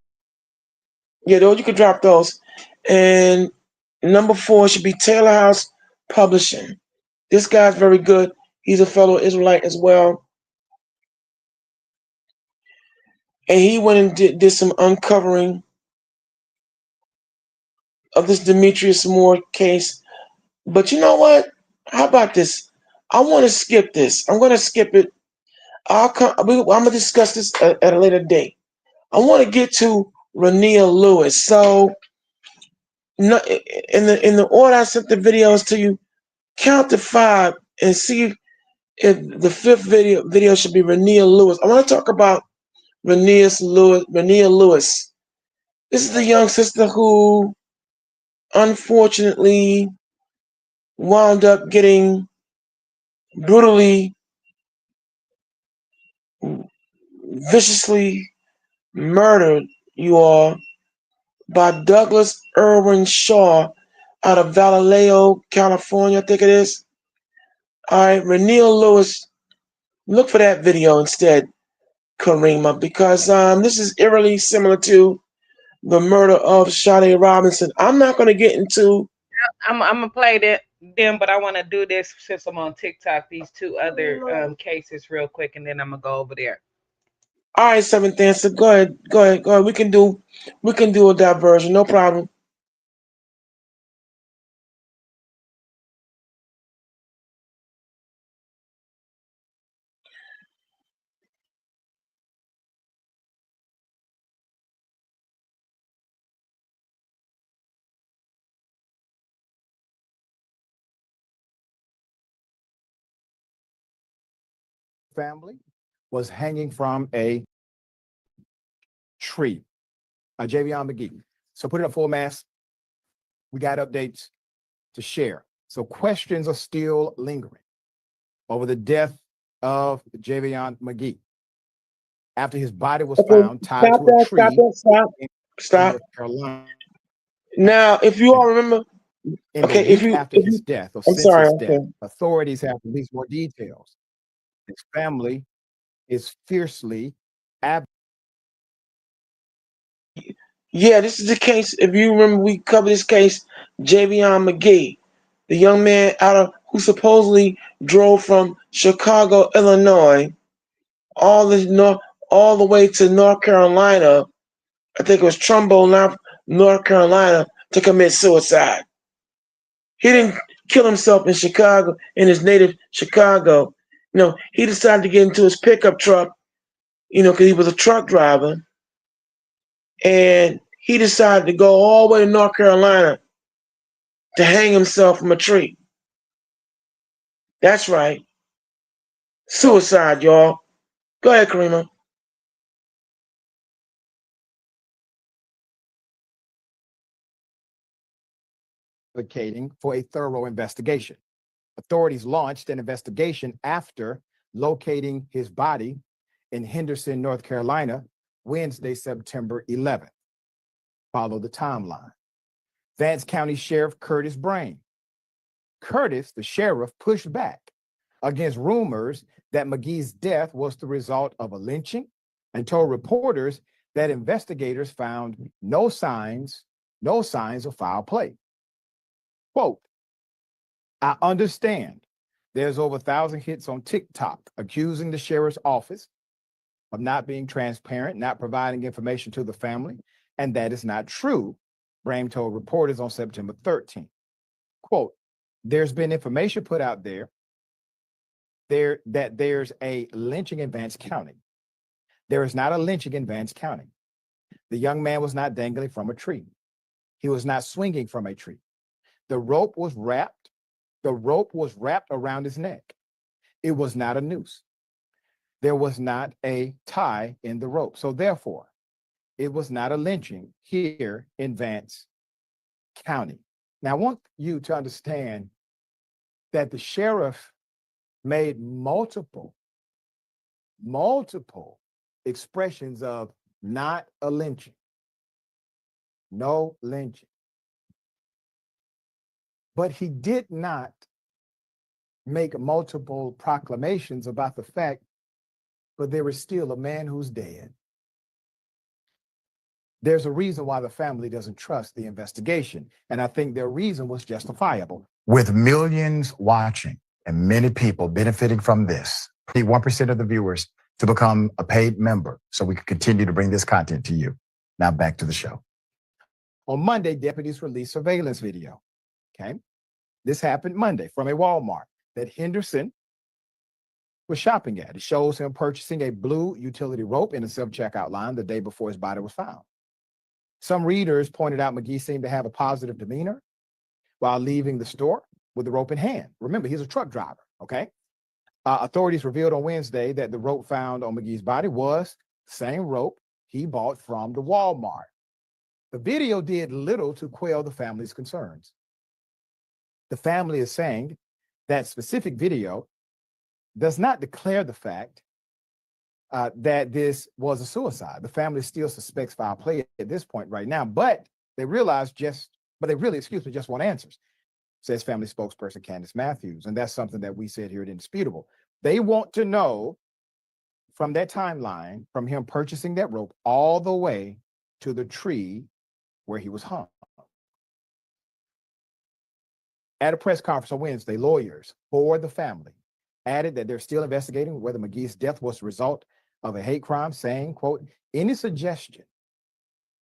Yeah, those you can drop those. And number 4 should be Taylor House Publishing. This guy's very good. He's a fellow Israelite as well. And he went and did some uncovering of this Demetrius Moore case. But you know what? How about this? I want to skip this. I'm going to skip it. I'm going to discuss this at a later date. I want to get to Rania Lewis. So, in the order I sent the videos to you, count to 5 and see if the 5th video should be Rania Lewis. I want to talk about Rania Lewis. This is the young sister who unfortunately wound up getting brutally, viciously murdered, you all, by Douglas Irwin Shaw out of Vallejo, California, I think it is. All right, Rania Lewis, look for that video instead, Karima, because this is eerily similar to the murder of Sade Robinson. I'm not going to get into. I'm gonna play them, but I want to do this since I'm on TikTok. These 2 other cases real quick, and then I'm gonna go over there. All right, Seventh Answer. Go ahead. We can do a diversion, no problem. Family was hanging from a tree, a Javion McGee. So put it up full mass. We got updates to share. So questions are still lingering over the death of Javion McGee after his body was found tied to a tree in North Carolina. Now, if you all remember, after his death, or since his death, authorities have released more details. His family is fiercely Yeah, this is the case. If you remember, we covered this case, Javion McGee, the young man who supposedly drove from Chicago, Illinois, all the way to North Carolina. I think it was Trumbull, North Carolina, to commit suicide. He didn't kill himself in Chicago, in his native Chicago. No, he decided to get into his pickup truck, because he was a truck driver, and he decided to go all the way to North Carolina to hang himself from a tree. That's right. Suicide, y'all. Go ahead, Karima. Advocating for a thorough investigation. Authorities launched an investigation after locating his body in Henderson, North Carolina, Wednesday, September 11th. Follow the timeline. Vance County Sheriff Curtis Brain. Curtis, the sheriff, pushed back against rumors that McGee's death was the result of a lynching and told reporters that investigators found no signs of foul play. Quote, I understand there's over 1,000 hits on TikTok accusing the sheriff's office of not being transparent, not providing information to the family, and that is not true, Brain told reporters on September 13th. Quote, there's been information put out there that there's a lynching in Vance County. There is not a lynching in Vance County. The young man was not dangling from a tree. He was not swinging from a tree. The rope was wrapped around his neck. It was not a noose. There was not a tie in the rope. So therefore, it was not a lynching here in Vance County. Now, I want you to understand that the sheriff made multiple expressions of not a lynching, no lynching. But he did not make multiple proclamations about the fact, but there is still a man who's dead. There's a reason why the family doesn't trust the investigation, and I think their reason was justifiable. With millions watching, and many people benefiting from this. Need 1% of the viewers to become a paid member so we can continue to bring this content to you. Now back to the show. On Monday, deputies released surveillance video. Okay. This happened Monday from a Walmart that Henderson was shopping at. It shows him purchasing a blue utility rope in a self-checkout line the day before his body was found. Some readers pointed out McGee seemed to have a positive demeanor while leaving the store with the rope in hand. Remember, he's a truck driver, okay? Authorities revealed on Wednesday that the rope found on McGee's body was the same rope he bought from the Walmart. The video did little to quell the family's concerns. The family is saying that specific video does not declare the fact that this was a suicide. The family still suspects foul play at this point right now, but they really just want answers, says family spokesperson Candace Matthews. And that's something that we said here at Indisputable. They want to know from that timeline, from him purchasing that rope all the way to the tree where he was hung. At a press conference on Wednesday, lawyers for the family added that they're still investigating whether McGee's death was the result of a hate crime, saying, quote, any suggestion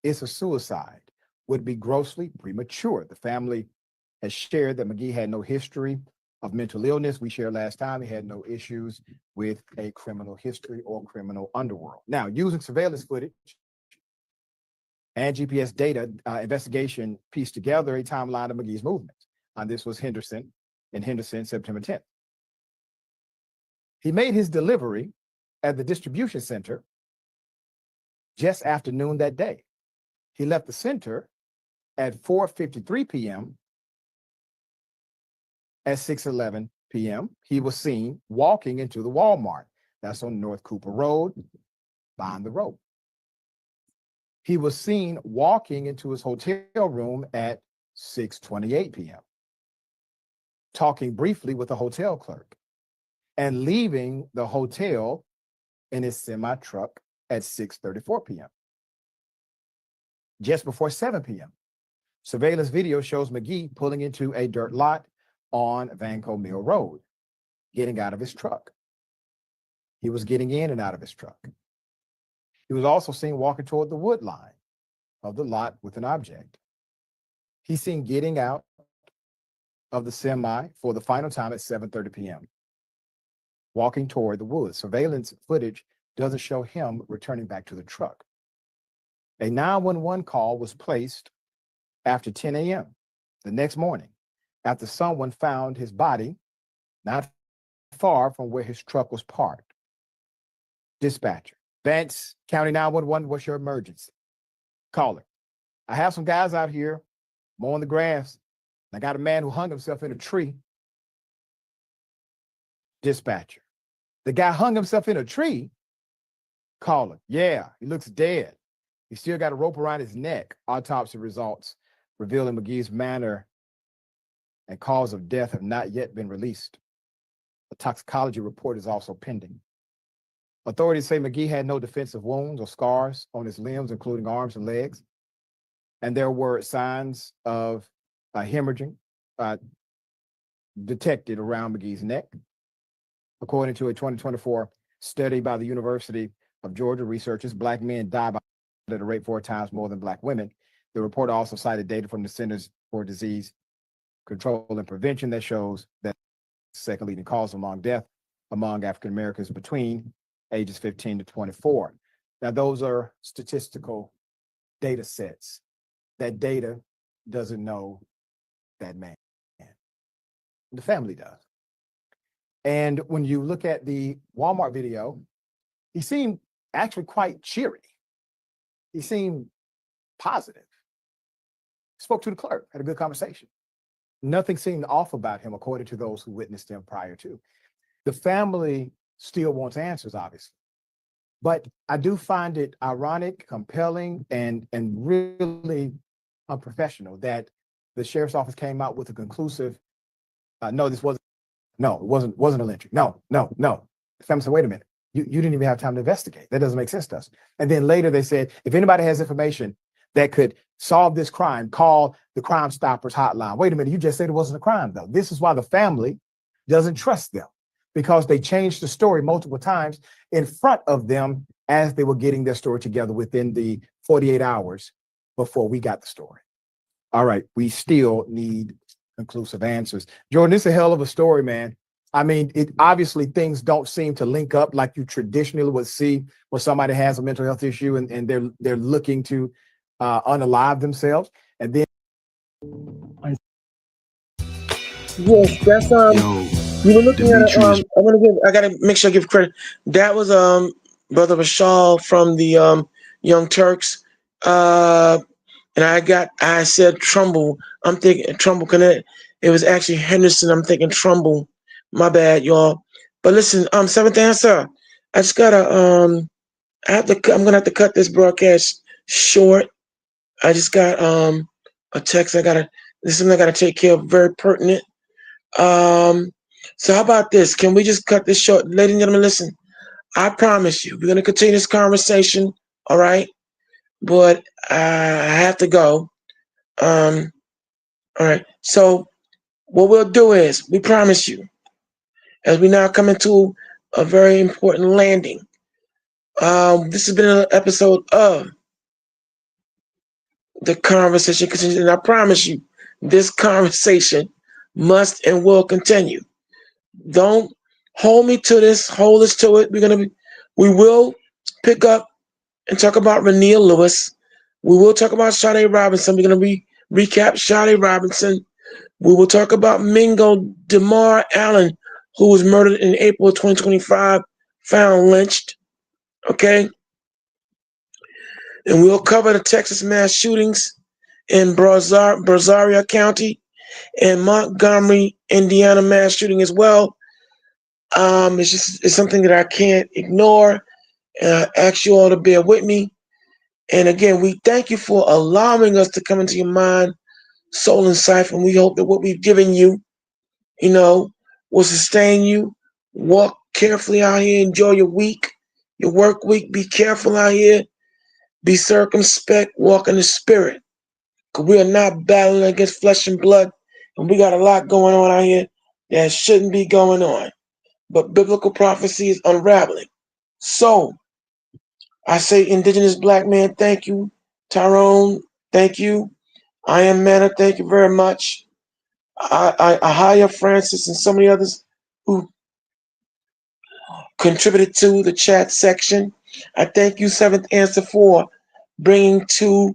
it's a suicide would be grossly premature. The family has shared that McGee had no history of mental illness. We shared last time he had no issues with a criminal history or criminal underworld. Now, using surveillance footage and GPS data, investigation pieced together a timeline of McGee's movements. This was Henderson, September 10th. He made his delivery at the distribution center just after noon that day. He left the center at 4:53 p.m. At 6:11 p.m., he was seen walking into the Walmart. That's on North Cooper Road, behind the rope. He was seen walking into his hotel room at 6:28 p.m., talking briefly with a hotel clerk, and leaving the hotel in his semi-truck at 6:34 p.m. Just before 7 p.m., surveillance video shows McGee pulling into a dirt lot on Vanco Mill Road, getting out of his truck. He was getting in and out of his truck. He was also seen walking toward the wood line of the lot with an object. He's seen getting out of the semi for the final time at 7:30 p.m., walking toward the woods. Surveillance footage doesn't show him returning back to the truck. A 911 call was placed after 10 a.m. the next morning, after someone found his body not far from where his truck was parked. Dispatcher, Vance County 911, what's your emergency? Caller, I have some guys out here mowing the grass. I got a man who hung himself in a tree. Dispatcher, the guy hung himself in a tree? Caller, yeah, he looks dead. He still got a rope around his neck. Autopsy results revealing McGee's manner and cause of death have not yet been released. A toxicology report is also pending. Authorities say McGee had no defensive wounds or scars on his limbs, including arms and legs. And there were signs of hemorrhaging detected around McGee's neck. According to a 2024 study by the University of Georgia, researchers, Black men die at a rate 4 times more than Black women. The report also cited data from the Centers for Disease Control and Prevention that shows that the second leading cause of lung death among African Americans between ages 15 to 24. Now, those are statistical data sets. That data doesn't know that man. The family does. And when you look at the Walmart video, he seemed actually quite cheery. He seemed positive. Spoke to the clerk, had a good conversation. Nothing seemed off about him, according to those who witnessed him prior to. The family still wants answers, obviously. But I do find it ironic, compelling, and really unprofessional that the sheriff's office came out with a conclusive, it wasn't a lynching. No. The family said, wait a minute, you didn't even have time to investigate. That doesn't make sense to us. And then later they said, if anybody has information that could solve this crime, call the Crime Stoppers hotline. Wait a minute, you just said it wasn't a crime, though. This is why the family doesn't trust them because they changed the story multiple times in front of them as they were getting their story together within the 48 hours before we got the story. All right, we still need conclusive answers. Jordan, it's a hell of a story, man. I mean, it obviously things don't seem to link up like you traditionally would see when somebody has a mental health issue and they're looking to unalive themselves. And then Yes, that's you were looking at I gotta make sure I give credit. That was Brother Bashar from the Young Turks. And I said Trumbull. I'm thinking Trumbull Connect. It was actually Henderson. I'm thinking Trumbull. My bad, y'all. But listen, seventh answer. I just gotta I'm gonna have to cut this broadcast short. I just got a text this is something I gotta take care of, very pertinent. So how about this? Can we just cut this short? Ladies and gentlemen, listen. I promise you, we're gonna continue this conversation, all right? But I have to go. All right. So what we'll do is, we promise you, as we now come into a very important landing. This has been an episode of The Conversation Continues, and I promise you, this conversation must and will continue. Don't hold me to this. Hold us to it. We will pick up and talk about Rania Lewis. We will talk about Sade Robinson. We're going to recap Sade Robinson. We will talk about Mingo DeMar Allen, who was murdered in April 2025, found lynched. Okay? And we'll cover the Texas mass shootings in Brazoria County and Montgomery, Indiana mass shooting as well. It's something that I can't ignore. I ask you all to bear with me. And again, we thank you for allowing us to come into your mind, soul, and cipher. And we hope that what we've given you, will sustain you. Walk carefully out here. Enjoy your week, your work week. Be careful out here. Be circumspect. Walk in the spirit. Because we are not battling against flesh and blood. And we got a lot going on out here that shouldn't be going on. But biblical prophecy is unraveling. So, I say, Indigenous Black man, thank you. Tyrone, thank you. I Am Manna, thank you very much. I hire Francis and so many others who contributed to the chat section. I thank you, Seventh Answer, for bringing to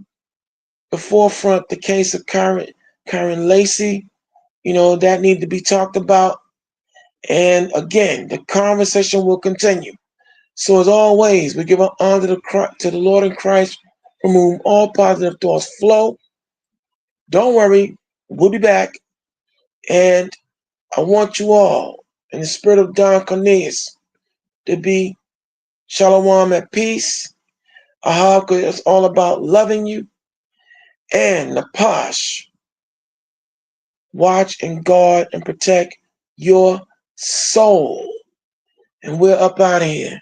the forefront the case of Karen Lacey. That needed to be talked about. And again, the conversation will continue. So as always, we give honor to the Lord in Christ, from whom all positive thoughts flow. Don't worry, we'll be back. And I want you all, in the spirit of Don Cornelius, to be shalom at peace. Because it's all about loving you. And Napash, watch and guard and protect your soul. And we're up out of here.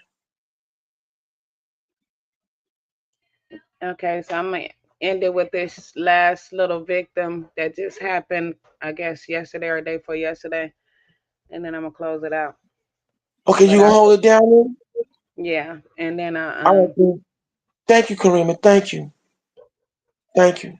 Okay, so I'm going to end it with this last little victim that just happened, I guess, yesterday or day before yesterday. And then I'm going to close it out. Okay, you going to hold it down then? Yeah, and then thank you, Karima. Thank you. Thank you.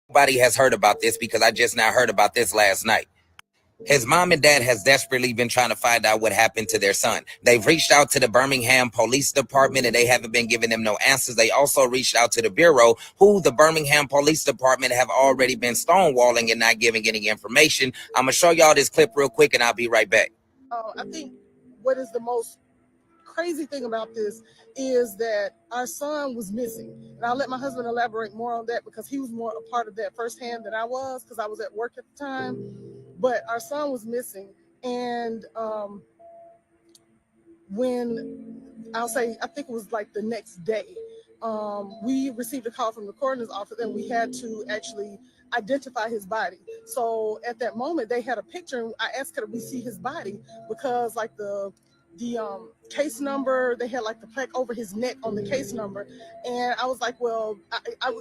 Nobody has heard about this because I just now heard about this last night. His mom and dad has desperately been trying to find out what happened to their son. They've reached out to the Birmingham Police Department and they haven't been giving them no answers. They also reached out to the Bureau, who the Birmingham Police Department have already been stonewalling and not giving any information. I'm going to show y'all this clip real quick and I'll be right back. I think what is the most crazy thing about this is that our son was missing. And I'll let my husband elaborate more on that because he was more a part of that firsthand than I was because I was at work at the time. But our son was missing. And when I think it was like the next day, we received a call from the coroner's office and we had to actually identify his body. So at that moment they had a picture and I asked, could we see his body? Because like the case number, they had like the plaque over his neck on the case number. And I was like, well,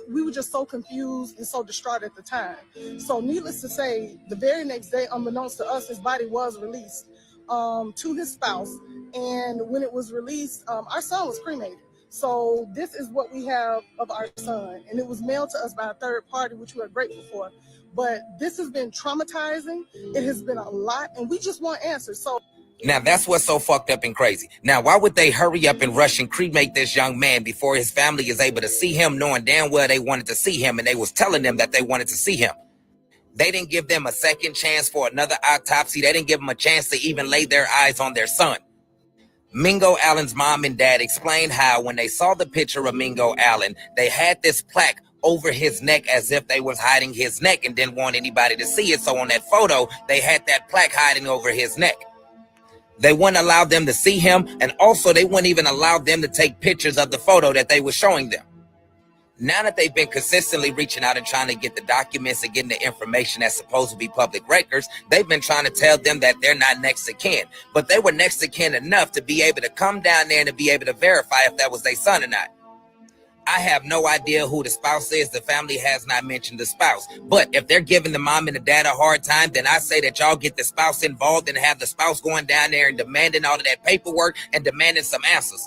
we were just so confused and so distraught at the time. So needless to say, the very next day, unbeknownst to us, his body was released to his spouse. And when it was released, our son was cremated. So this is what we have of our son. And it was mailed to us by a third party, which we are grateful for. But this has been traumatizing. It has been a lot, and we just want answers. So now that's what's so fucked up and crazy. Now, why would they hurry up and rush and cremate this young man before his family is able to see him, knowing damn well they wanted to see him and they was telling them that they wanted to see him? They didn't give them a second chance for another autopsy. They didn't give them a chance to even lay their eyes on their son. Mingo Allen's mom and dad explained how when they saw the picture of Mingo Allen, they had this plaque over his neck as if they was hiding his neck and didn't want anybody to see it. So on that photo, they had that plaque hiding over his neck. They wouldn't allow them to see him, and also they wouldn't even allow them to take pictures of the photo that they were showing them. Now that they've been consistently reaching out and trying to get the documents and getting the information that's supposed to be public records, they've been trying to tell them that they're not next of kin. But they were next of kin enough to be able to come down there and to be able to verify if that was their son or not. I have no idea who the spouse is. The family has not mentioned the spouse. But if they're giving the mom and the dad a hard time, then I say that y'all get the spouse involved and have the spouse going down there and demanding all of that paperwork and demanding some answers.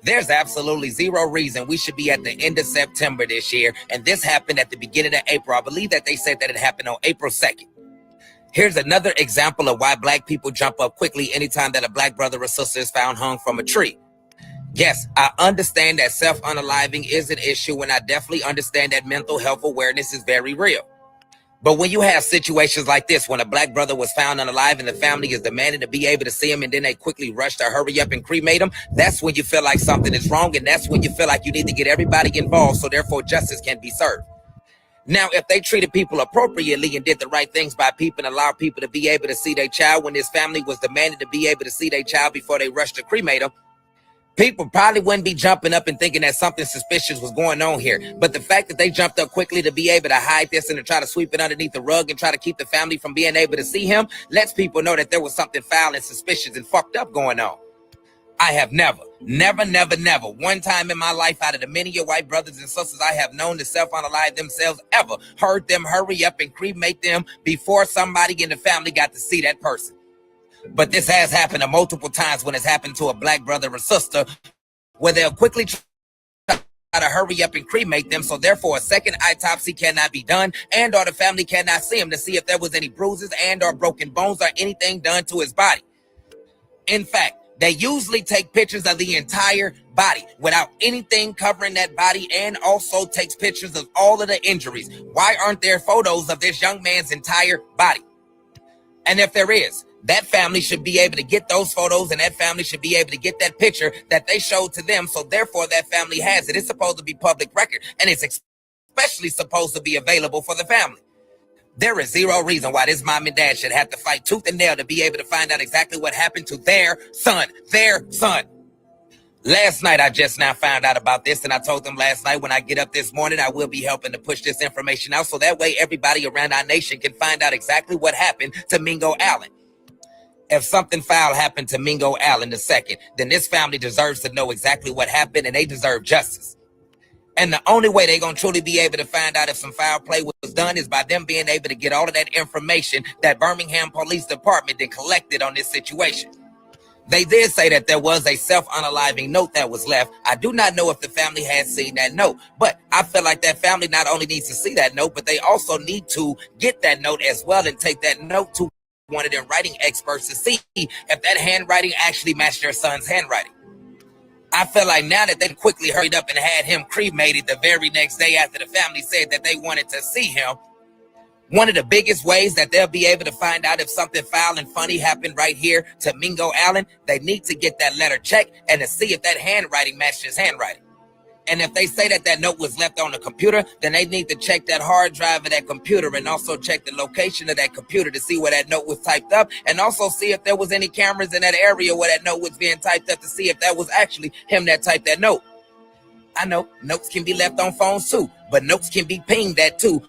There's absolutely zero reason we should be at the end of September this year, and this happened at the beginning of April. I believe that they said that it happened on April 2nd. Here's another example of why black people jump up quickly anytime that a black brother or sister is found hung from a tree. Yes, I understand that self-unaliving is an issue, and I definitely understand that mental health awareness is very real. But when you have situations like this, when a black brother was found unalive and the family is demanding to be able to see him and then they quickly rush to hurry up and cremate him, that's when you feel like something is wrong, and that's when you feel like you need to get everybody involved so therefore justice can be served. Now, if they treated people appropriately and did the right things by people and allowed people to be able to see their child when his family was demanding to be able to see their child before they rushed to cremate him, people probably wouldn't be jumping up and thinking that something suspicious was going on here. But the fact that they jumped up quickly to be able to hide this and to try to sweep it underneath the rug and try to keep the family from being able to see him lets people know that there was something foul and suspicious and fucked up going on. I have never, one time in my life out of the many of white brothers and sisters I have known to self-unalive themselves ever heard them hurry up and cremate them before somebody in the family got to see that person. But this has happened multiple times when it's happened to a black brother or sister where they'll quickly try to hurry up and cremate them, so therefore a second autopsy cannot be done and or the family cannot see him to see if there was any bruises and or broken bones or anything done to his body. In fact, they usually take pictures of the entire body without anything covering that body and also takes pictures of all of the injuries. Why aren't there photos of this young man's entire body? And if there is, that family should be able to get those photos and that family should be able to get that picture that they showed to them. So therefore that family has it. It's supposed to be public record and it's especially supposed to be available for the family. There is zero reason why this mom and dad should have to fight tooth and nail to be able to find out exactly what happened to their son. Last night, I just now found out about this, and I told them last night when I get up this morning, I will be helping to push this information out so that way everybody around our nation can find out exactly what happened to Mingo Allen. If something foul happened to Mingo Allen II, then this family deserves to know exactly what happened, and they deserve justice. And the only way they're going to truly be able to find out if some foul play was done is by them being able to get all of that information that Birmingham Police Department then collected on this situation. They did say that there was a self-unaliving note that was left. I do not know if the family had seen that note, but I feel like that family not only needs to see that note, but they also need to get that note as well and take that note to one of their writing experts to see if that handwriting actually matched their son's handwriting. I feel like now that they quickly hurried up and had him cremated the very next day after the family said that they wanted to see him, one of the biggest ways that they'll be able to find out if something foul and funny happened right here to Mingo Allen, they need to get that letter checked and to see if that handwriting matched his handwriting. And if they say that that note was left on the computer, then they need to check that hard drive of that computer and also check the location of that computer to see where that note was typed up and also see if there was any cameras in that area where that note was being typed up to see if that was actually him that typed that note. I know notes can be left on phones too, but notes can be pinged at too.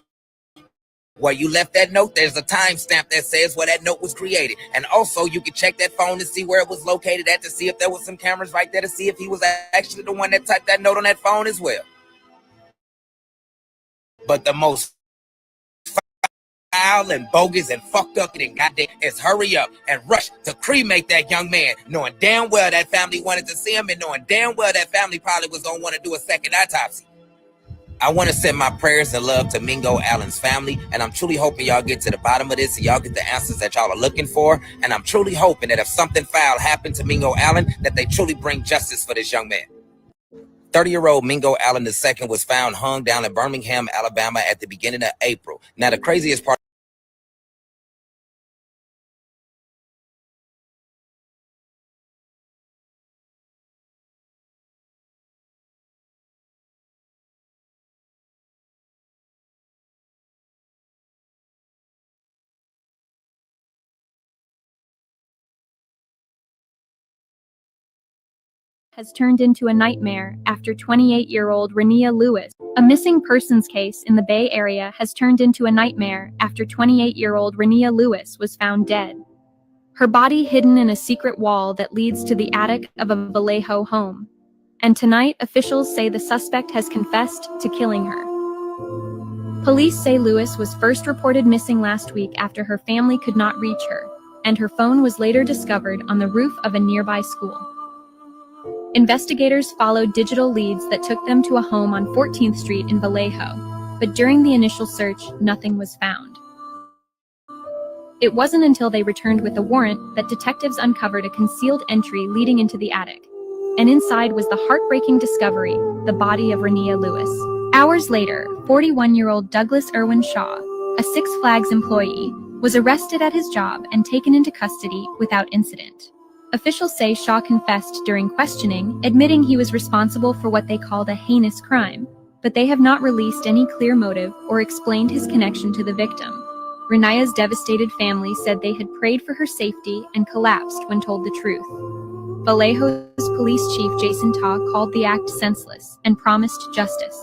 Where you left that note, there's a timestamp that says where that note was created. And also, you can check that phone to see where it was located at, to see if there was some cameras right there to see if he was actually the one that typed that note on that phone as well. But the most foul and bogus and fucked up and goddamn is hurry up and rush to cremate that young man, knowing damn well that family wanted to see him and knowing damn well that family probably was going to want to do a second autopsy. I want to send my prayers and love to Mingo Allen's family, and I'm truly hoping y'all get to the bottom of this and y'all get the answers that y'all are looking for. And I'm truly hoping that if something foul happened to Mingo Allen, that they truly bring justice for this young man. 30-year-old Mingo Allen II was found hung down in Birmingham, Alabama at the beginning of April. Now, the craziest part has turned into a nightmare after 28-year-old Renia Lewis. A missing persons case in the Bay Area has turned into a nightmare after 28-year-old Renia Lewis was found dead. Her body hidden in a secret wall that leads to the attic of a Vallejo home. And tonight, officials say the suspect has confessed to killing her. Police say Lewis was first reported missing last week after her family could not reach her, and her phone was later discovered on the roof of a nearby school. Investigators followed digital leads that took them to a home on 14th Street in Vallejo, but during the initial search, nothing was found. It wasn't until they returned with a warrant that detectives uncovered a concealed entry leading into the attic, and inside was the heartbreaking discovery, the body of Renia Lewis. Hours later, 41-year-old Douglas Irwin Shaw, a Six Flags employee, was arrested at his job and taken into custody without incident. Officials say Shaw confessed during questioning, admitting he was responsible for what they called a heinous crime, but they have not released any clear motive or explained his connection to the victim. Renia's devastated family said they had prayed for her safety and collapsed when told the truth. Vallejo's police chief Jason Taw called the act senseless and promised justice.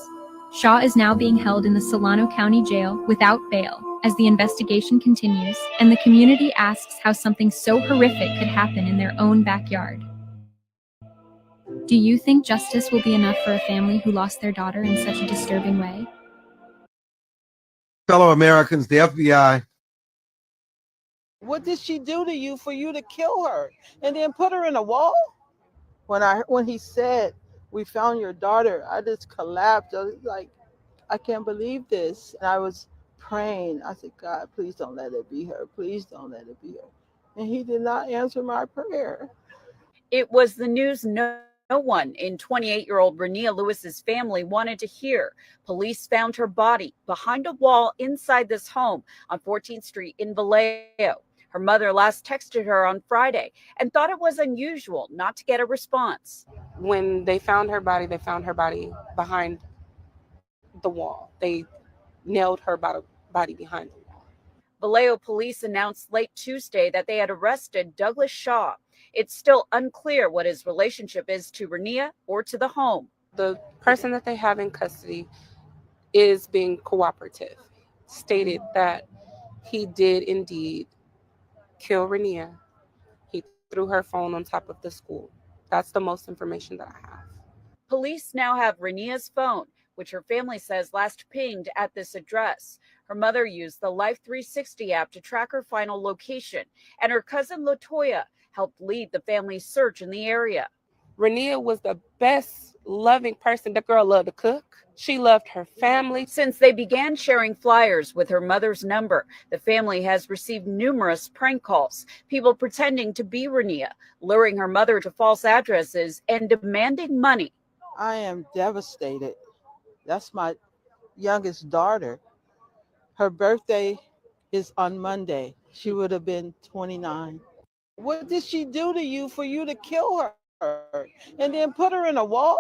Shaw is now being held in the Solano County Jail without bail as the investigation continues, and the community asks how something so horrific could happen in their own backyard. Do you think justice will be enough for a family who lost their daughter in such a disturbing way? Fellow Americans, the FBI. What did she do to you for you to kill her and then put her in a wall? When he said, "We found your daughter," I just collapsed. I was like, I can't believe this. And I was praying. I said, God, please don't let it be her. Please don't let it be her. And he did not answer my prayer. It was the news no one in 28-year-old Renia Lewis's family wanted to hear. Police found her body behind a wall inside this home on 14th Street in Vallejo. Her mother last texted her on Friday and thought it was unusual not to get a response. When they found her body behind the wall. They nailed her body behind the wall. Vallejo police announced late Tuesday that they had arrested Douglas Shaw. It's still unclear what his relationship is to Renia or to the home. The person that they have in custody is being cooperative, stated that he did indeed kill Renia. He threw her phone on top of the school. That's the most information that I have. Police now have Renia's phone, which her family says last pinged at this address. Her mother used the Life 360 app to track her final location, and her cousin LaToya helped lead the family's search in the area. Renia was the best loving person. The girl loved to cook. She loved her family. Since they began sharing flyers with her mother's number, the family has received numerous prank calls, people pretending to be Renia, luring her mother to false addresses and demanding money. I am devastated. That's my youngest daughter. Her birthday is on Monday. She would have been 29. What did she do to you for you to kill her and then put her in a wall?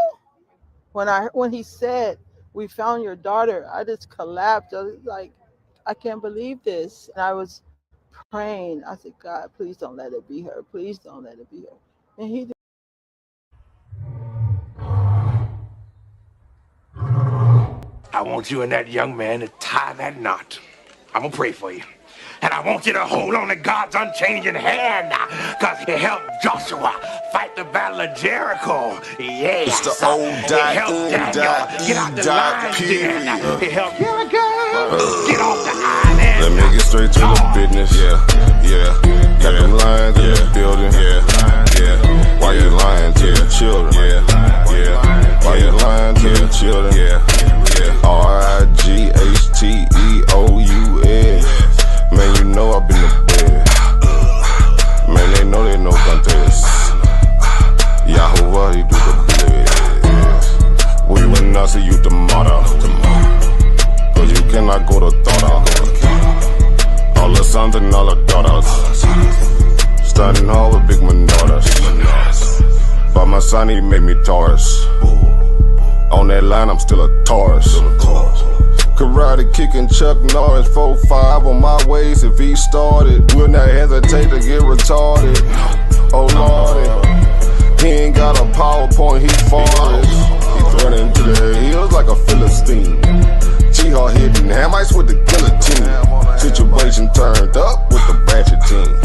When he said, "We found your daughter," I just collapsed. I was like, I can't believe this. And I was praying. I said, God, please don't let it be her. Please don't let it be her. And he did. I want you and that young man to tie that knot. I'm gonna pray for you. And I want you to hold on to God's unchanging hand, because he helped Joshua fight the battle of Jericho. Yeah. It's the old He helped Daniel get out the lion's den. He helped Gilligan get off the island. Let me get straight to the business. Got them lions in the building. Why you lying to the children? Why you lying to the children? RIGHTEOUS. Man, you know I've been to bed. Man, they know contest. Yahuwah, he do the blitz. We will not see you tomorrow. Cause you cannot go to thought. All the sons and all the daughters. Standing hard with big manodas. By my son, he made me Taurus. On that line, I'm still a Taurus. Karate kicking Chuck Norris, 4-5 on my waist. If he started, will not hesitate to get retarded. Oh lordy, he ain't got a PowerPoint, he farted. He threatened to the hills like a Philistine. Jihad hitting Hamites with the guillotine. Situation turned up with the ratchet team.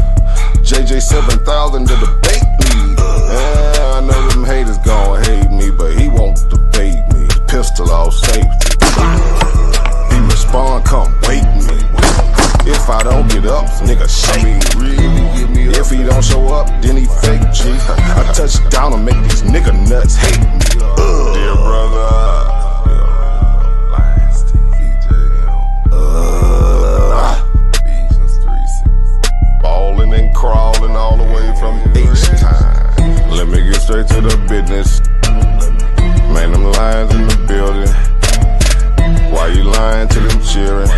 JJ 7000 to the debate lead. I know them haters gon' hate me, but he won't debate me. Pistol off safety. He respond, come wake me. If I don't get up, nigga shake me. If he don't show up, then he fake G. I touch down and make these nigga nuts hate me. Dear brother. Balling and crawling all the way from H-Time. Let me get straight to the business. Man, them lions in the building. Why you lying to them children?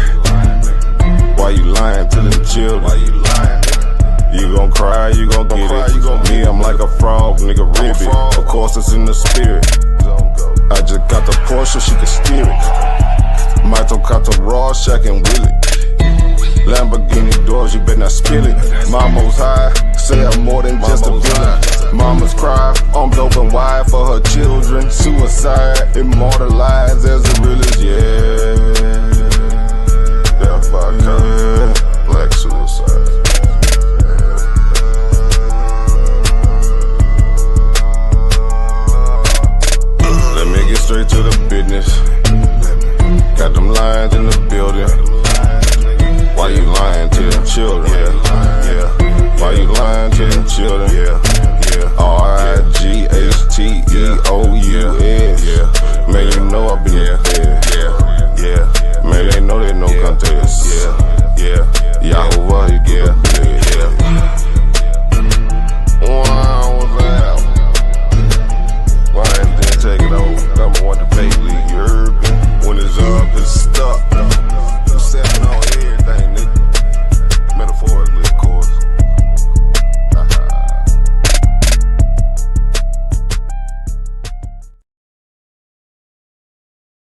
Why you lying to them children? You gon' cry, you gon' get it. Me, I'm like a frog, nigga, ribbit. Of course, it's in the spirit. I just got the Porsche, she can steer it. Mito got the raw, Shaq and Willie. Lamborghini doors, you better not spill it. Mama's high, say I'm more than just a villain. Mama's cry, I'm dope and wide for her children. Suicide, immortalized as the realest, yeah. Death by gun, black suicide. Let me get straight to the business. Got them lions in the building. Why you lying to them children? Why you lying to them children?